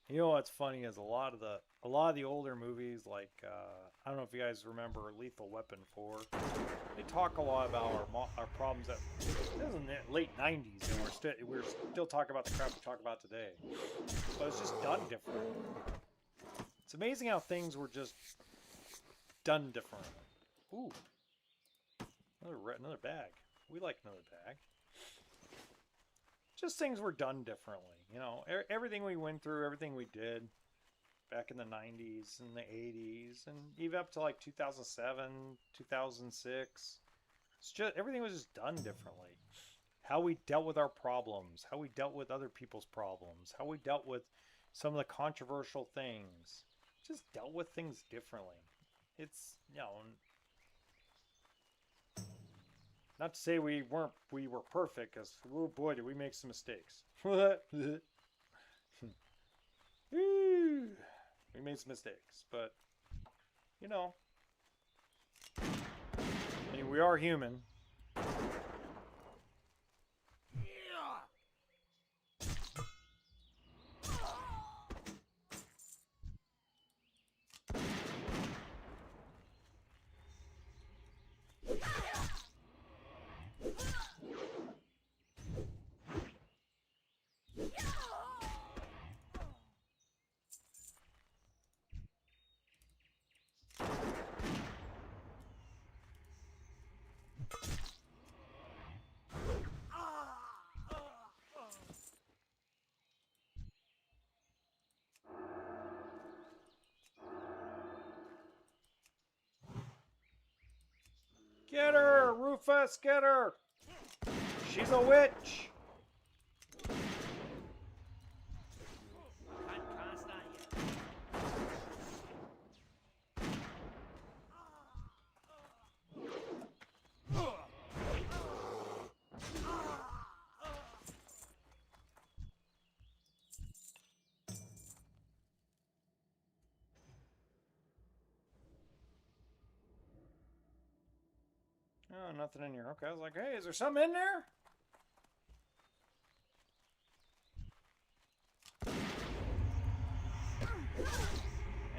You know what's funny is a lot of the older movies, like I don't know if you guys remember Lethal Weapon 4. They talk a lot about our problems that this is in the late 90s, and we're still talking about the crap we talk about today. But it's just done different. It's amazing how things were just done different. Ooh, another bag. We like another bag. Just things were done differently. You know, everything we went through, everything we did back in the 90s and the 80s, and even up to like 2007, 2006. It's just everything was just done differently. How we dealt with our problems, how we dealt with other people's problems, how we dealt with some of the controversial things. Just dealt with things differently. It's, you know, not to say we were perfect, because oh boy, did we make some mistakes. We made some mistakes, but you know, I mean, we are human. Get her, Rufus, get her! She's a witch! Oh, nothing in here. Okay, I was like, hey, is there something in there?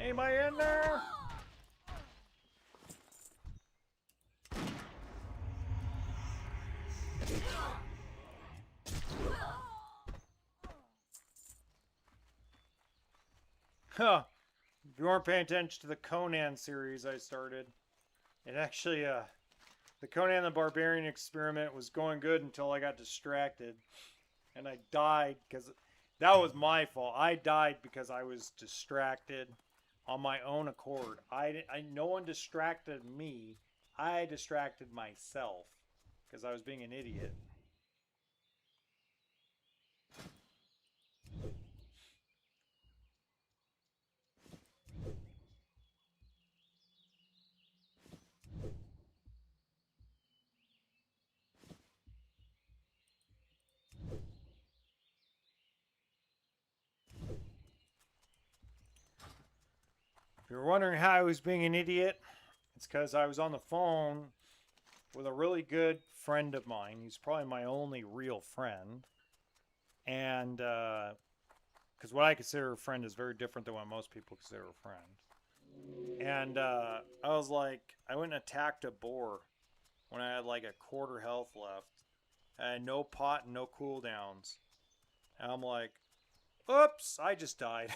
Anybody in there? Huh. If you weren't paying attention to the Conan series I started, it actually, the Conan the Barbarian experiment was going good until I got distracted. And I died because that was my fault. I died because I was distracted on my own accord. No one distracted me. I distracted myself because I was being an idiot. If you're wondering how I was being an idiot, it's because I was on the phone with a really good friend of mine. He's probably my only real friend. And, because what I consider a friend is very different than what most people consider a friend. And, I was like, I went and attacked a boar when I had like a quarter health left. I had no pot and no cooldowns. And I'm like, oops, I just died.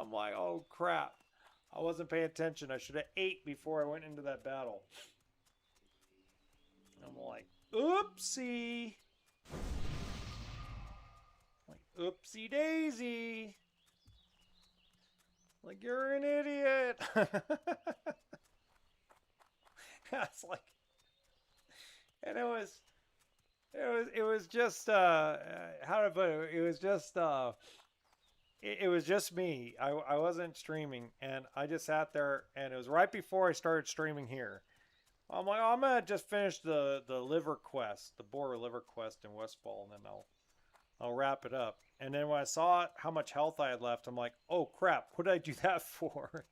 I'm like, oh crap. I wasn't paying attention. I should have ate before I went into that battle. I'm like, oopsie. Like, oopsie daisy. Like, you're an idiot. It's like, and it was just, how to put it? It was just, it was just me. I wasn't streaming, and I just sat there, and it was right before I started streaming here. I'm like, oh, I'm gonna just finish the liver quest, the boar liver quest in Westfall, and then I'll wrap it up. And then when I saw how much health I had left, I'm like, oh crap, what did I do that for?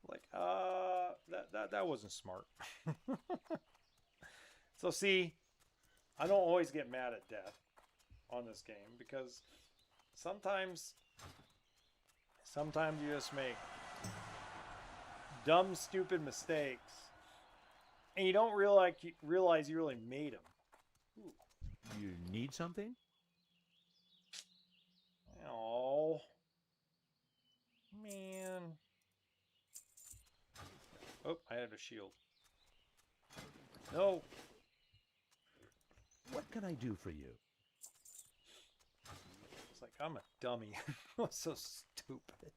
Like, that wasn't smart. So see, I don't always get mad at death on this game, because sometimes you just make dumb, stupid mistakes, and you don't realize you really made them. Ooh. You need something? Oh, man. Oh, I had a shield. No. What can I do for you? It's like, I'm a dummy. I'm so stupid.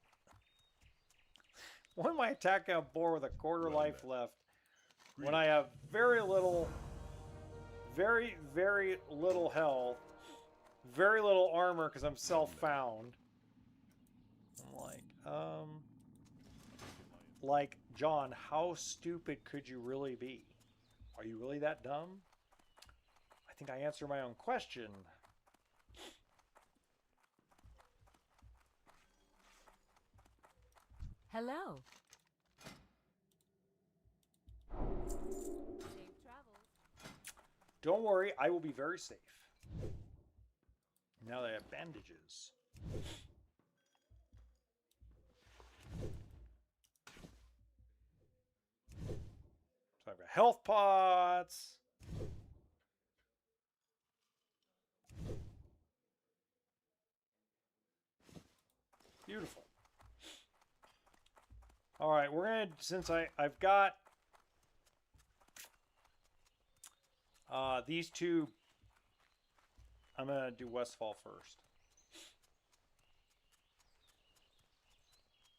Why am I attacking a boar with a quarter life left when I have very little health, very little armor because I'm self-found? I'm like, John, how stupid could you really be? Are you really that dumb? I think I answered my own question. Hello. Safe travels. Don't worry, I will be very safe. Now that I have bandages. So I've got health pots. Beautiful. All right, we're gonna, since I've got these two, I'm gonna do Westfall first.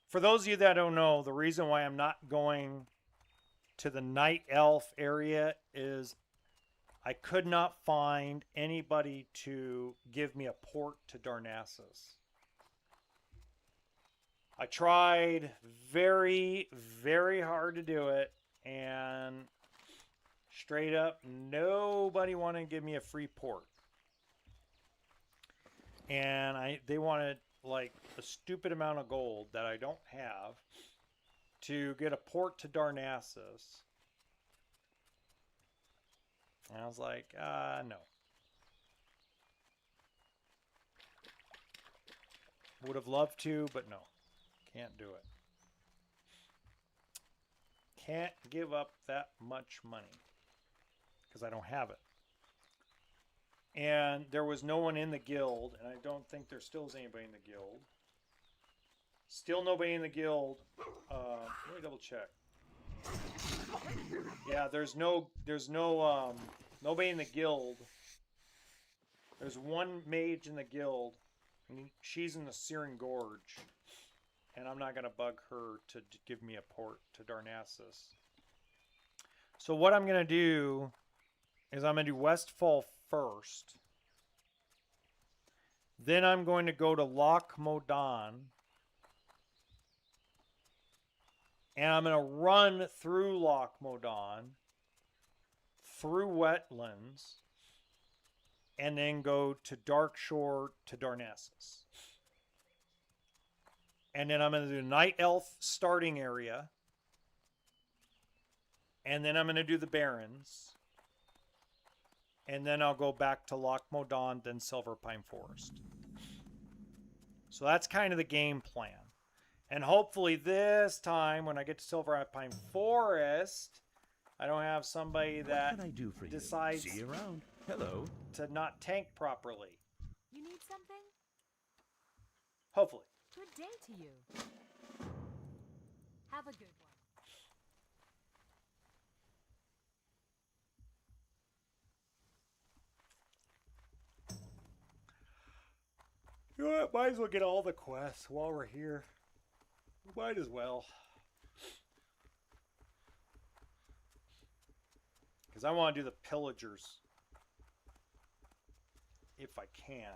For those of you that don't know, the reason why I'm not going to the Night Elf area is I could not find anybody to give me a port to Darnassus. I tried very, very hard to do it, and straight up, nobody wanted to give me a free port. And they wanted like a stupid amount of gold that I don't have to get a port to Darnassus. And I was like, no. Would have loved to, but no. Can't do it. Can't give up that much money because I don't have it. And there was no one in the guild, and I don't think there still is anybody in the guild. Still nobody in the guild. Let me double check. Yeah, there's nobody in the guild. There's one mage in the guild, and she's in the Searing Gorge. And I'm not going to bug her to give me a port to Darnassus. So what I'm going to do is I'm going to do Westfall first. Then I'm going to go to Loch Modan. And I'm going to run through Loch Modan, through wetlands, and then go to Darkshore to Darnassus. And then I'm going to do Night Elf starting area. And then I'm going to do the Barrens. And then I'll go back to Loch Modan, then Silver Pine Forest. So that's kind of the game plan. And hopefully this time, when I get to Silver Pine Forest, I don't have somebody that What can I do for decides you? See you around. Hello. to not tank properly. You need something? Hopefully. Good day to you. Have a good one. You know what? Might as well get all the quests while we're here. Might as well. Because I want to do the pillagers. If I can.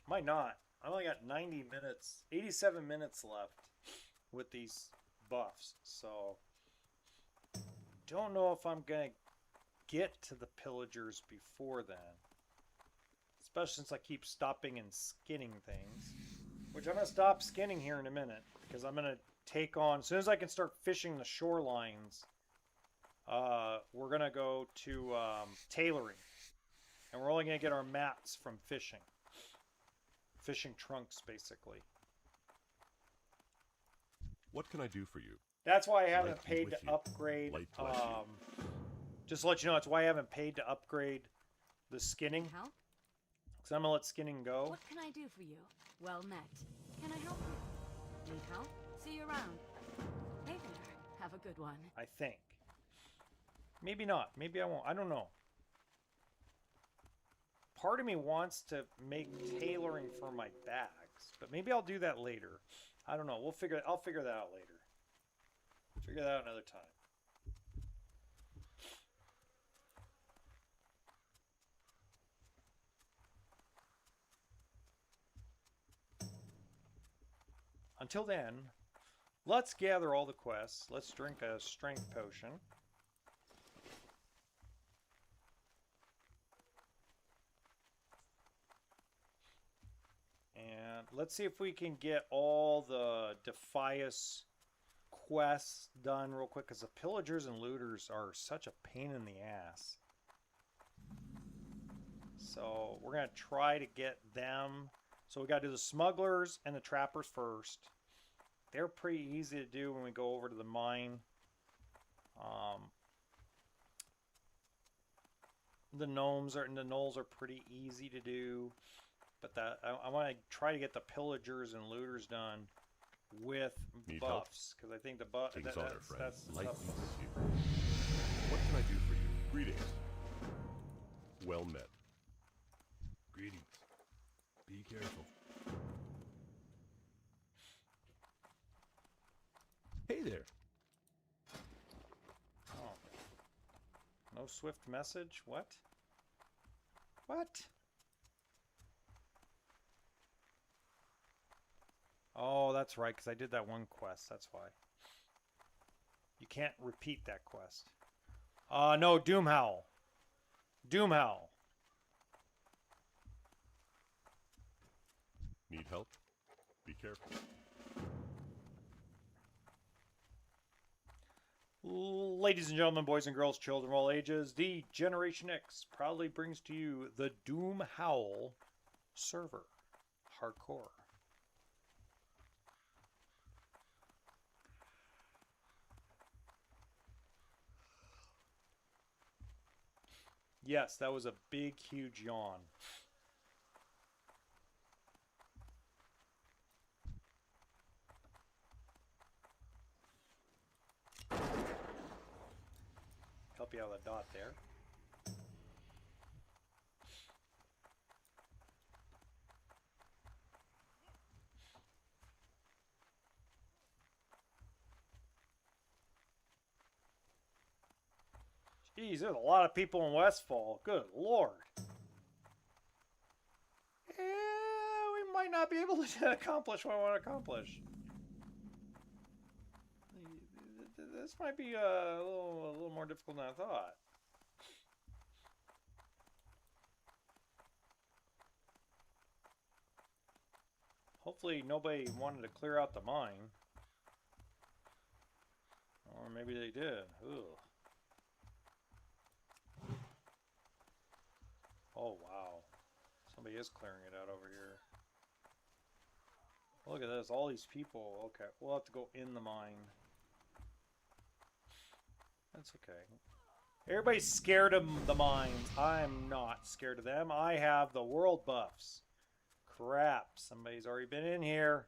Might not. I only got 90 minutes, 87 minutes left with these buffs. So, don't know if I'm going to get to the pillagers before then. Especially since I keep stopping and skinning things. Which I'm going to stop skinning here in a minute. Because I'm going to take on, as soon as I can start fishing the shorelines, we're going to go to tailoring. And we're only going to get our mats from fishing. Fishing trunks, basically. What can I do for you? That's why I haven't Light be paid with to you. upgrade. Light bless you. Just to let you know, that's why I haven't paid to upgrade the skinning. Help? Because I'm going to let skinning go. What can I do for you? Well met. Can I help you? Need help? See you around. Hey there. Have a good one. I think. Maybe not. Maybe I won't. I don't know. Part of me wants to make tailoring for my bags, but maybe I'll do that later. I don't know. I'll figure that out later. Figure that out another time. Until then, let's gather all the quests. Let's drink a strength potion. And let's see if we can get all the Defias quests done real quick, because the pillagers and looters are such a pain in the ass. So we're going to try to get them. So we got to do the smugglers and the trappers first. They're pretty easy to do when we go over to the mine. The gnolls are pretty easy to do. But that I want to try to get the pillagers and looters done with Need help? buffs, because I think the buff King's honor, friend. that's the Light stuff. be with you. What can I do for you? Greetings. Well met. Greetings. Be careful. Hey there. Oh. No swift message? What? What? Oh, that's right, because I did that one quest. That's why. You can't repeat that quest. No, Doomhowl. Doomhowl. Need help? Be careful. Ladies and gentlemen, boys and girls, children of all ages, the Generation X proudly brings to you the Doomhowl server. Hardcore. Yes, that was a big, huge yawn. Help you out with a dot there. Jeez, there's a lot of people in Westfall. Good Lord. We might not be able to accomplish what I want to accomplish. This might be a little more difficult than I thought. Hopefully nobody wanted to clear out the mine. Or maybe they did. Ugh. Oh, wow. Somebody is clearing it out over here. Look at this. All these people. Okay. We'll have to go in the mine. That's okay. Everybody's scared of the mines. I'm not scared of them. I have the world buffs. Crap, somebody's already been in here.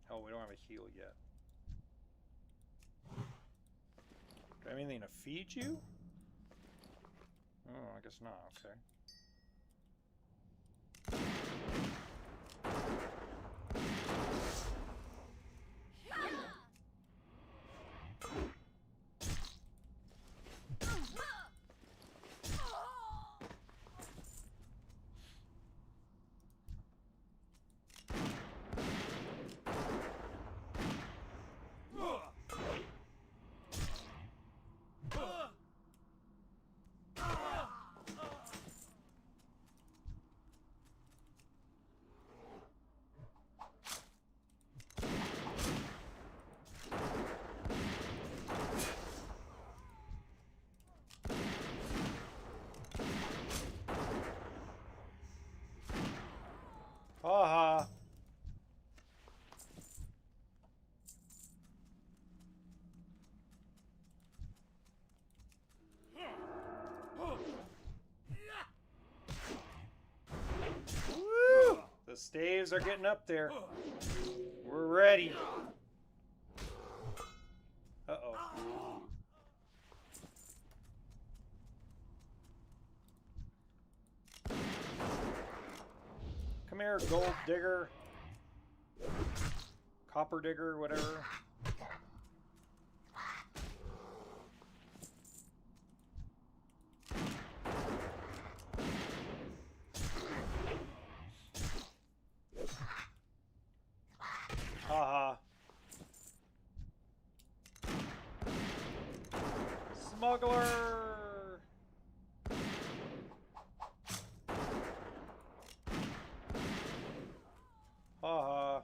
Oh, we don't have a heal yet. Do I have anything to feed you? Oh, I guess not. Okay. Haha. Woo! The staves are getting up there. We're ready. Uh-oh. Come here, gold digger. Copper digger, whatever. Haha. Smuggler! Haha.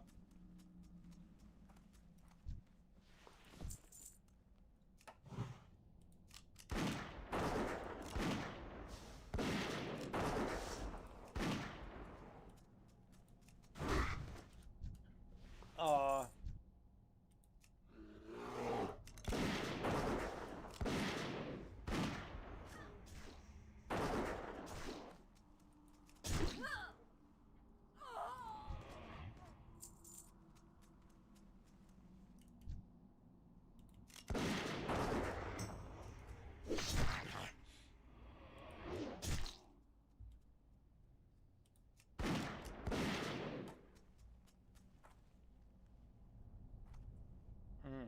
Aw. Hmm.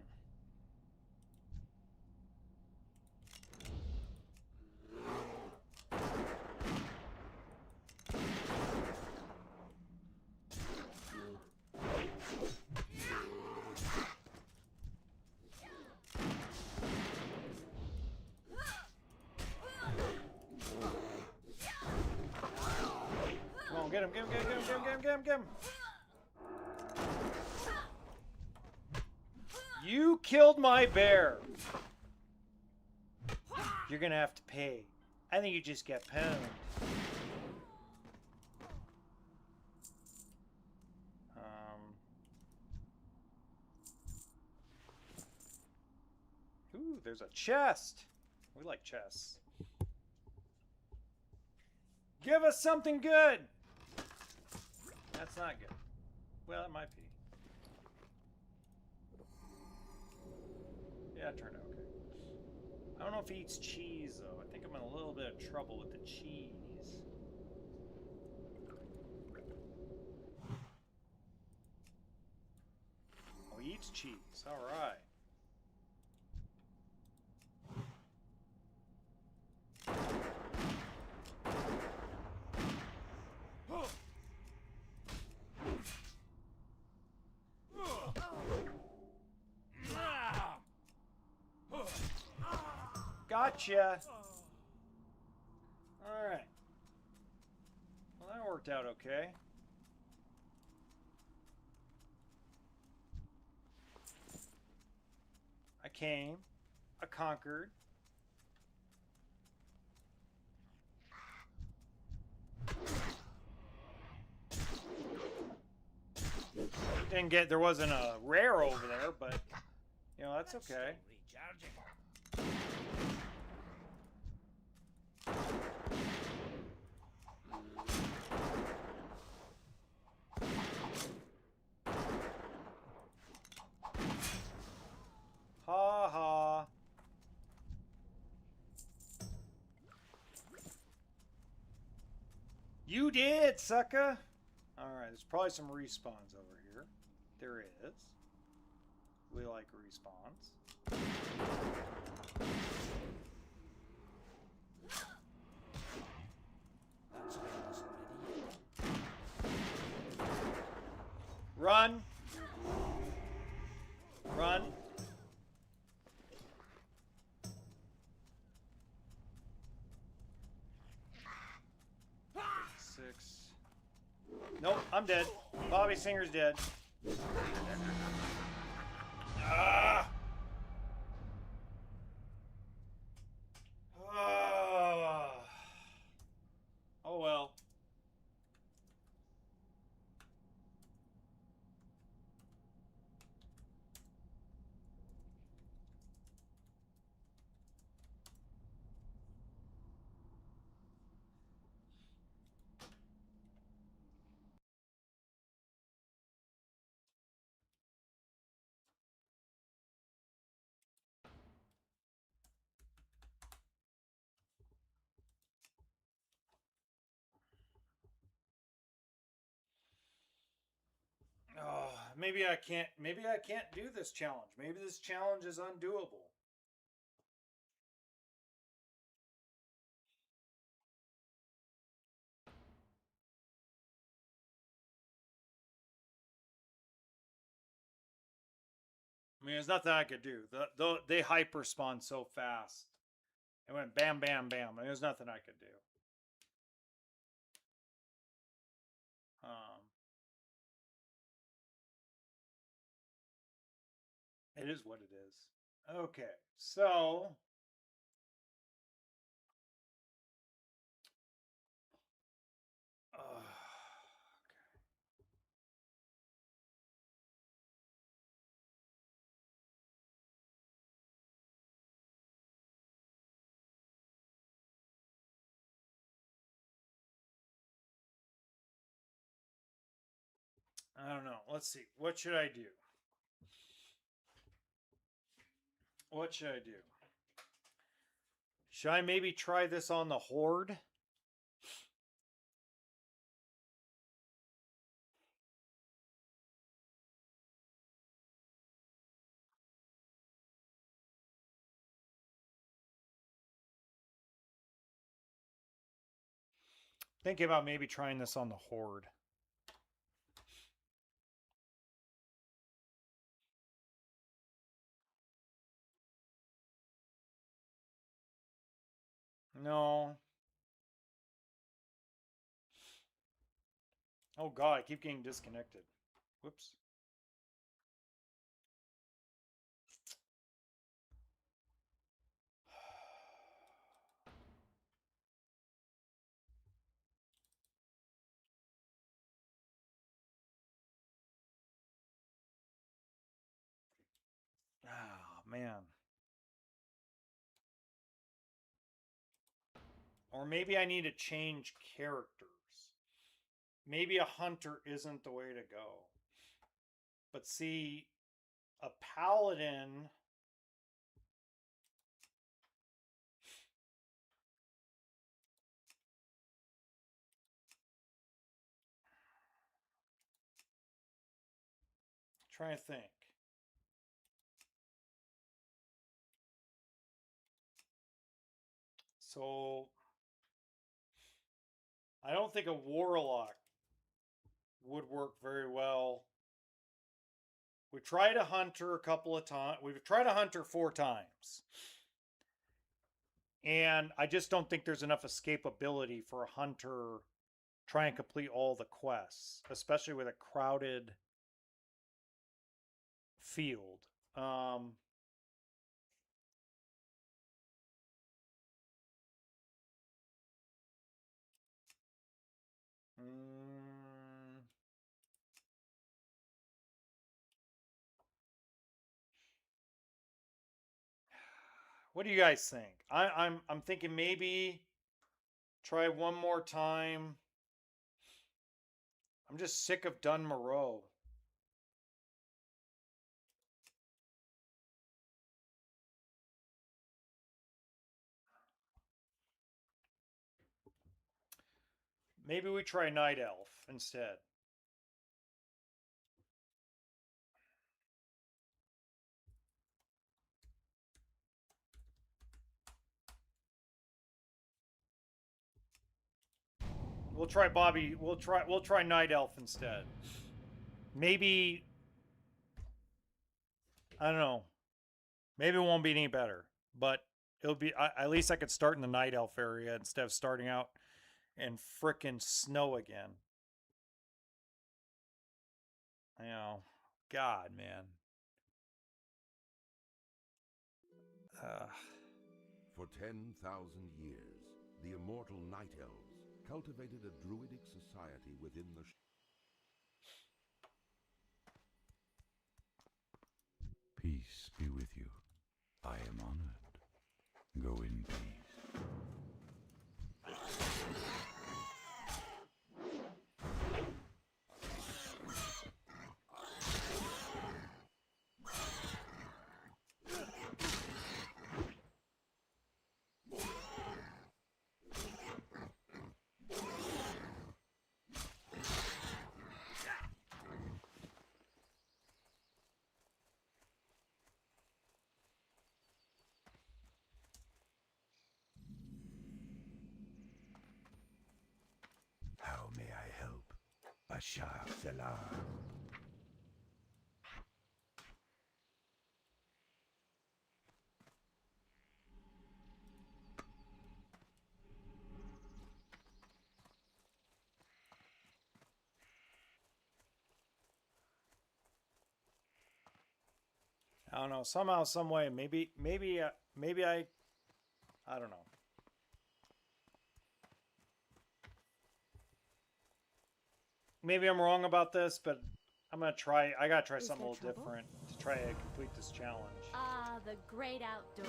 Come on, get him, get him, get him, get him, get him, get him, get him, get him. You killed my bear. You're gonna have to pay. I think you just get pwned. Ooh, there's a chest. We like chests. Give us something good. That's not good. Well, it might be. Yeah, it turned out okay. I don't know if he eats cheese, though. I think I'm in a little bit of trouble with the cheese. Oh, he eats cheese. All right. Gotcha. All right. worked out okay. I came. I conquered. Didn't get, there wasn't a rare over there, but, you know, that's okay. Ha ha. You did, sucker. Alright, there's probably some respawns over here. There is. We like respawns. Run. Run. Six. Nope, I'm dead. Bobby Singer's dead. Ah! Ah! Oh well. Oh, maybe I can't do this challenge. Maybe this challenge is undoable. I mean, there's nothing I could do. They hyper spawn so fast. It went bam, bam, bam. There's nothing I could do. It is what it is. Okay, so I don't know. Let's see. What should I do? What should I do? Should I maybe try this on the Horde? Thinking about maybe trying this on the Horde. No. Oh god, I keep getting disconnected. Whoops. Ah, man. Or maybe I need to change characters. Maybe a hunter isn't the way to go. But see, a paladin... Trying to think. So, I don't think a warlock would work very well. We tried a hunter a couple of times. We've tried a hunter 4 times. And I just don't think there's enough escapability for a hunter try and complete all the quests, especially with a crowded field. What do you guys think? I'm thinking maybe try one more time. I'm just sick of Dun Moreau. Maybe we try Night Elf instead. We'll try Bobby. We'll try Night Elf instead. Maybe I don't know. Maybe it won't be any better, but it'll be at least I could start in the Night Elf area instead of starting out in frickin' snow again. You know, God, man. For 10,000 years, the immortal Night Elves cultivated a druidic society within the... Peace be with you. I am honored. Go in peace. How may I help? Bashar Salah. I don't know. Somehow, some way, maybe I don't know. Maybe I'm wrong about this, but I'm gonna try. I gotta try something a little different to try to complete this challenge. Ah, the great outdoors.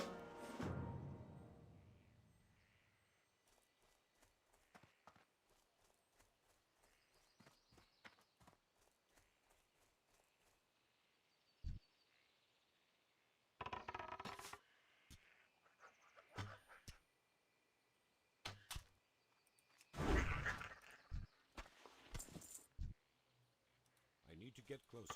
I need to get closer.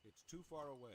It's too far away.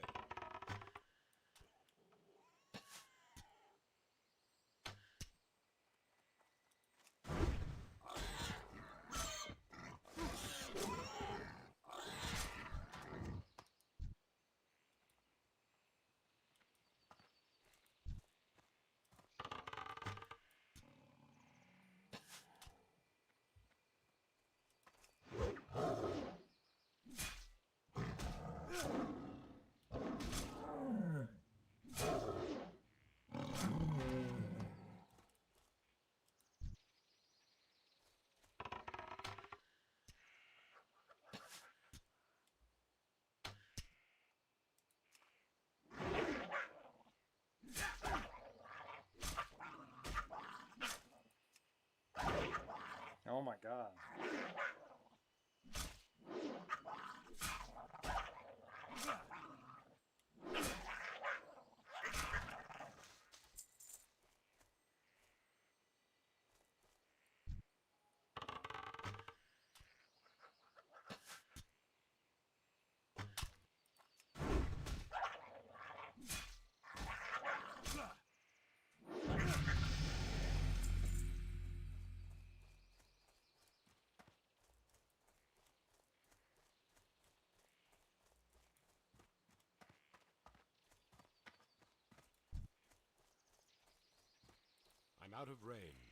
Oh my god. out of range.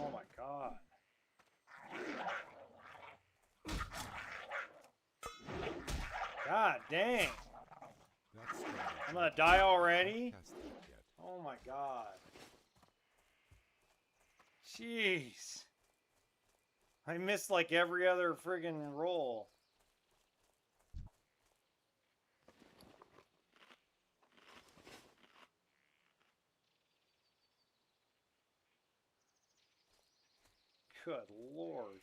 Oh my god. God dang. That's I'm gonna die already? cast that yet. Oh my god. Jeez. I missed like every other friggin' roll. Good lord.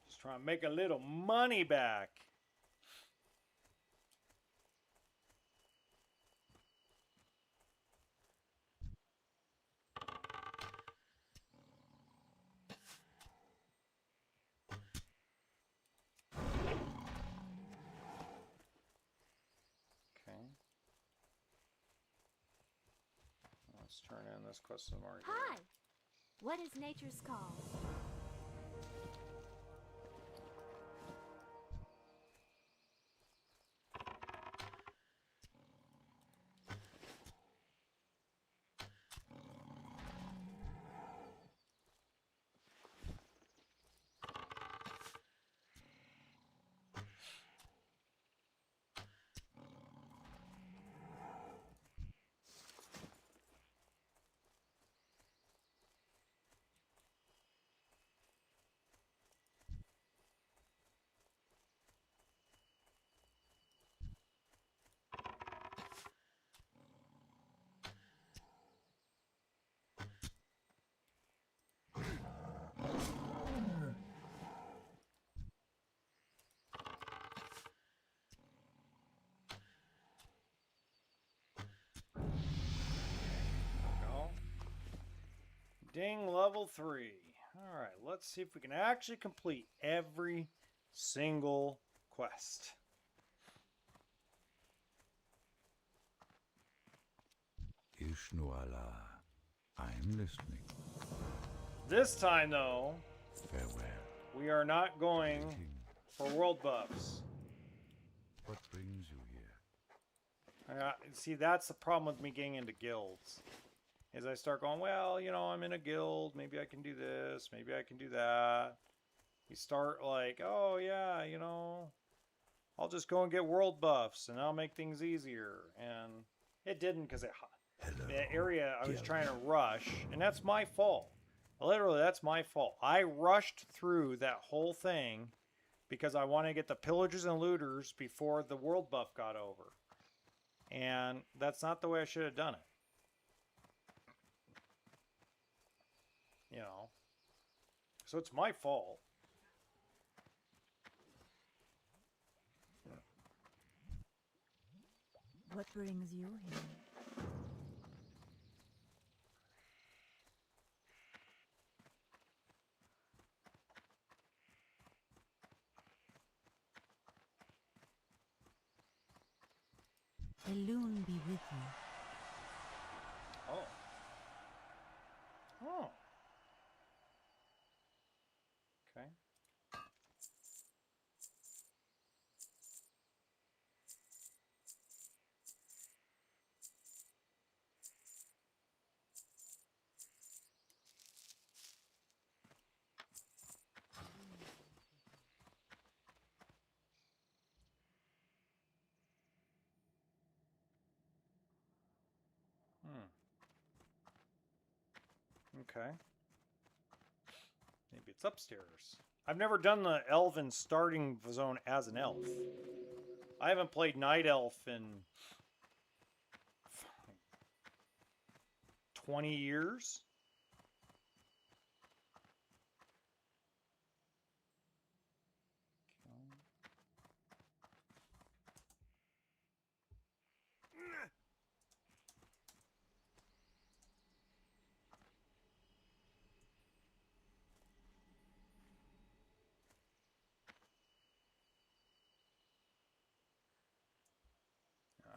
Just trying to make a little money back. Okay. Let's turn in this quest some more. Hi! What is nature's call? Ding, level 3. Alright, let's see if we can actually complete every single quest. Ishnuala, I'm listening. This time, though, Farewell. we are not going Greeting. for world buffs. What brings you here? See, that's the problem with me getting into guilds. Is I start going, well, you know, I'm in a guild. Maybe I can do this. Maybe I can do that. You start like, oh, yeah, you know, I'll just go and get world buffs and I'll make things easier. And it didn't because the area I was trying to rush, and that's my fault. Literally, that's my fault. I rushed through that whole thing because I wanted to get the pillagers and looters before the world buff got over. And that's not the way I should have done it. You know. So it's my fault. What brings you here? Elwynn be with you. Oh. Oh. Okay. Okay. Maybe it's upstairs. I've never done the Elwynn starting zone as an elf. I haven't played Night Elf in 20 years.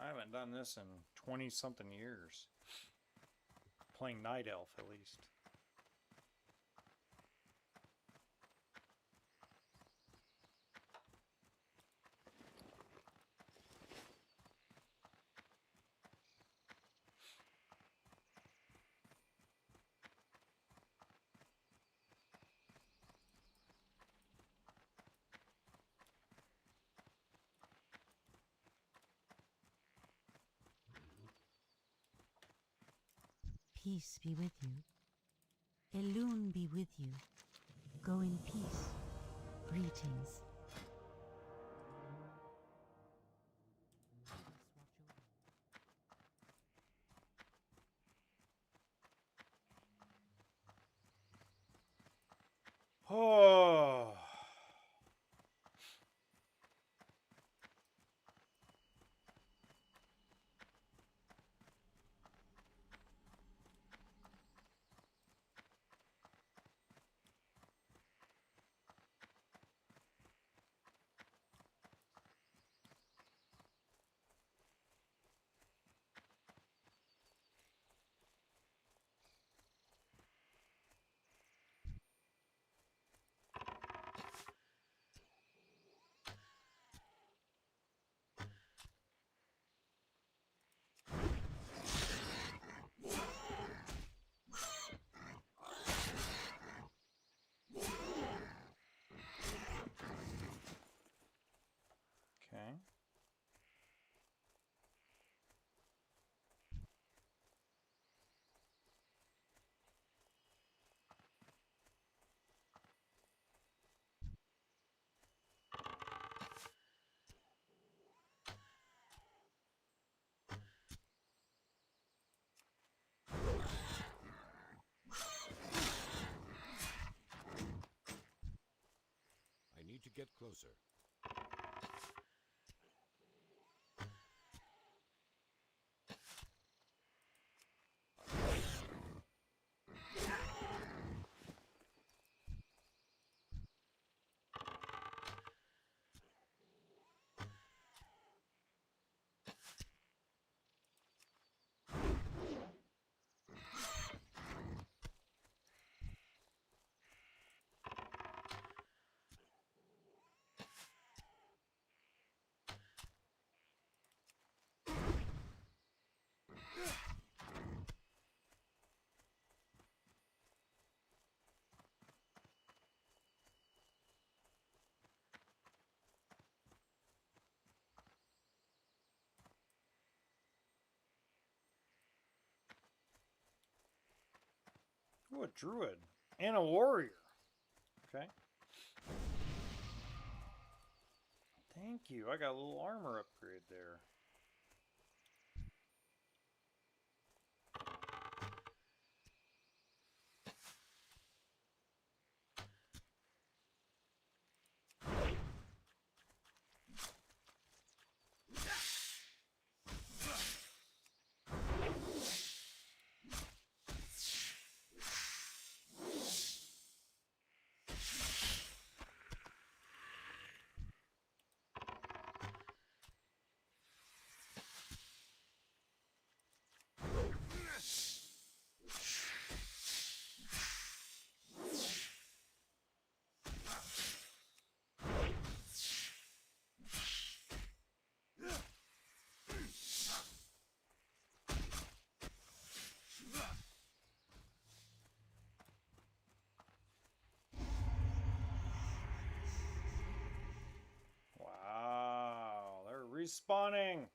I haven't done this in 20-something years. Playing Night Elf, at least. Peace be with you. Elwynn be with you. Go in peace. Greetings. Oh. Okay. I need to get closer. Oh, a druid. And a warrior. Okay. Thank you. I got a little armor upgrade there. Wow, they're respawning.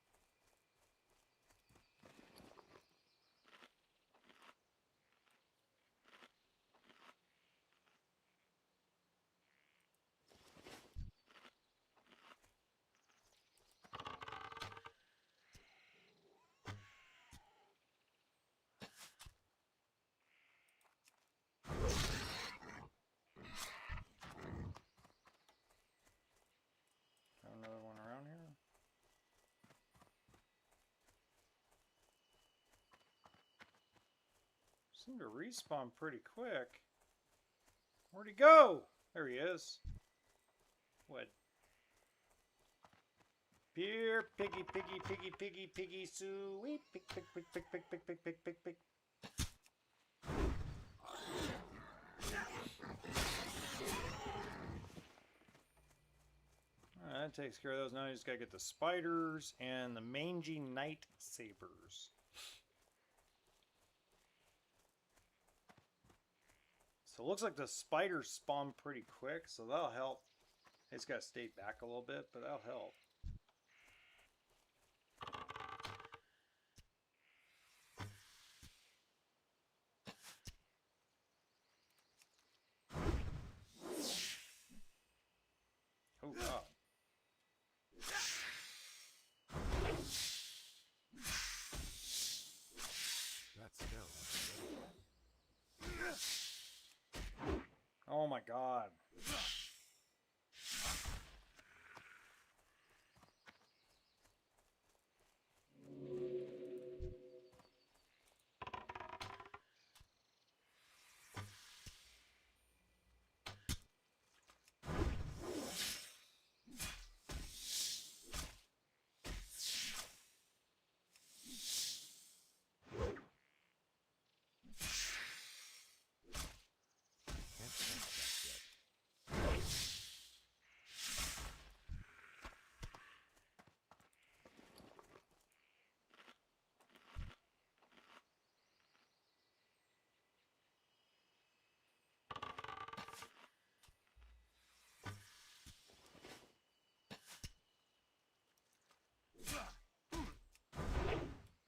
Another one around here. Seem to respawn pretty quick. Where'd he go? There he is. What? Here, piggy, piggy, piggy, piggy, piggy, sweet, pig, pig, pig, pig, pig, pig, pig, pig, pig, pig. That takes care of those. Now you just gotta get the spiders and the mangy night sabers. So it looks like the spiders spawn pretty quick, so that'll help. It's gotta stay back a little bit, but that'll help. Oh god. That smell. Oh my god.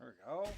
There we go.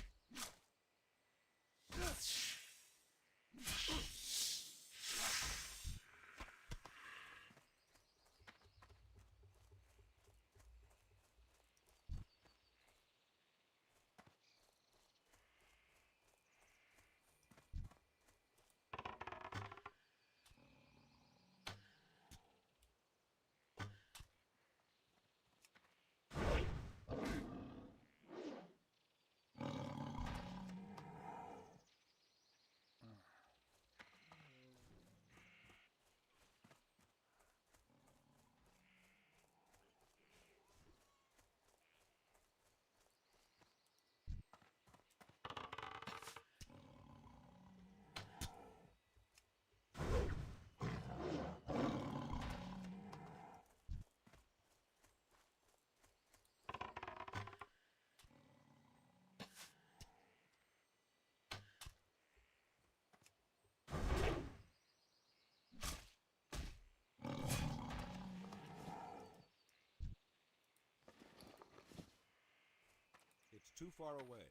It's too far away.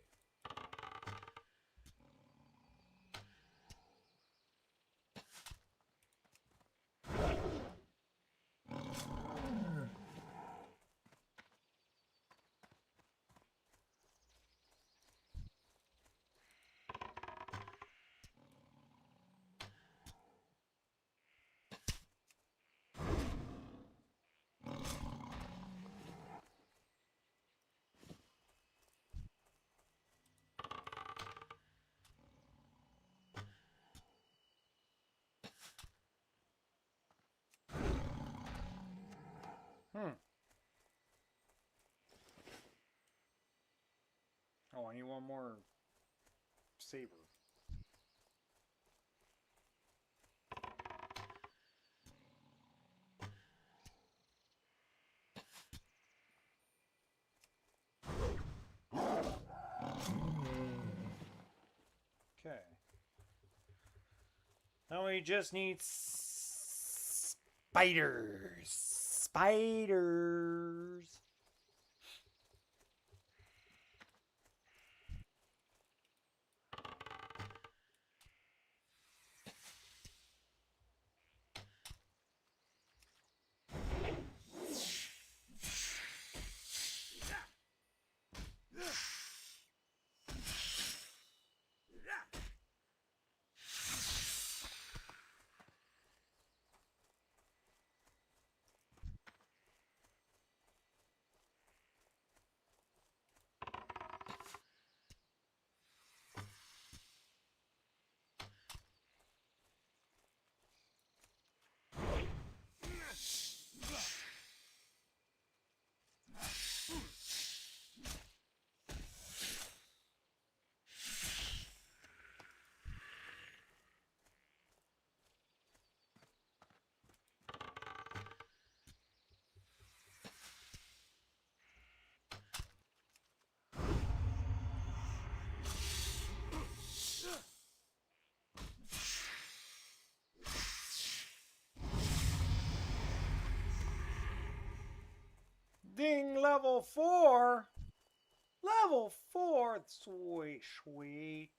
I need one more saber. Okay. Now we just need spiders. Spiders. Ding, level 4. Level 4. Sweet, sweet.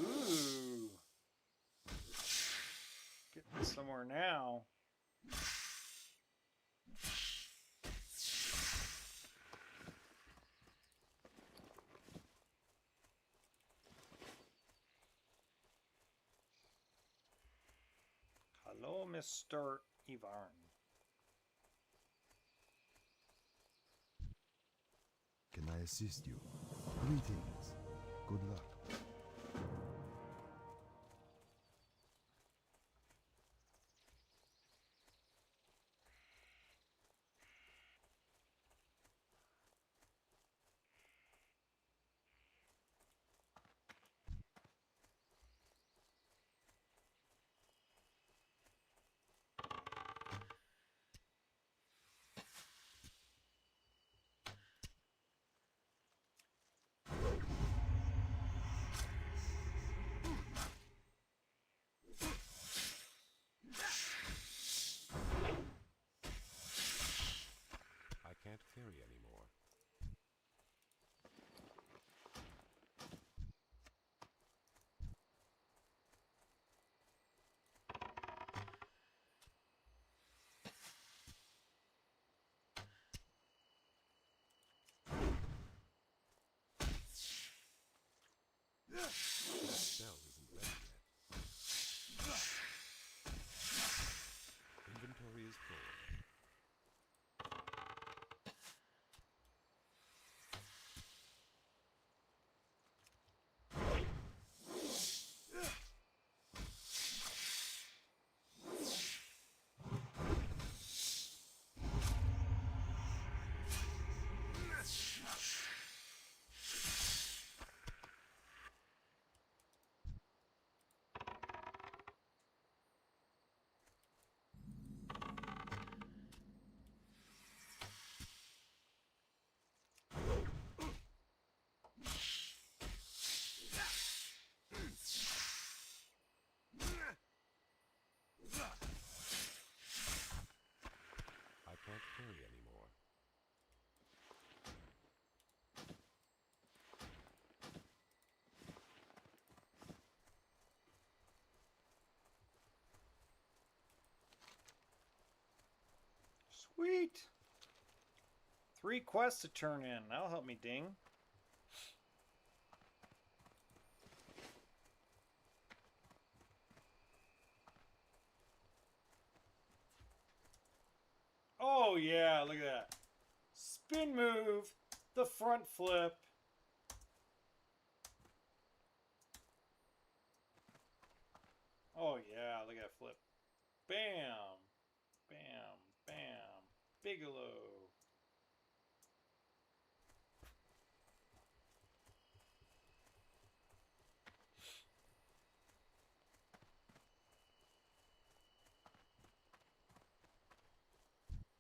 Ooh. Getting somewhere now. Hello, Mr. Ivan. Can I assist you? Greetings. Good luck. Sweet. 3 quests to turn in. That'll help me ding. Oh yeah, look at that. Spin move, the front flip. Oh yeah, look at that flip. Bam, bam, bam. Bigelow.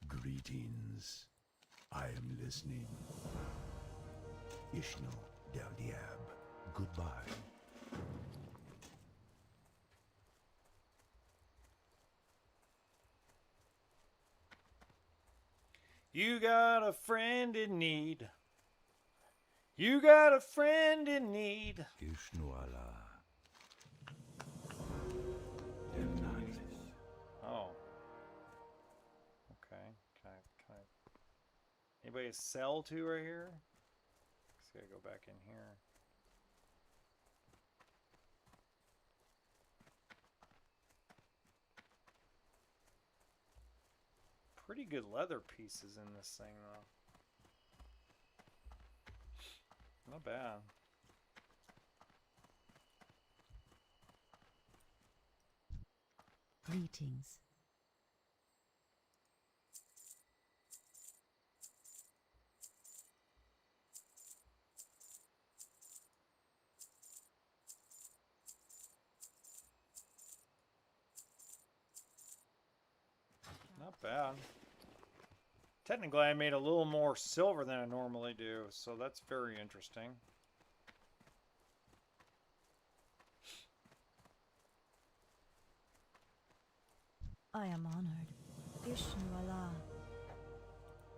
Greetings. I am listening. Ishno Del Diab. Goodbye. You got a friend in need. You got a friend in need. Ishno Allah. Del Nazis. Oh. Okay. Can I... Anybody sell to right here? Just gotta go back in here. Pretty good leather pieces in this thing, though. Not bad. Greetings. Not bad. Technically, I made a little more silver than I normally do, so that's very interesting. I am honored. Ishnu Allah.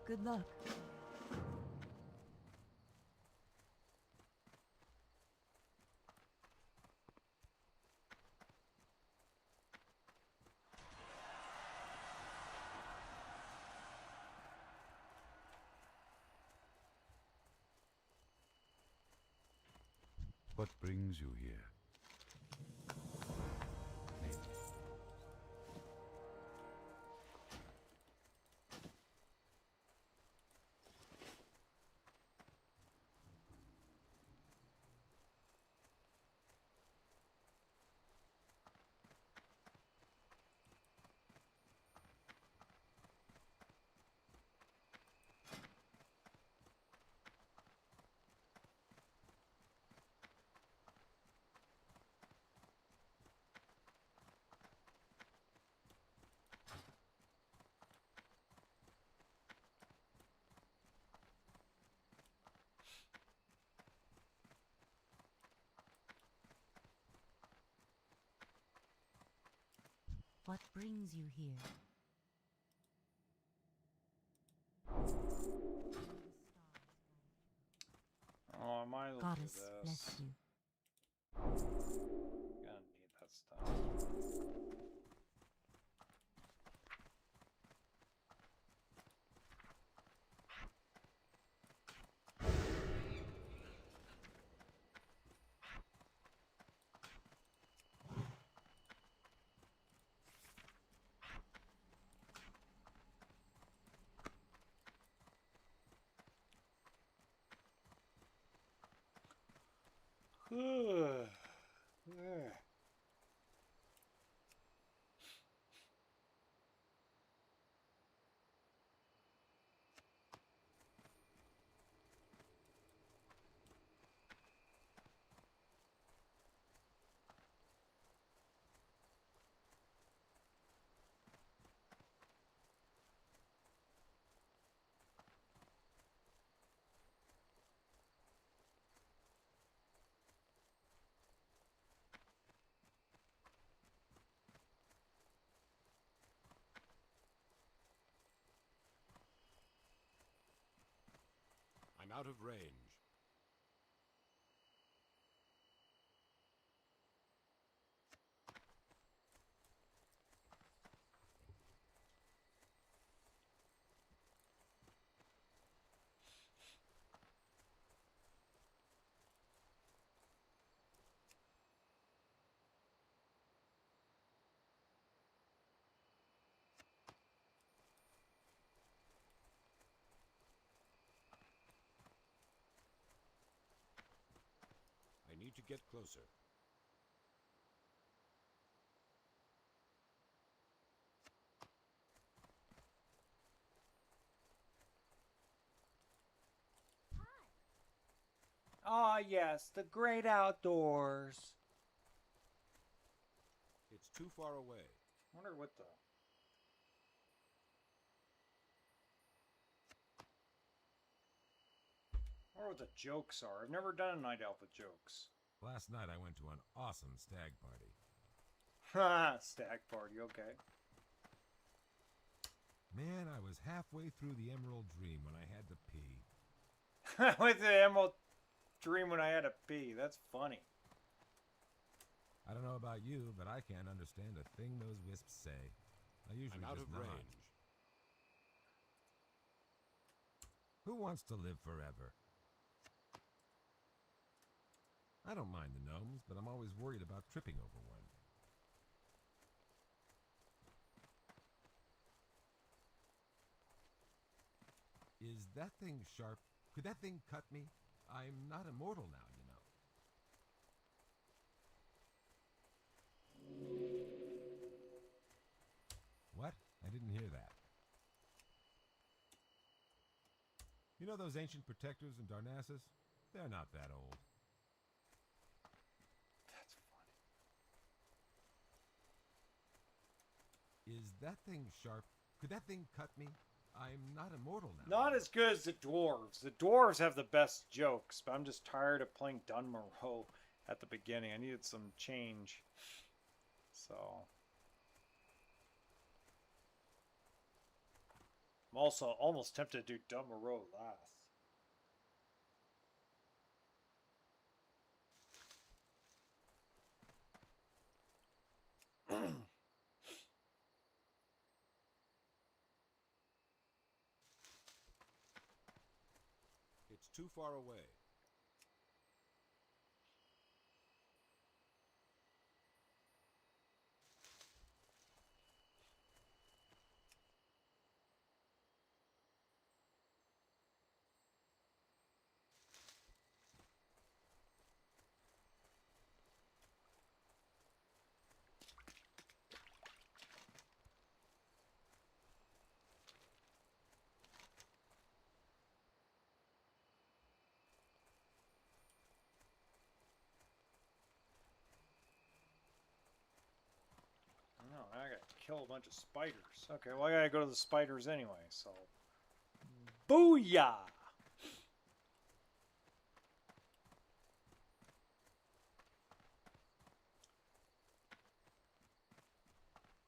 Good luck. What brings you here? What brings you here? Oh, I might as well do Goddess this. bless you. Gonna need that stuff. I'm out of range. to get closer. Ah, yes, the great outdoors. It's too far away. I wonder what the... I wonder what the jokes are. I've never done a night elf with jokes. Last night I went to an awesome stag party. Ha! Stag party, okay. Man, I was halfway through the Emerald Dream when I had to pee. With the Emerald Dream when I had a pee. That's funny. I don't know about you, but I can't understand a thing those wisps say. I usually I'm out just of nod. range. Who wants to live forever? I don't mind the gnomes, but I'm always worried about tripping over one. Is that thing sharp? Could that thing cut me? I'm not immortal now, you know. What? I didn't hear that. You know those ancient protectors in Darnassus? They're not that old. That's funny. Is that thing sharp? Could that thing cut me? I'm not immortal now. Not as good as the dwarves. The dwarves have the best jokes, but I'm just tired of playing Dunmoreau at the beginning. I needed some change. So... I'm also almost tempted to do Dunmoreau last. It's too far away. No, I gotta kill a bunch of spiders. Okay, well I gotta go to the spiders anyway, so... Booyah!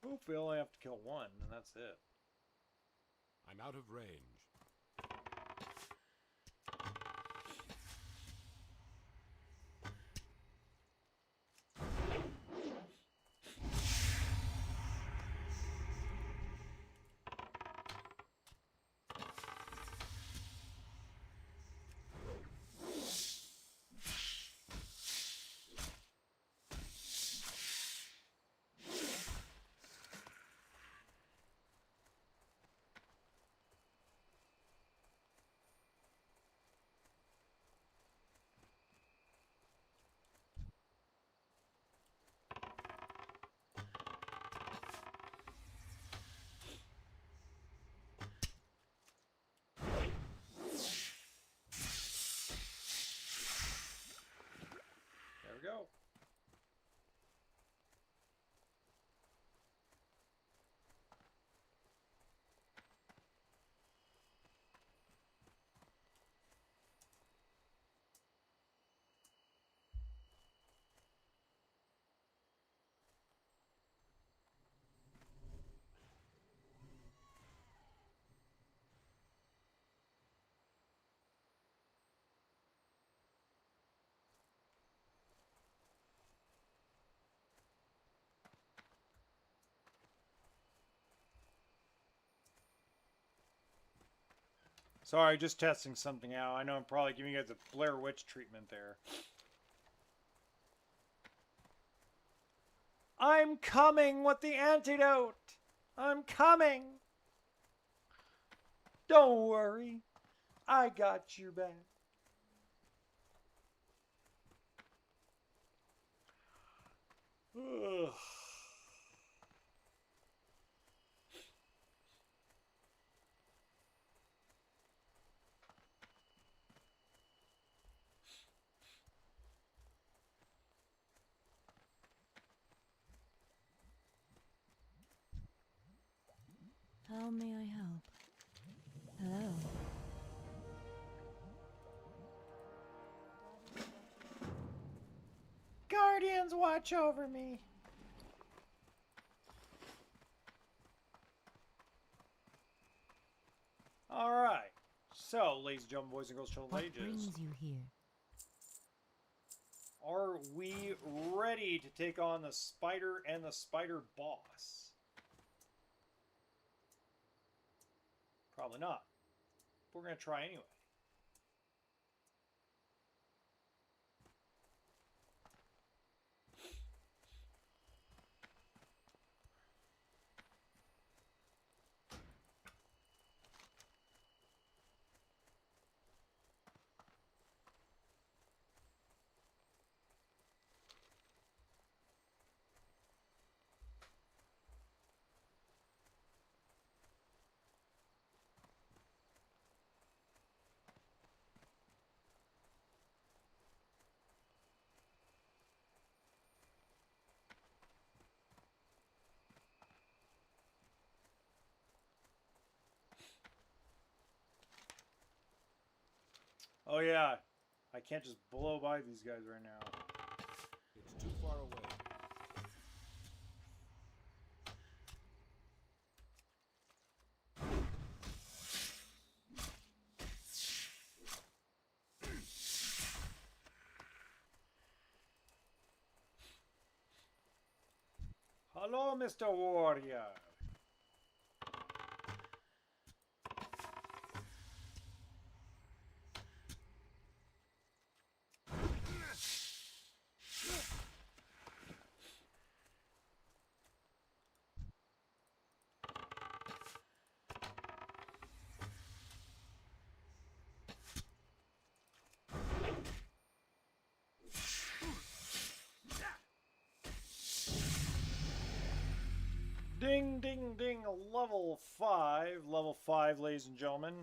Hopefully I only have to kill one, and that's it. I'm out of range. There we go. Sorry, just testing something out. I know I'm probably giving you guys a Blair Witch treatment there. I'm coming with the antidote! I'm coming! Don't worry. I got your back. Ugh. How may I help? Hello. Guardians, watch over me. All right. So, ladies and gentlemen, boys and girls, children of all What ages, brings you here? are we ready to take on the spider and the spider boss? Probably not. But we're going to try anyway. Oh yeah, I can't just blow by these guys right now. It's too far away. Hello, Mr. Warrior. Ding, ding, ding, level 5. Level 5, ladies and gentlemen.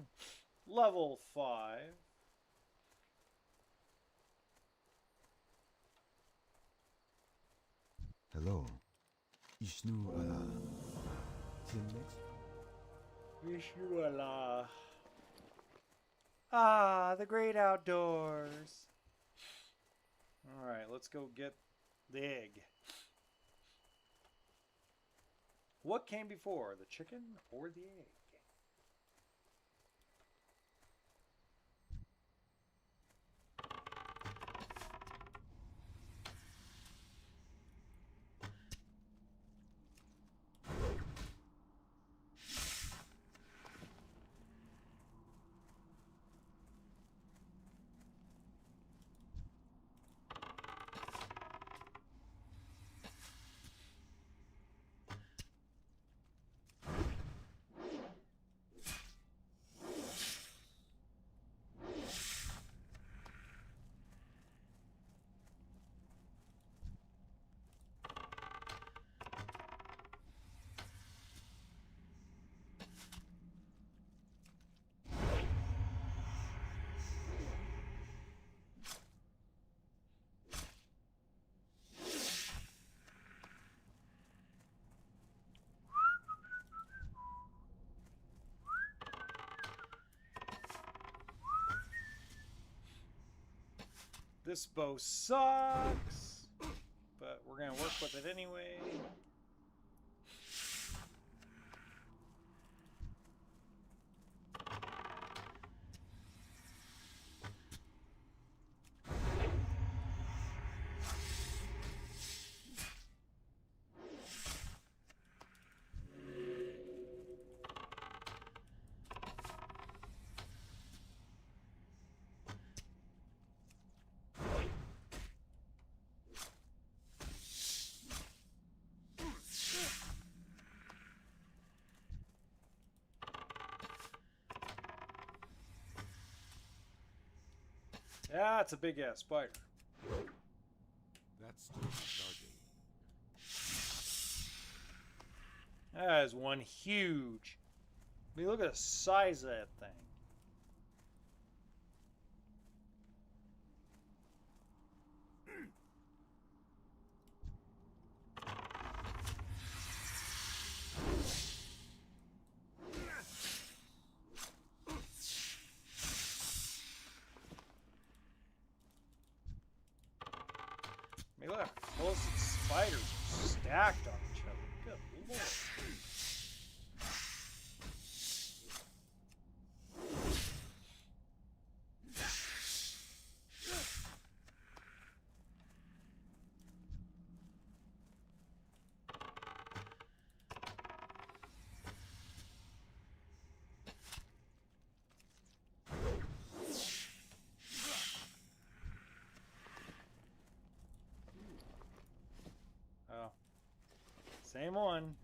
Level 5. Hello. Ishnu Allah. Till next. Wish you Allah. Ah, the great outdoors. Alright, let's go get the egg. What came before, the chicken or the egg? This bow sucks, but we're going to work with it anyway. Yeah, it's a big ass spider. That's still not charging. That is one huge. I mean, look at the size of that thing. I mean, look how close the spiders are stacked on each other. Good lord. Oh. Same one.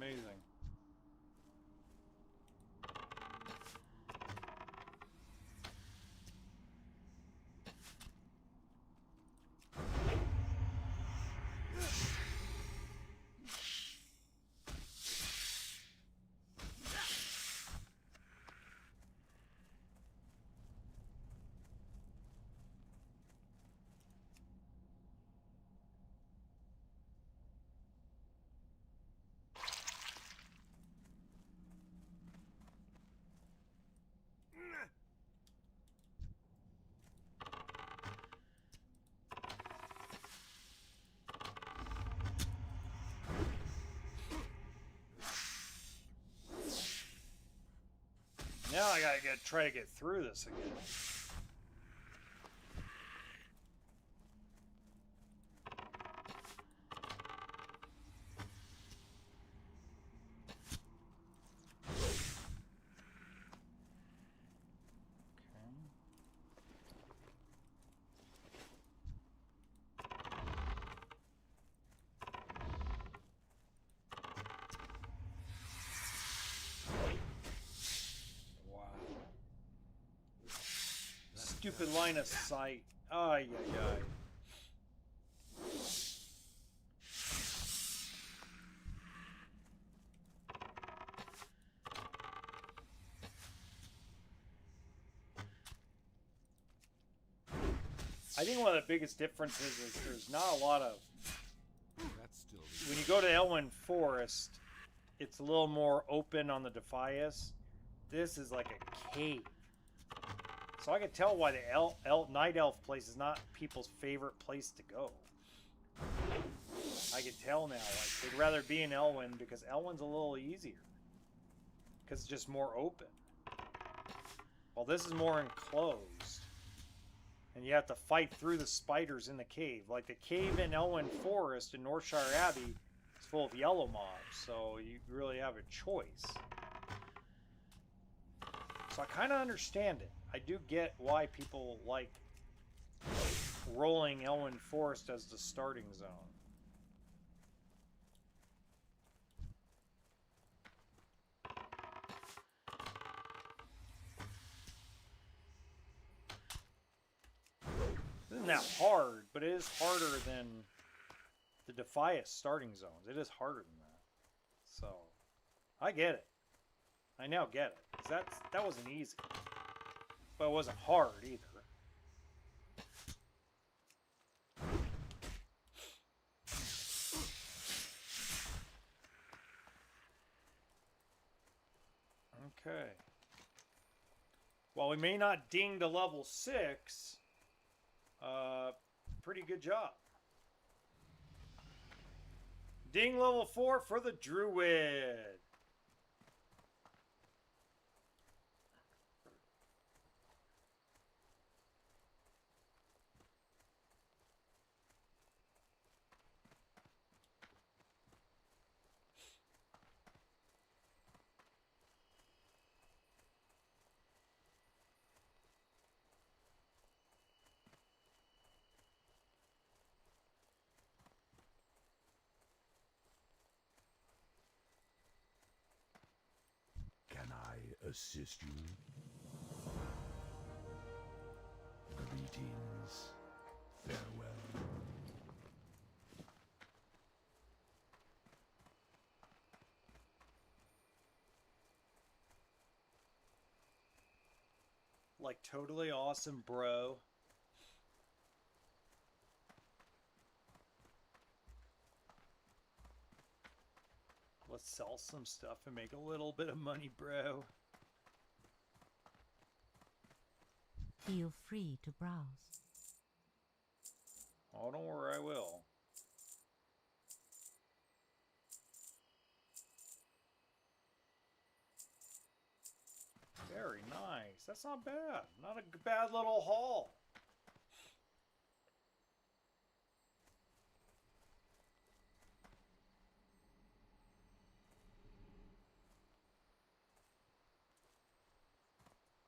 Amazing. Now I gotta try to get through this again. Stupid line of sight. Ay, ay, ay. I think one of the biggest differences is there's not a lot of... That's still When you go to Elwynn Forest, it's a little more open on the Defias. This is like a cave. So I can tell why the Night Elf place is not people's favorite place to go. I can tell now. Like, they'd rather be in Elwynn because Elwynn's a little easier. Because it's just more open. Well, this is more enclosed. And you have to fight through the spiders in the cave. Like the cave in Elwynn Forest in Northshire Abbey is full of yellow mobs. So you really have a choice. So I kind of understand it. I do get why people like rolling Elwynn Forest as the starting zone. It isn't that hard, but it is harder than the Defias starting zones. It is harder than that. So, I get it. I now get it. 'Cause that wasn't easy. But it wasn't hard either. while we may not ding to level 6, pretty good job. Ding level 4 for the Druid. Can I assist you? Greetings. Farewell. Like, totally awesome, bro. Let's sell some stuff and make a little bit of money, bro. Feel free to browse. Oh, don't worry, I will. Very nice. That's not bad. Not a bad little haul.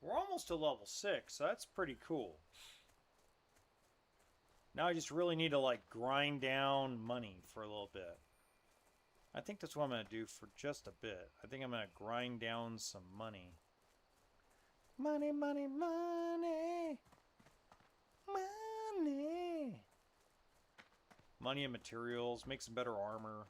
We're almost to level 6, so that's pretty cool. Now I just really need to, like, grind down money for a little bit. I think that's what I'm going to do for just a bit. I think I'm going to grind down some money. Money, money, money. Money. Money and materials. Make some better armor.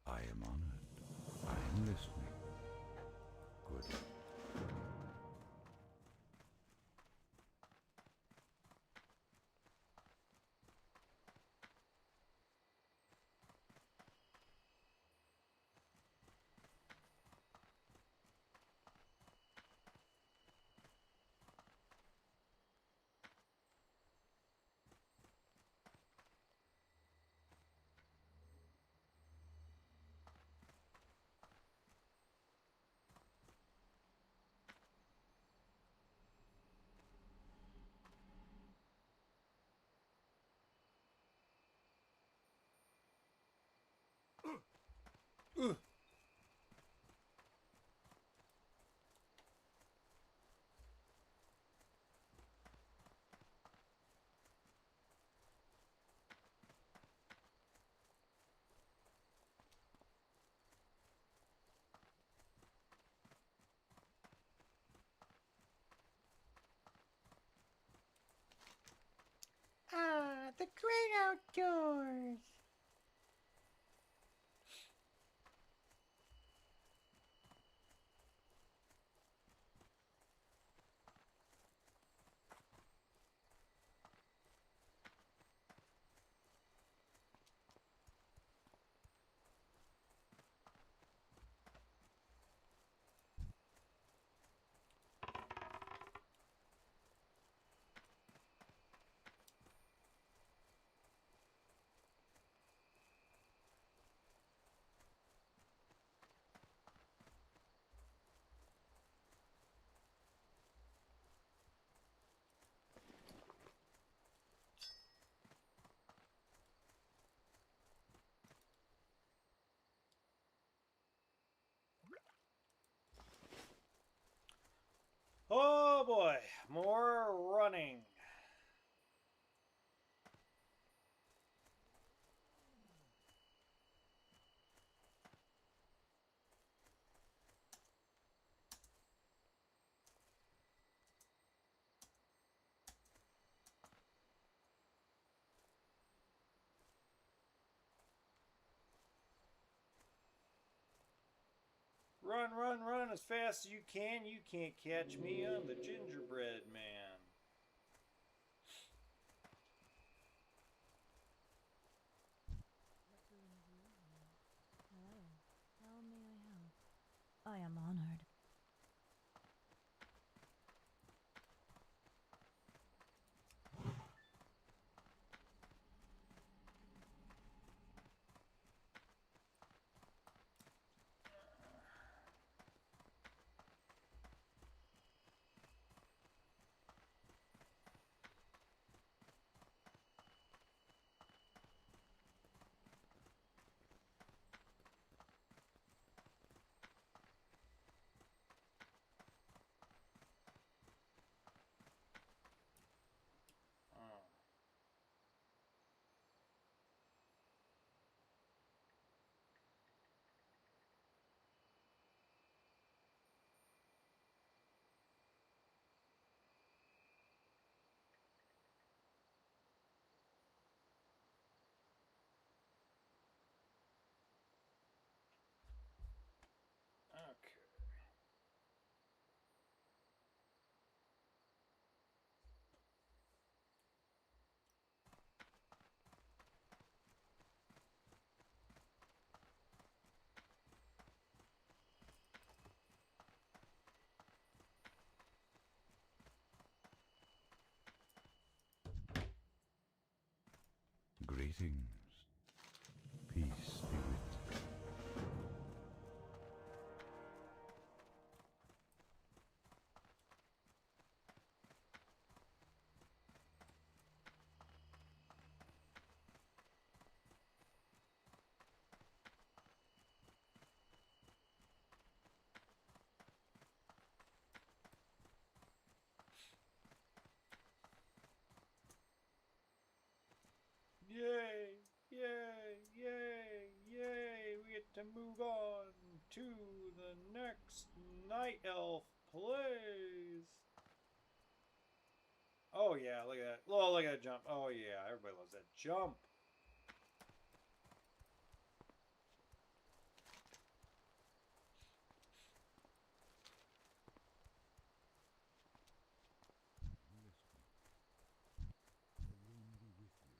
I am honored. I am listening. Good. Ah, the great outdoors. Oh boy, more running. Run, run, run as fast as you can. You can't catch me. I'm the gingerbread man. Hello. How may I help? I am honored. Okay. Greetings. Peace be with you. Yay! Yay! Yay! Yay! We get to move on to the next night elf plays. Oh yeah, look at that. Oh, look at that jump. Oh yeah, everybody loves that jump. Elwynn be with you.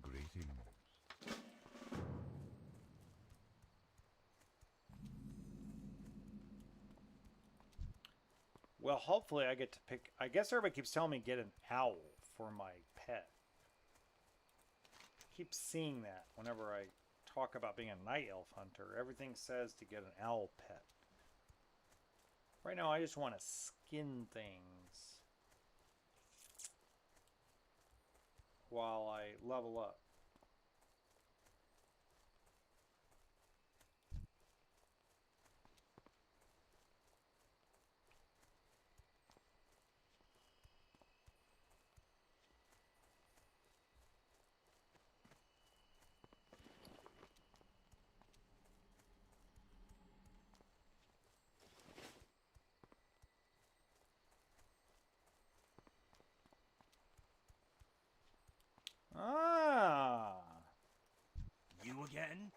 Greetings. Well, hopefully I get to pick... I guess everybody keeps telling me get an owl for my pet. I keep seeing that whenever I talk about being a night elf hunter. Everything says to get an owl pet. Right now I just want to skin things while I level up. Ah! You again?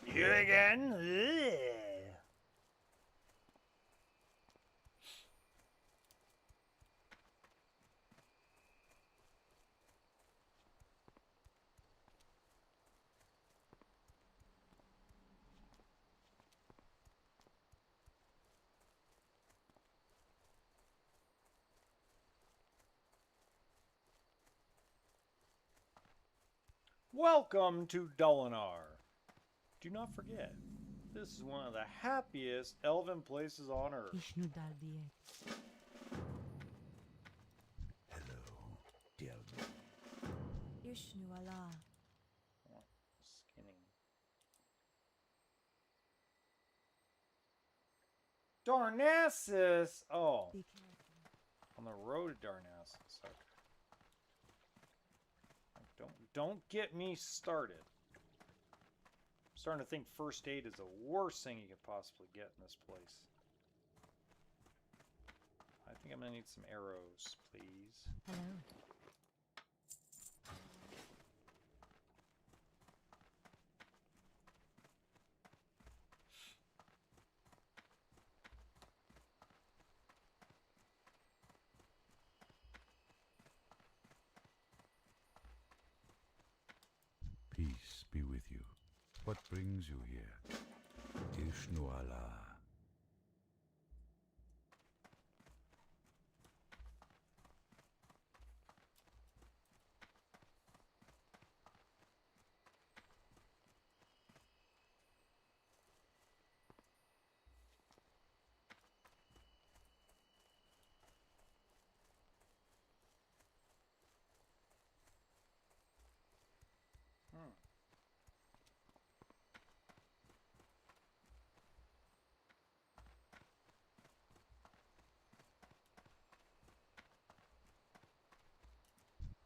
You again? Ugh. Welcome to Dolinar. Do not forget, this is one of the happiest elven places on Earth. Ishnu Dalbiet. Hello, Delvin. Ishnu Allah. Skinning. Darnassus! Oh, Be careful. on the road to Darnassus. Okay. Don't get me started. I'm starting to think first aid is the worst thing you could possibly get in this place. I think I'm gonna need some arrows, please. Hello. Peace be with you. What brings you here? Ishnuala.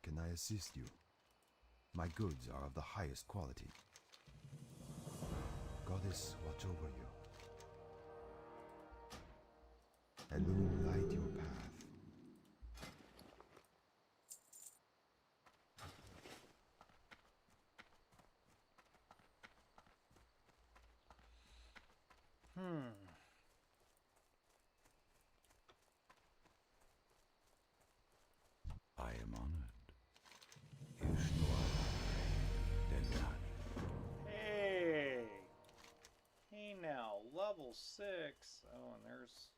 Can I assist you? My goods are of the highest quality. Goddess, watch over you. Elwynn, light your path. I am honored. Ishnuala. Denari. Hey! Hey now, level 6. Oh, and there's...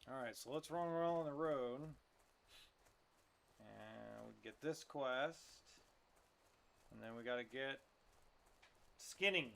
Alright, so let's run around on the road. And we get this quest. And then we gotta get skinning.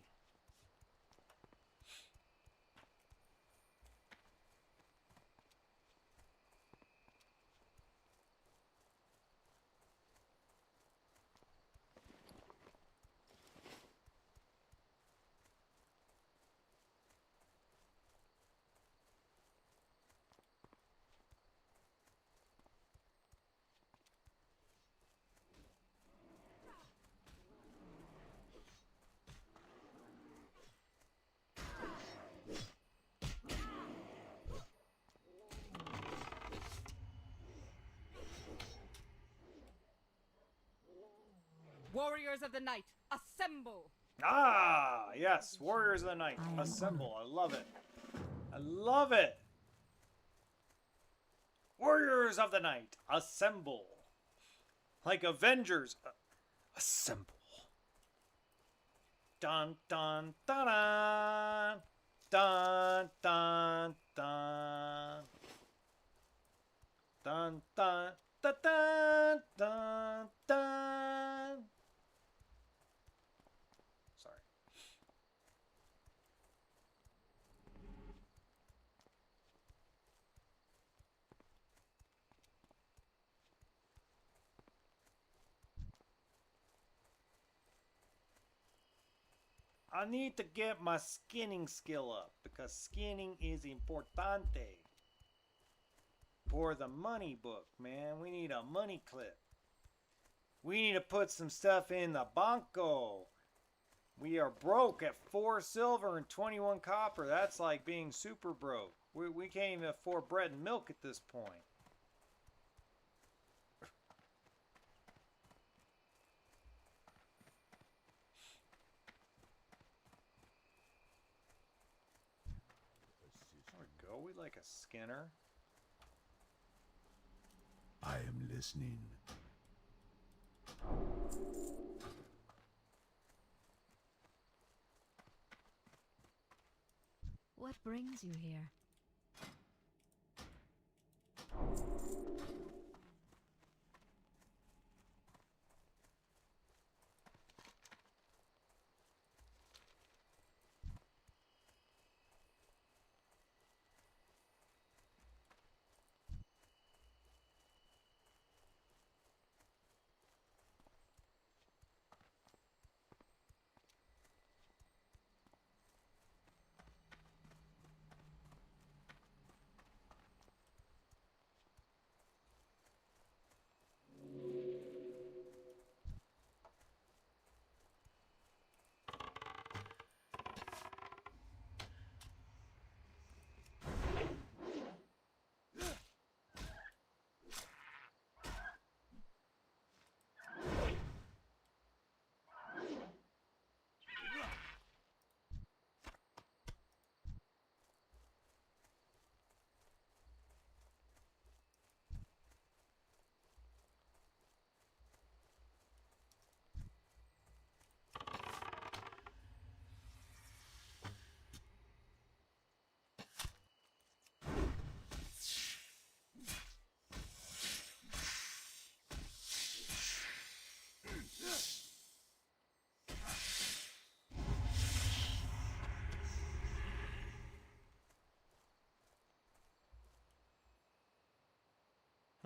Warriors of the Night, assemble! Ah, yes, Warriors of the Night, assemble. I love it. I love it. Warriors of the Night, assemble. Like Avengers, assemble. Dun dun dun dun dun dun dun dun dun dun dun dun dun. Sorry. I need to get my skinning skill up because skinning is importante. For the money book, man. We need a money clip. We need to put some stuff in the banco. We are broke at 4 silver and 21 copper. That's like being super broke. We can't even afford bread and milk at this point. There we go. We like a skinner. I am listening. What brings you here?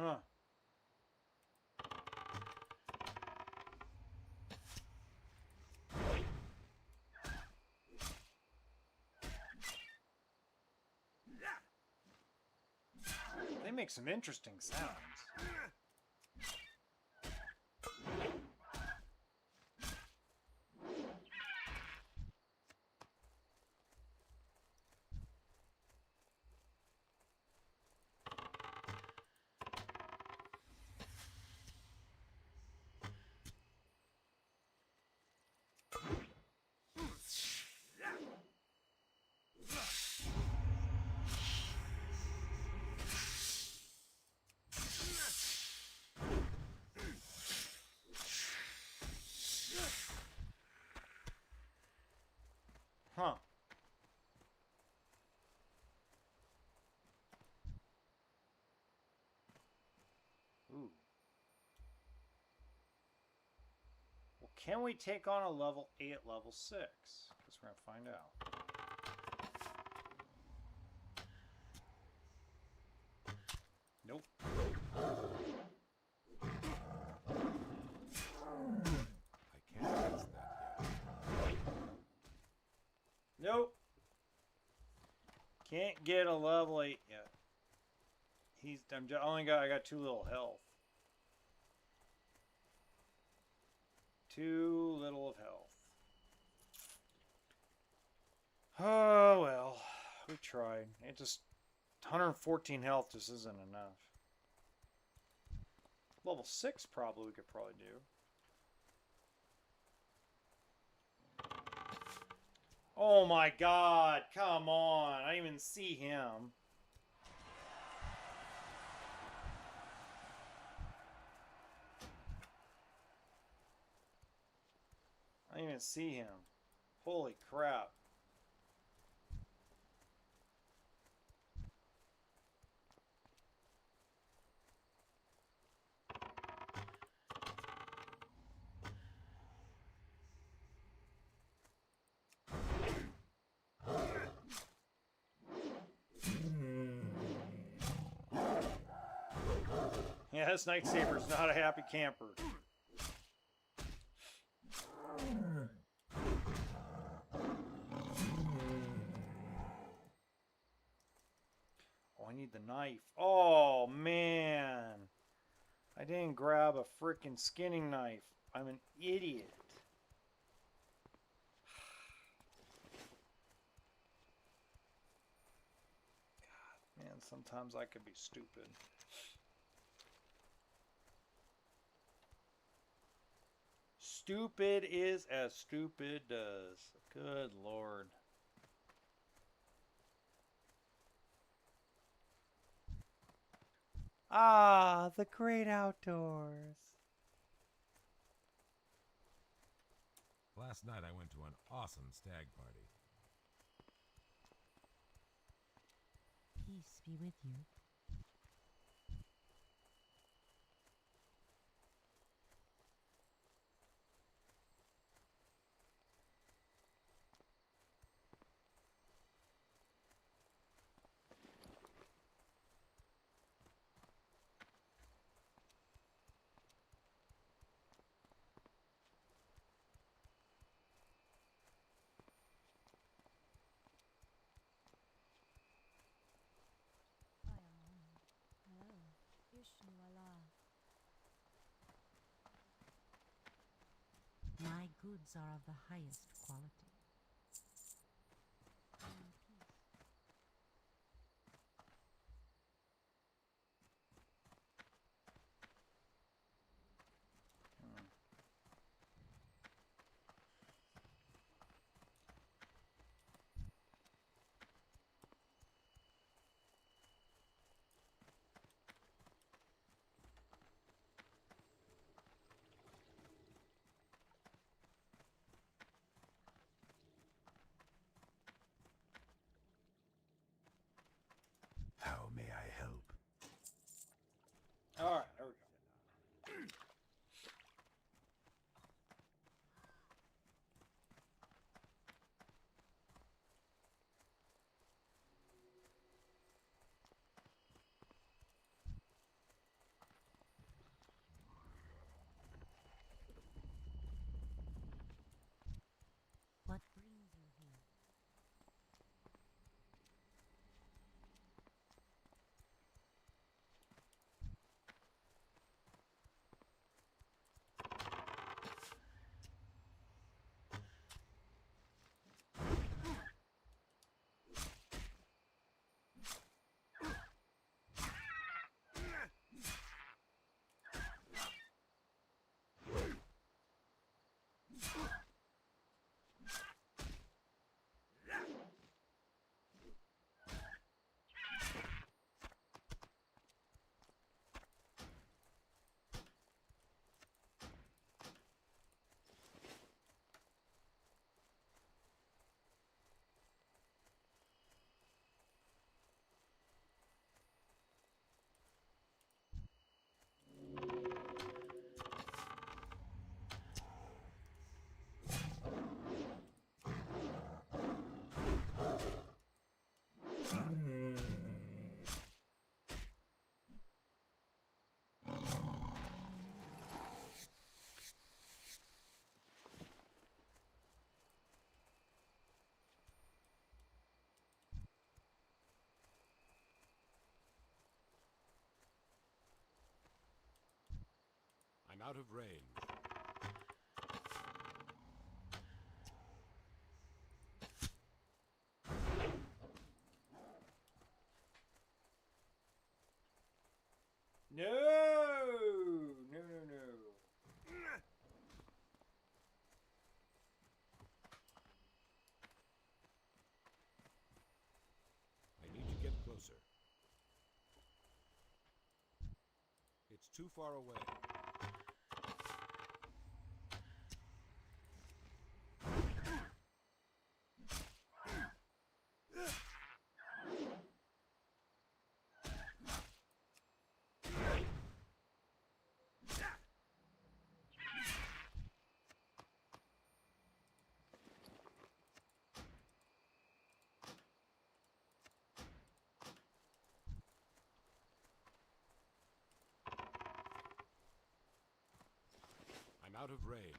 Huh. They make some interesting sounds. Huh. Ooh. Well, can we take on a level 8 at level 6? Guess we're gonna find out. Nope. I can't test that yet. Nope. Can't get a level 8 yet. I got too little health. Too little of health. Oh well, we tried. It just 114 health just isn't enough. Level 6 probably we could probably do. Oh my god, come on. I didn't even see him. I didn't even see him. Holy crap. Yeah, this Night Saber's not a happy camper. Oh, I need the knife. Oh, man. I didn't grab a freaking skinning knife. I'm an idiot. God, man, sometimes I could be stupid. Stupid is as stupid does. Good Lord. Ah, the great outdoors. Last night I went to an awesome stag party. Peace be with you. I am honored. Oh, Ishnu Allah. My goods are of the highest quality. Peace. I'm out of range. No! No, no, no. I need to get closer. It's too far away. I'm out of range.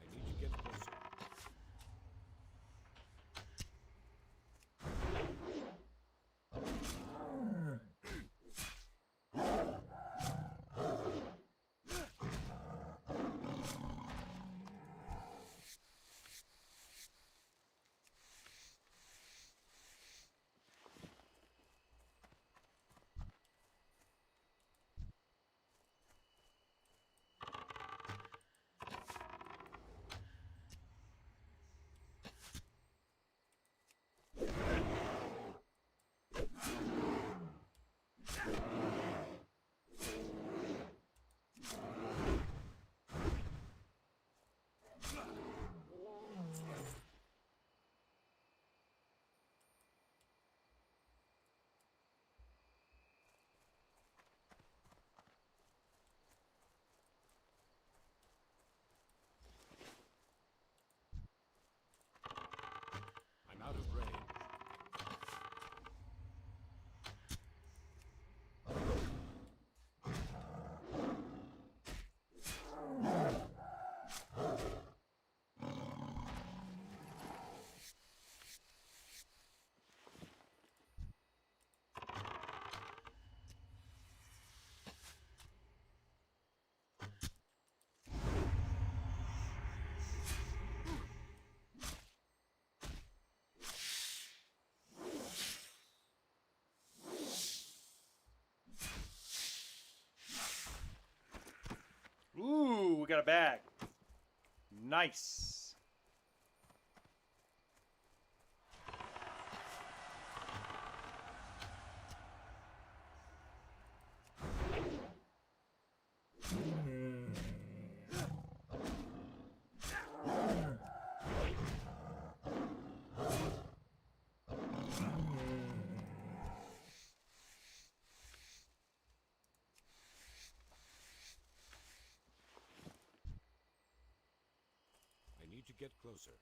I need to get closer. I'm out of range. Ooh, we got a bag. Nice. get closer.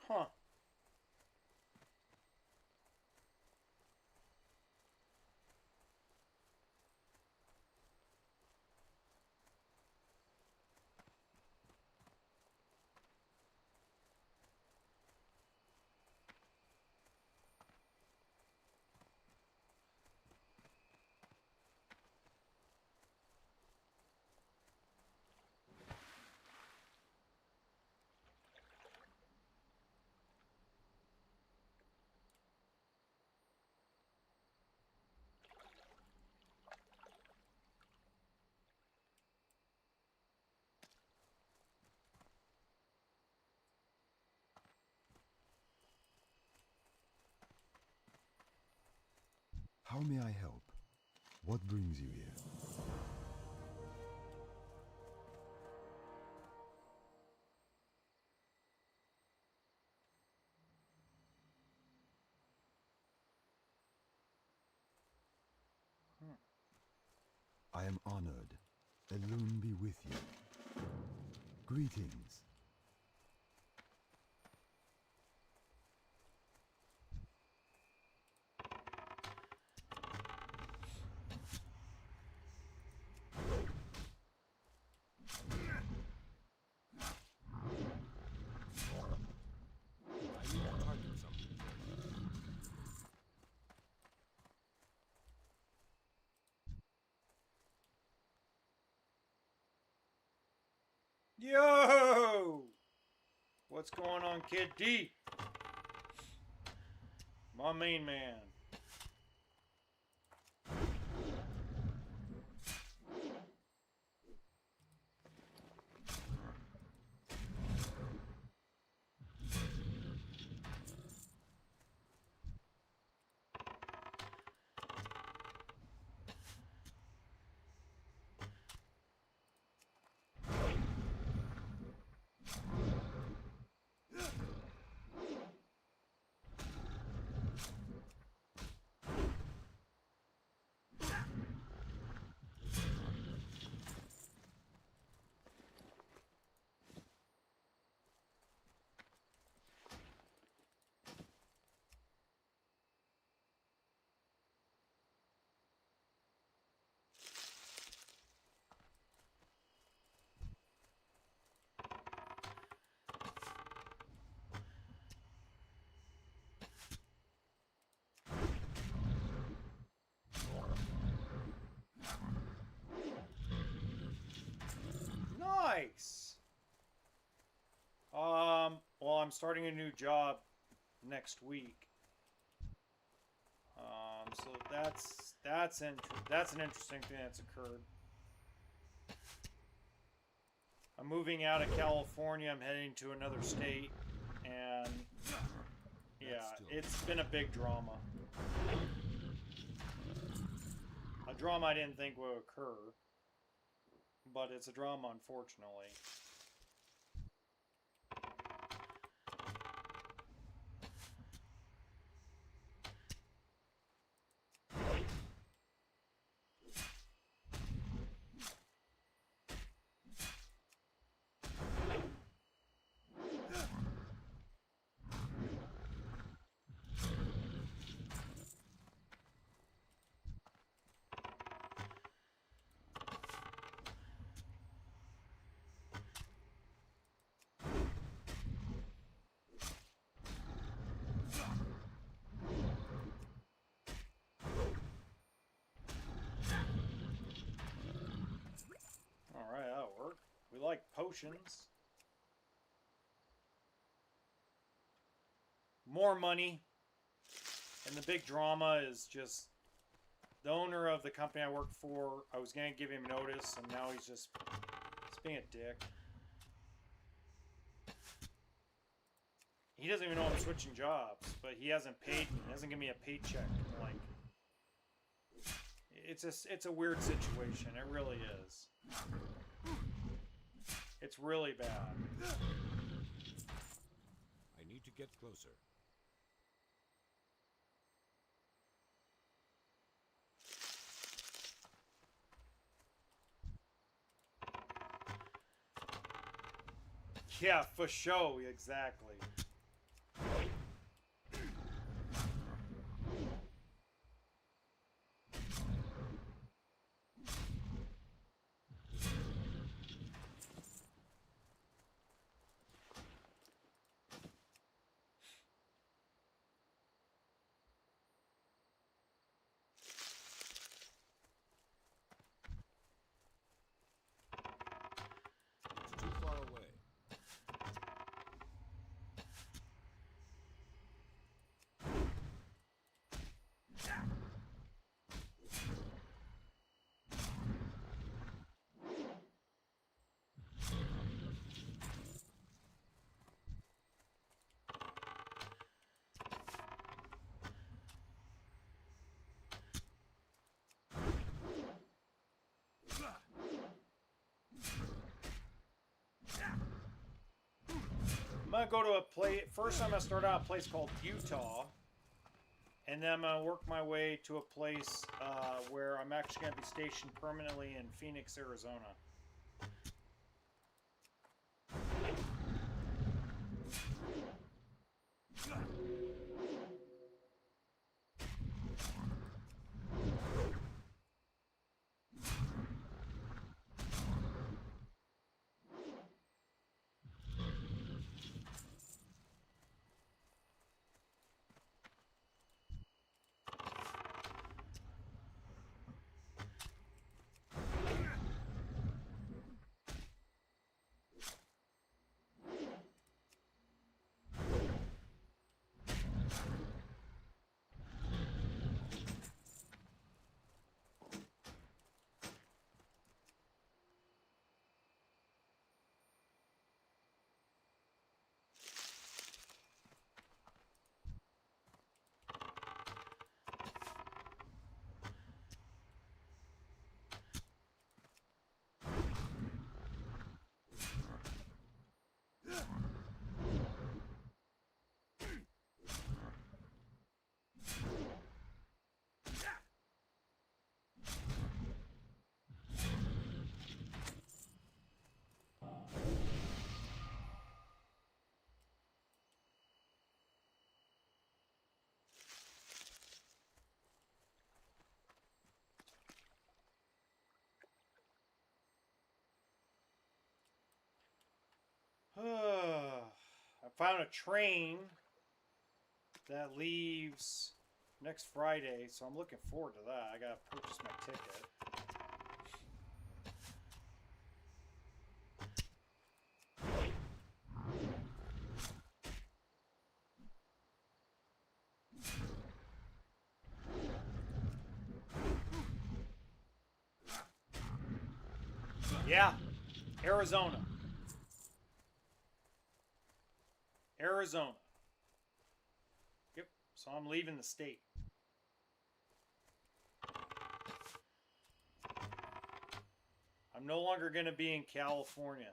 Huh. How may I help? What brings you here? I am honored. Elwynn be with you. Greetings. I need to target something. Yo! What's going on, Kid D? My main man. I'm starting a new job next week. So that's an interesting thing that's occurred. I'm moving out of California. I'm heading to another state, and yeah, it's been a big drama. A drama I didn't think would occur, but it's a drama, unfortunately. Alright, that'll work. We like potions. More money. And the big drama is just the owner of the company I work for, I was going to give him notice, and now he's being a dick. He doesn't even know I'm switching jobs, but he hasn't paid me. He hasn't given me a paycheck. Like, it's a weird situation. It really is. It's really bad. I need to get closer. Yeah, for sure, exactly. Too far away. I'm gonna go to a place. First, I'm gonna start out a place called Utah, and then I'm gonna work my way to a place where I'm actually gonna be stationed permanently in Phoenix, Arizona. I found a train that leaves next Friday, so I'm looking forward to that. I gotta purchase my ticket. Yeah, Arizona. Arizona. Yep, so I'm leaving the state. I'm no longer going to be in California.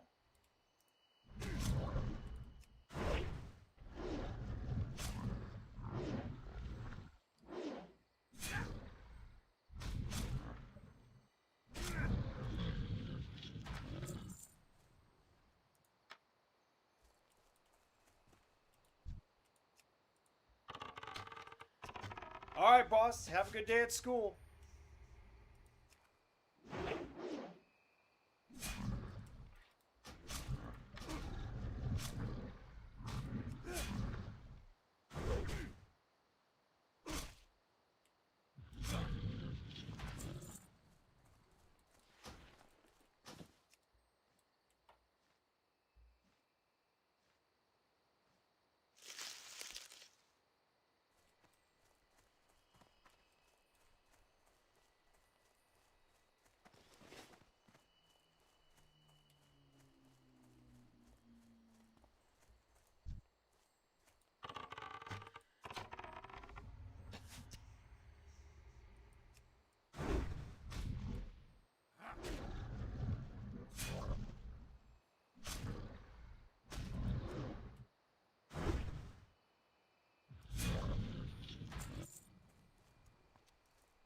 All right, boss. Have a good day at school.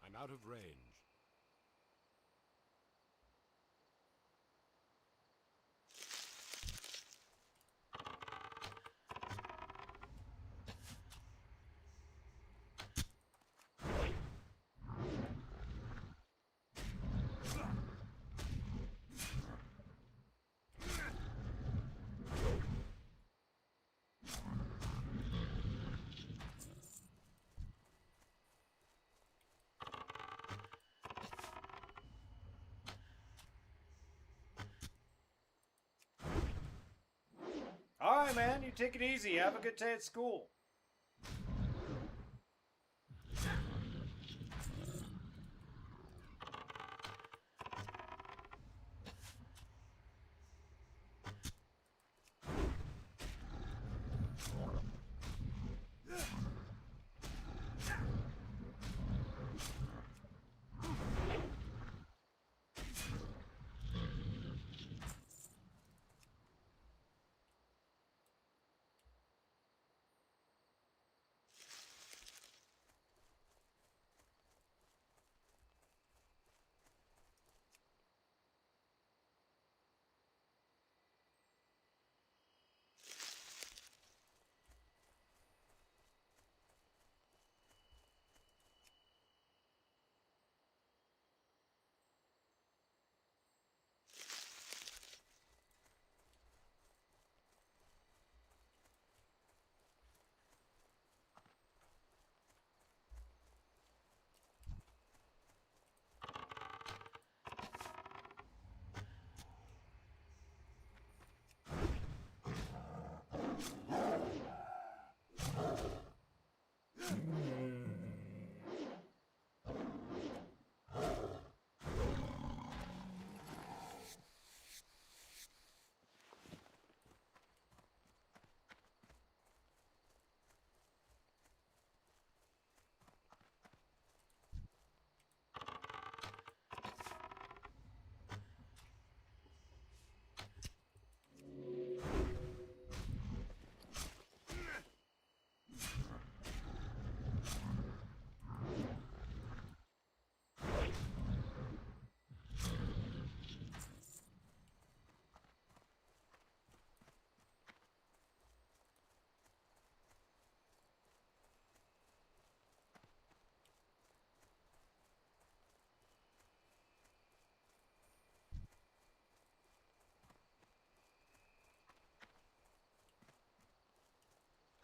I'm out of range. All right, man. You take it easy. Have a good day at school.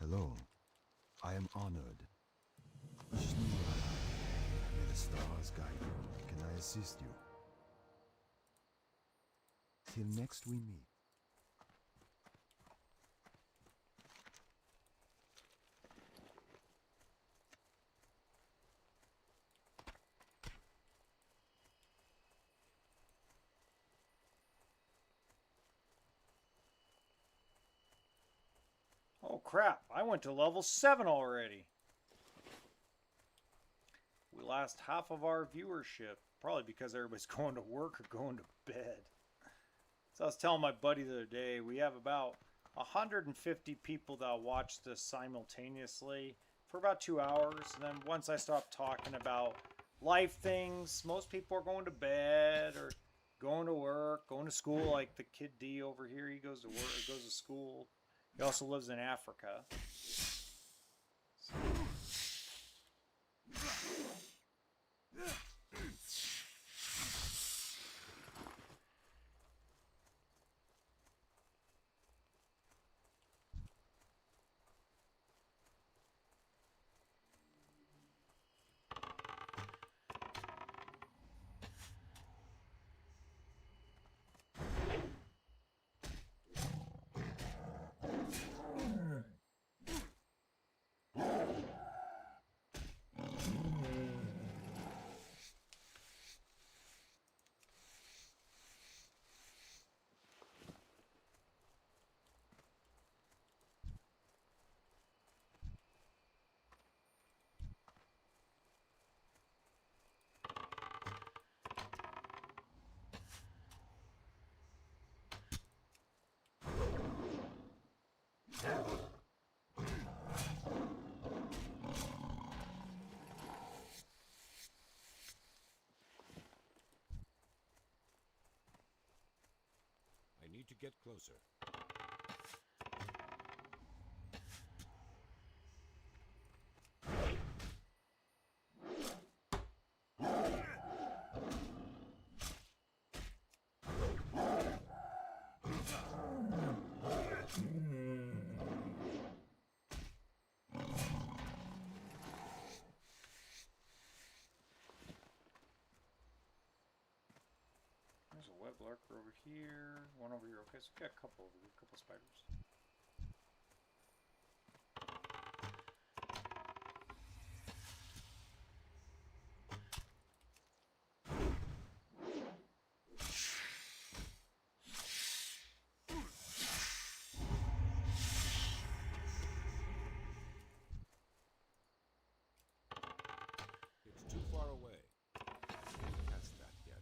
Hello. I am honored. May the stars guide you. Can I assist you? Till next we meet. Oh crap, I went to level 7 already. We lost half of our viewership. Probably because everybody's going to work or going to bed. So I was telling my buddy the other day, we have about 150 people that watch this simultaneously for about 2 hours. And then once I stop talking about life things, most people are going to bed or going to work, going to school. Like the kid D over here, he goes to work, goes to school. He also lives in Africa. So. I need to get closer. There's a web lurker over here, one over here. Okay, so we got a couple over here, a couple spiders. It's too far away. Can't catch that yet.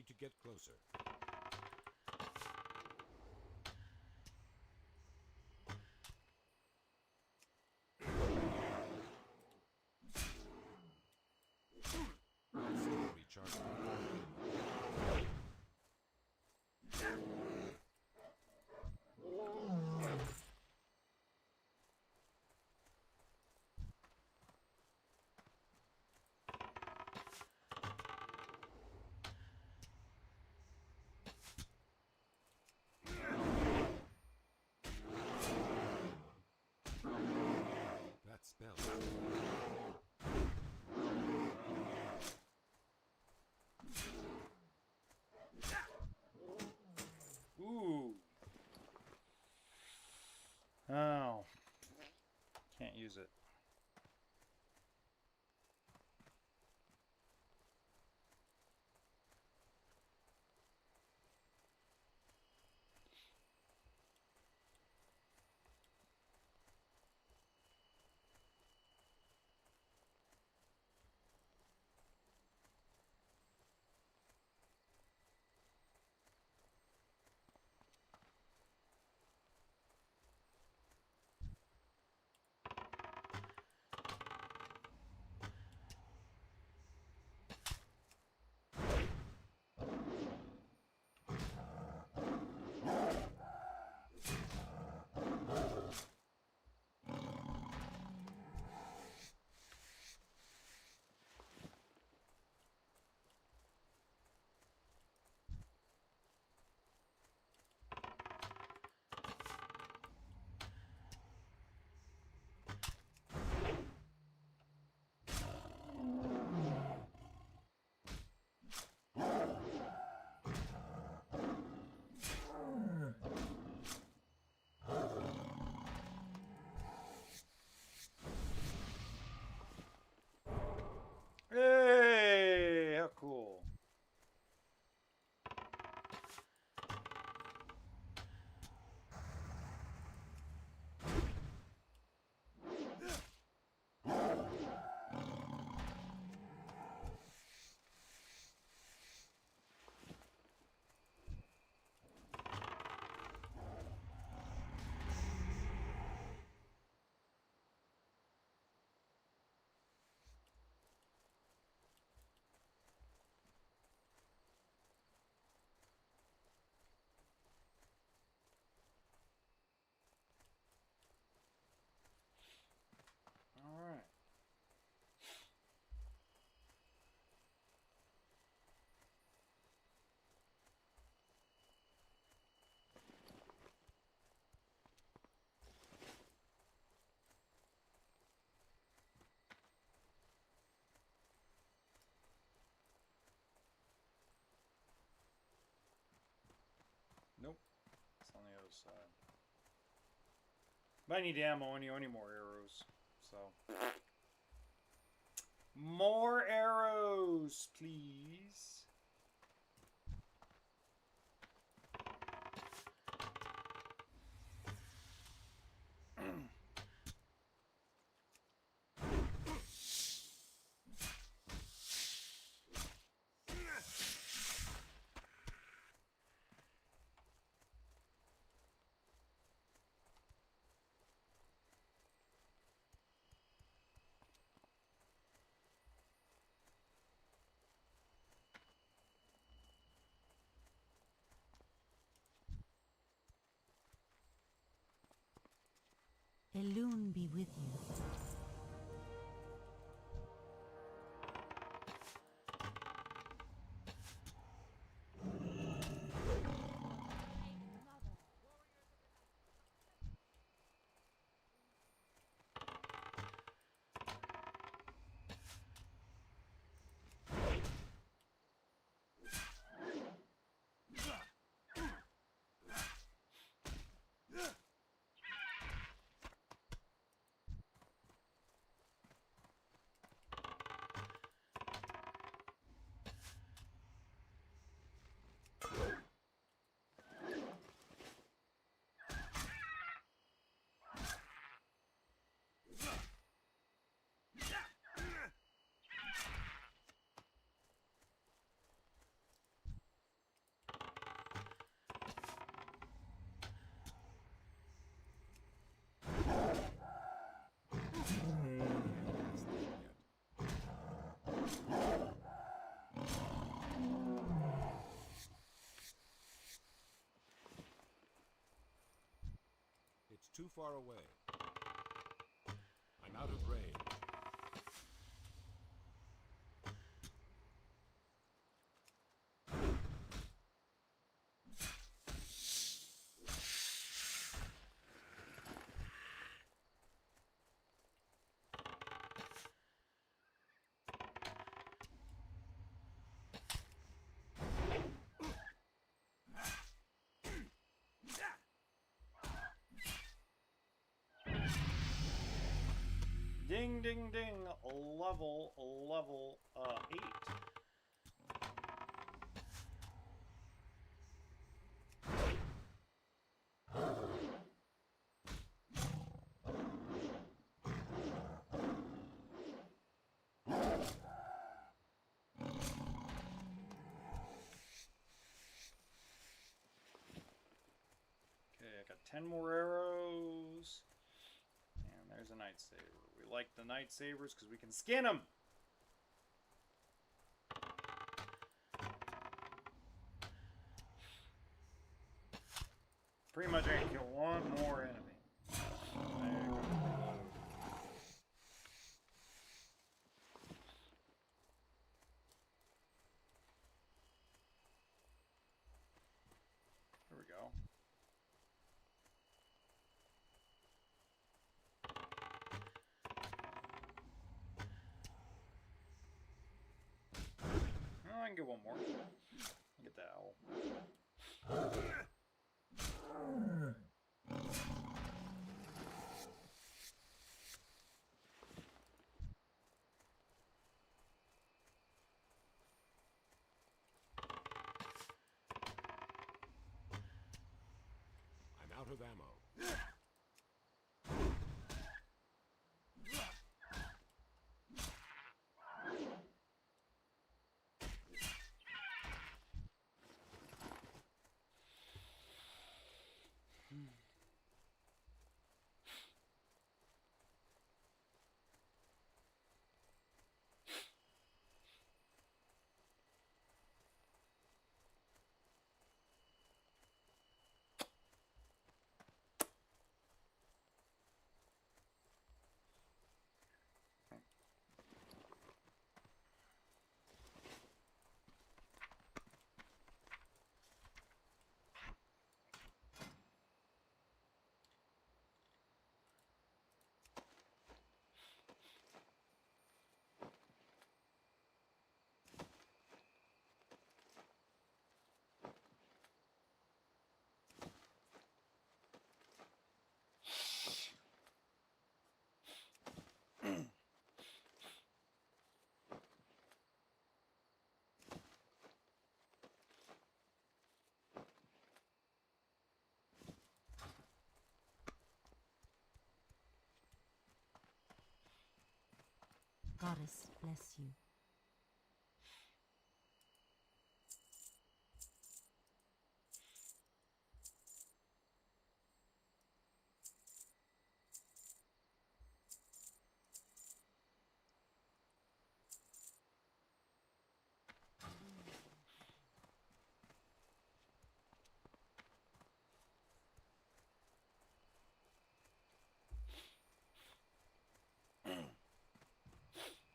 need to get closer. Recharging. That spell. Ooh. Oh. Can't use it. Hey, how cool. All right. Nope. It's on the other side. But I need ammo, any more arrows. So. More arrows, please. Elwynn be with you. too far away. I'm out of range. Ding, ding, ding. Level 8. Okay, I got 10 more arrows. And there's a night saber. We like the night sabers because we can skin them. Pretty much I can kill one more enemy. There you go. There we go. Oh, I can get one more. Get the owl. I'm out of ammo. Goddess bless you.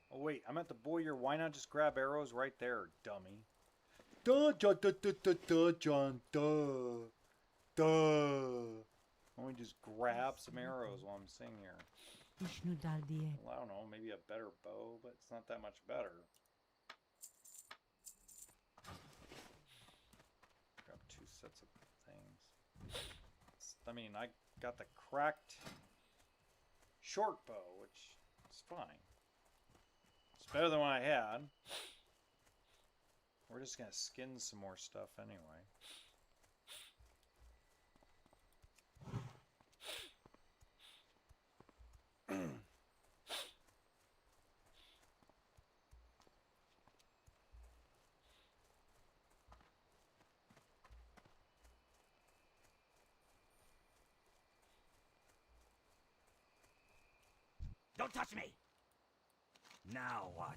Oh wait, I'm at the Boyer. Why not just grab arrows right there, dummy? Duh, duh, duh, duh, duh, duh, John, duh, duh. Why don't we just grab some arrows while I'm sitting here? Well, I don't know, maybe a better bow, but it's not that much better. Grab 2 sets of things. I mean, I got the cracked short bow, which is fine. It's better than what I had. We're just gonna skin some more stuff anyway. Don't touch me! Now what?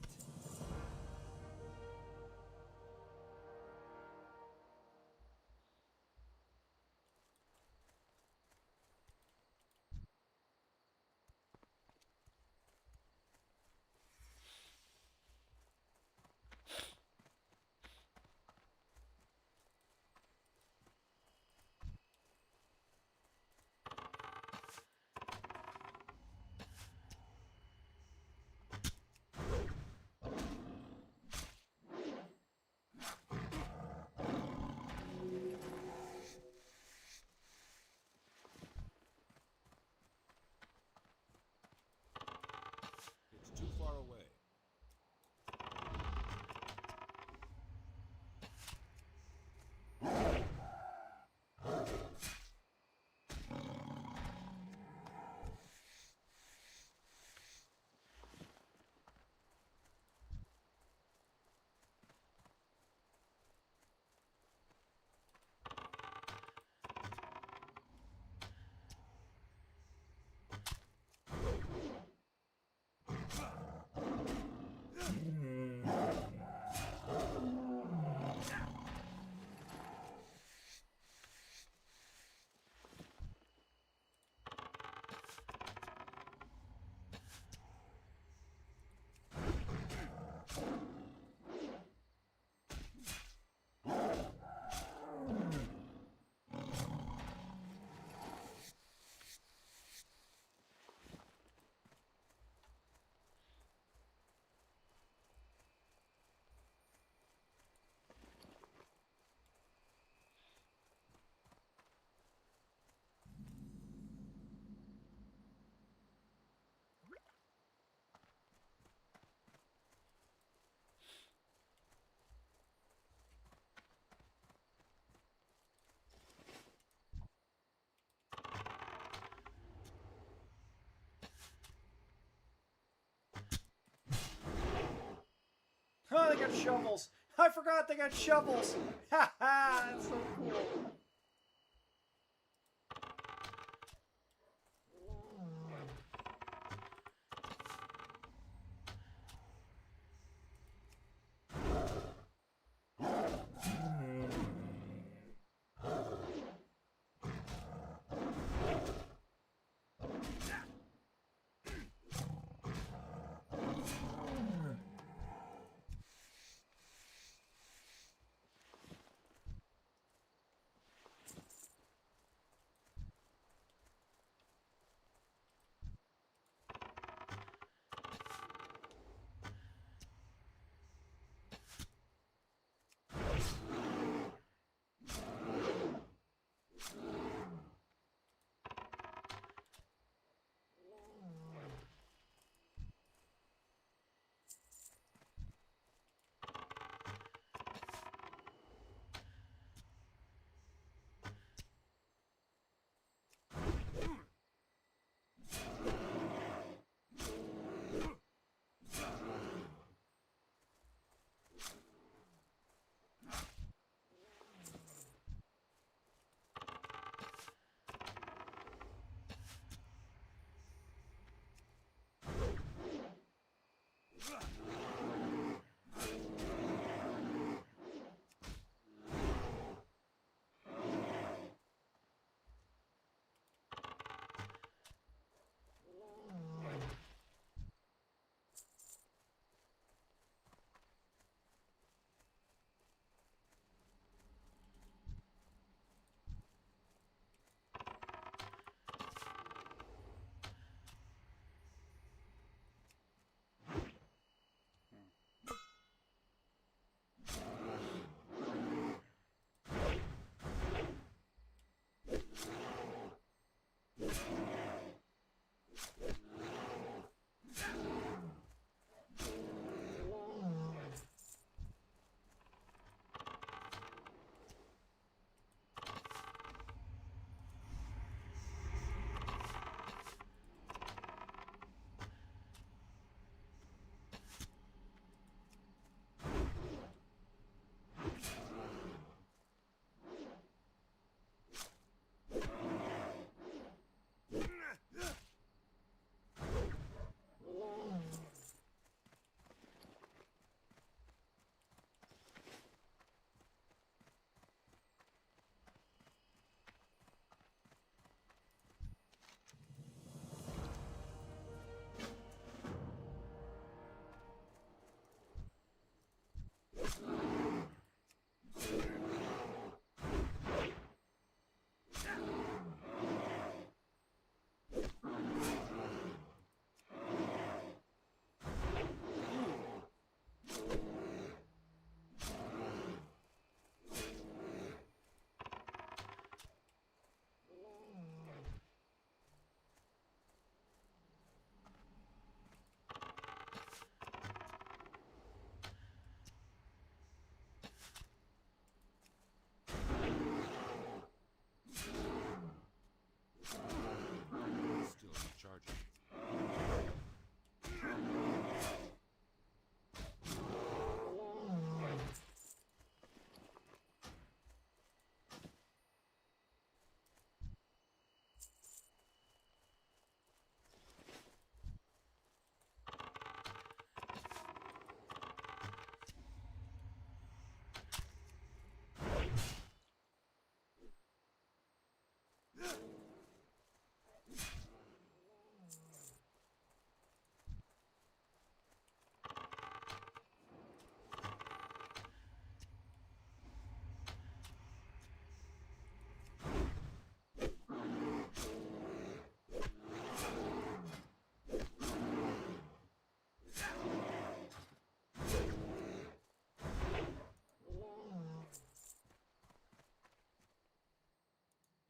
got shovels. I forgot they got shovels. Ha ha! That's so cool.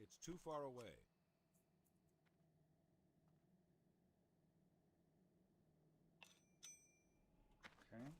It's too far away. Okay.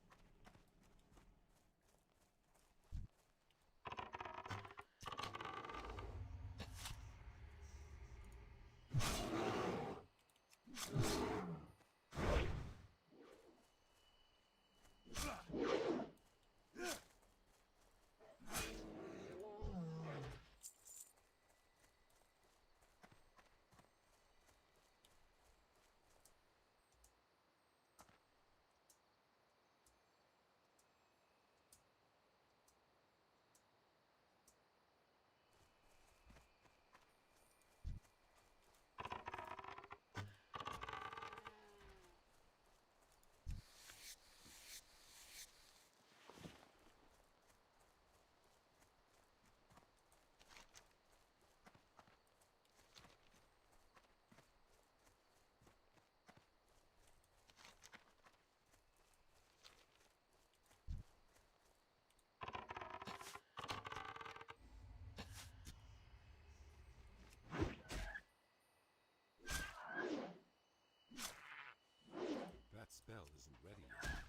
spell isn't ready yet.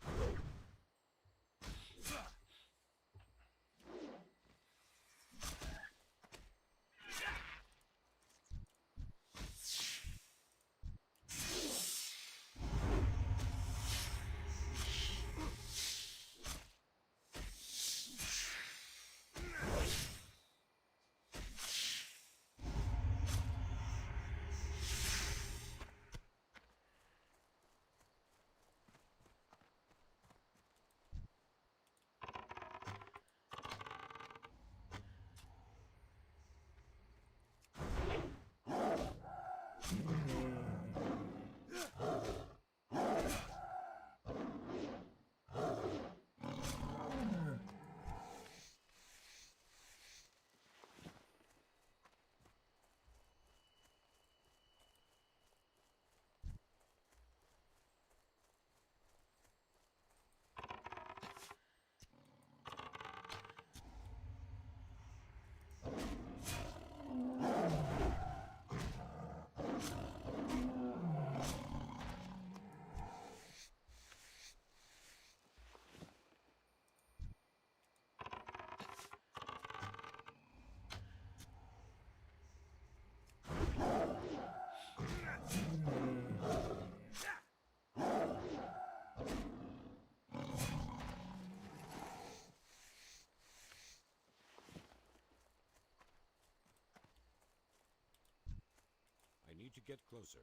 I need to get closer.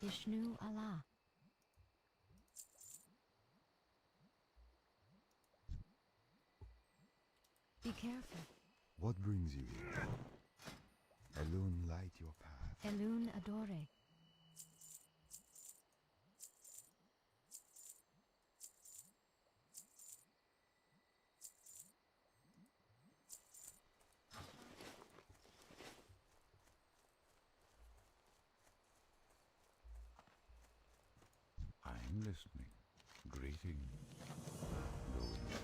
Ishnu Allah. Be careful. What brings you here? Elwynn, light your path. Elwynn Adore. I'm listening. Greeting. Go in.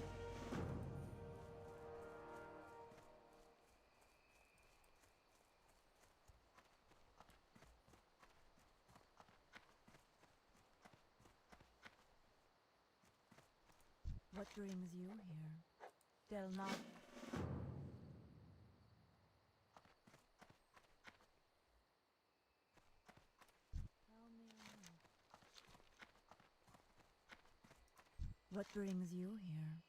What brings you here? Del not. Tell me now. What brings you here?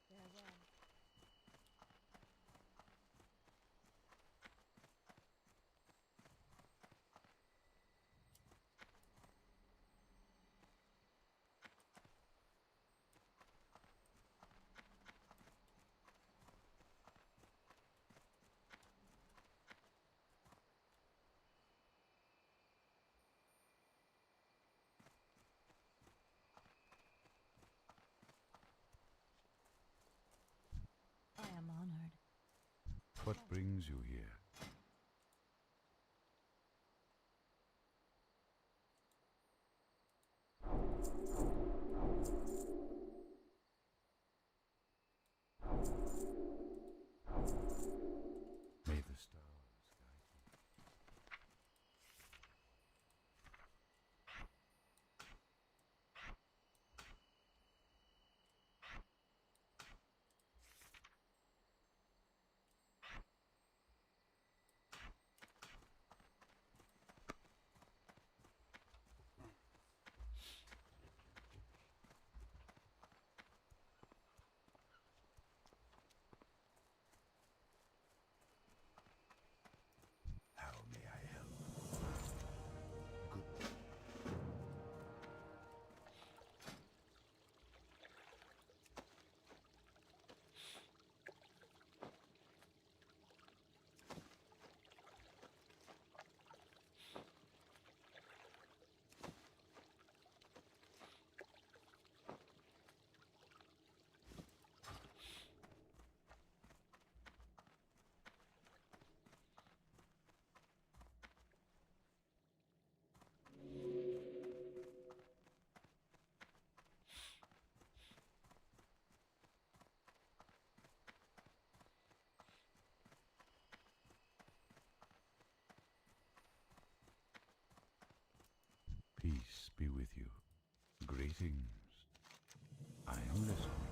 Farewell. I am honored. What brings you here? May the stars guide you. How may I help? Good. Peace be with you. Greetings. I am listening.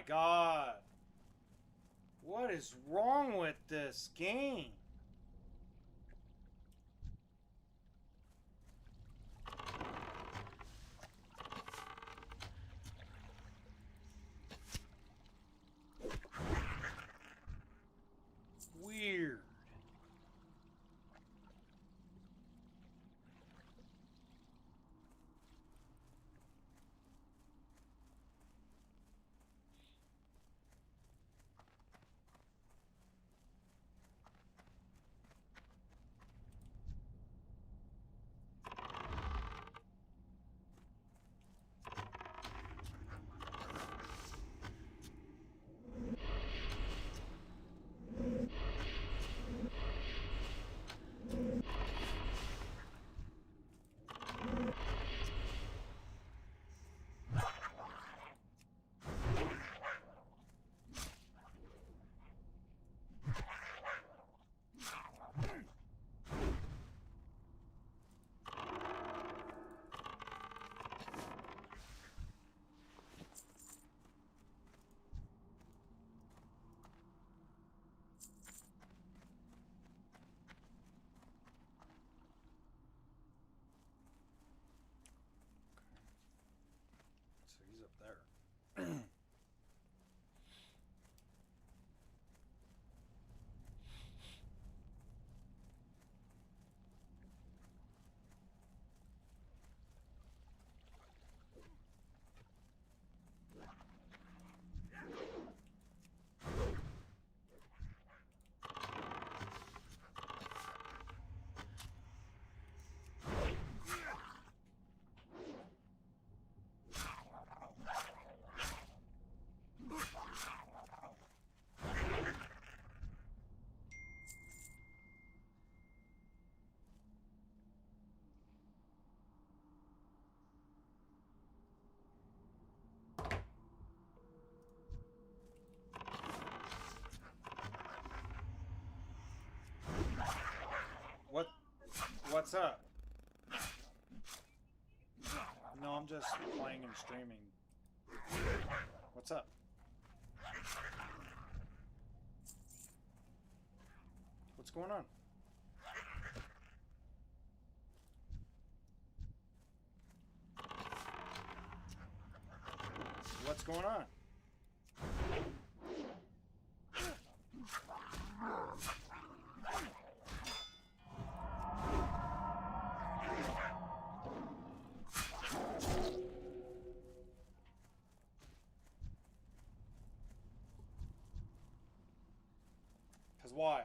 god. What is wrong with this game? Weird. So he's up there. What's up? No, I'm just playing and streaming. What's up? What's going on? What's going on? Why?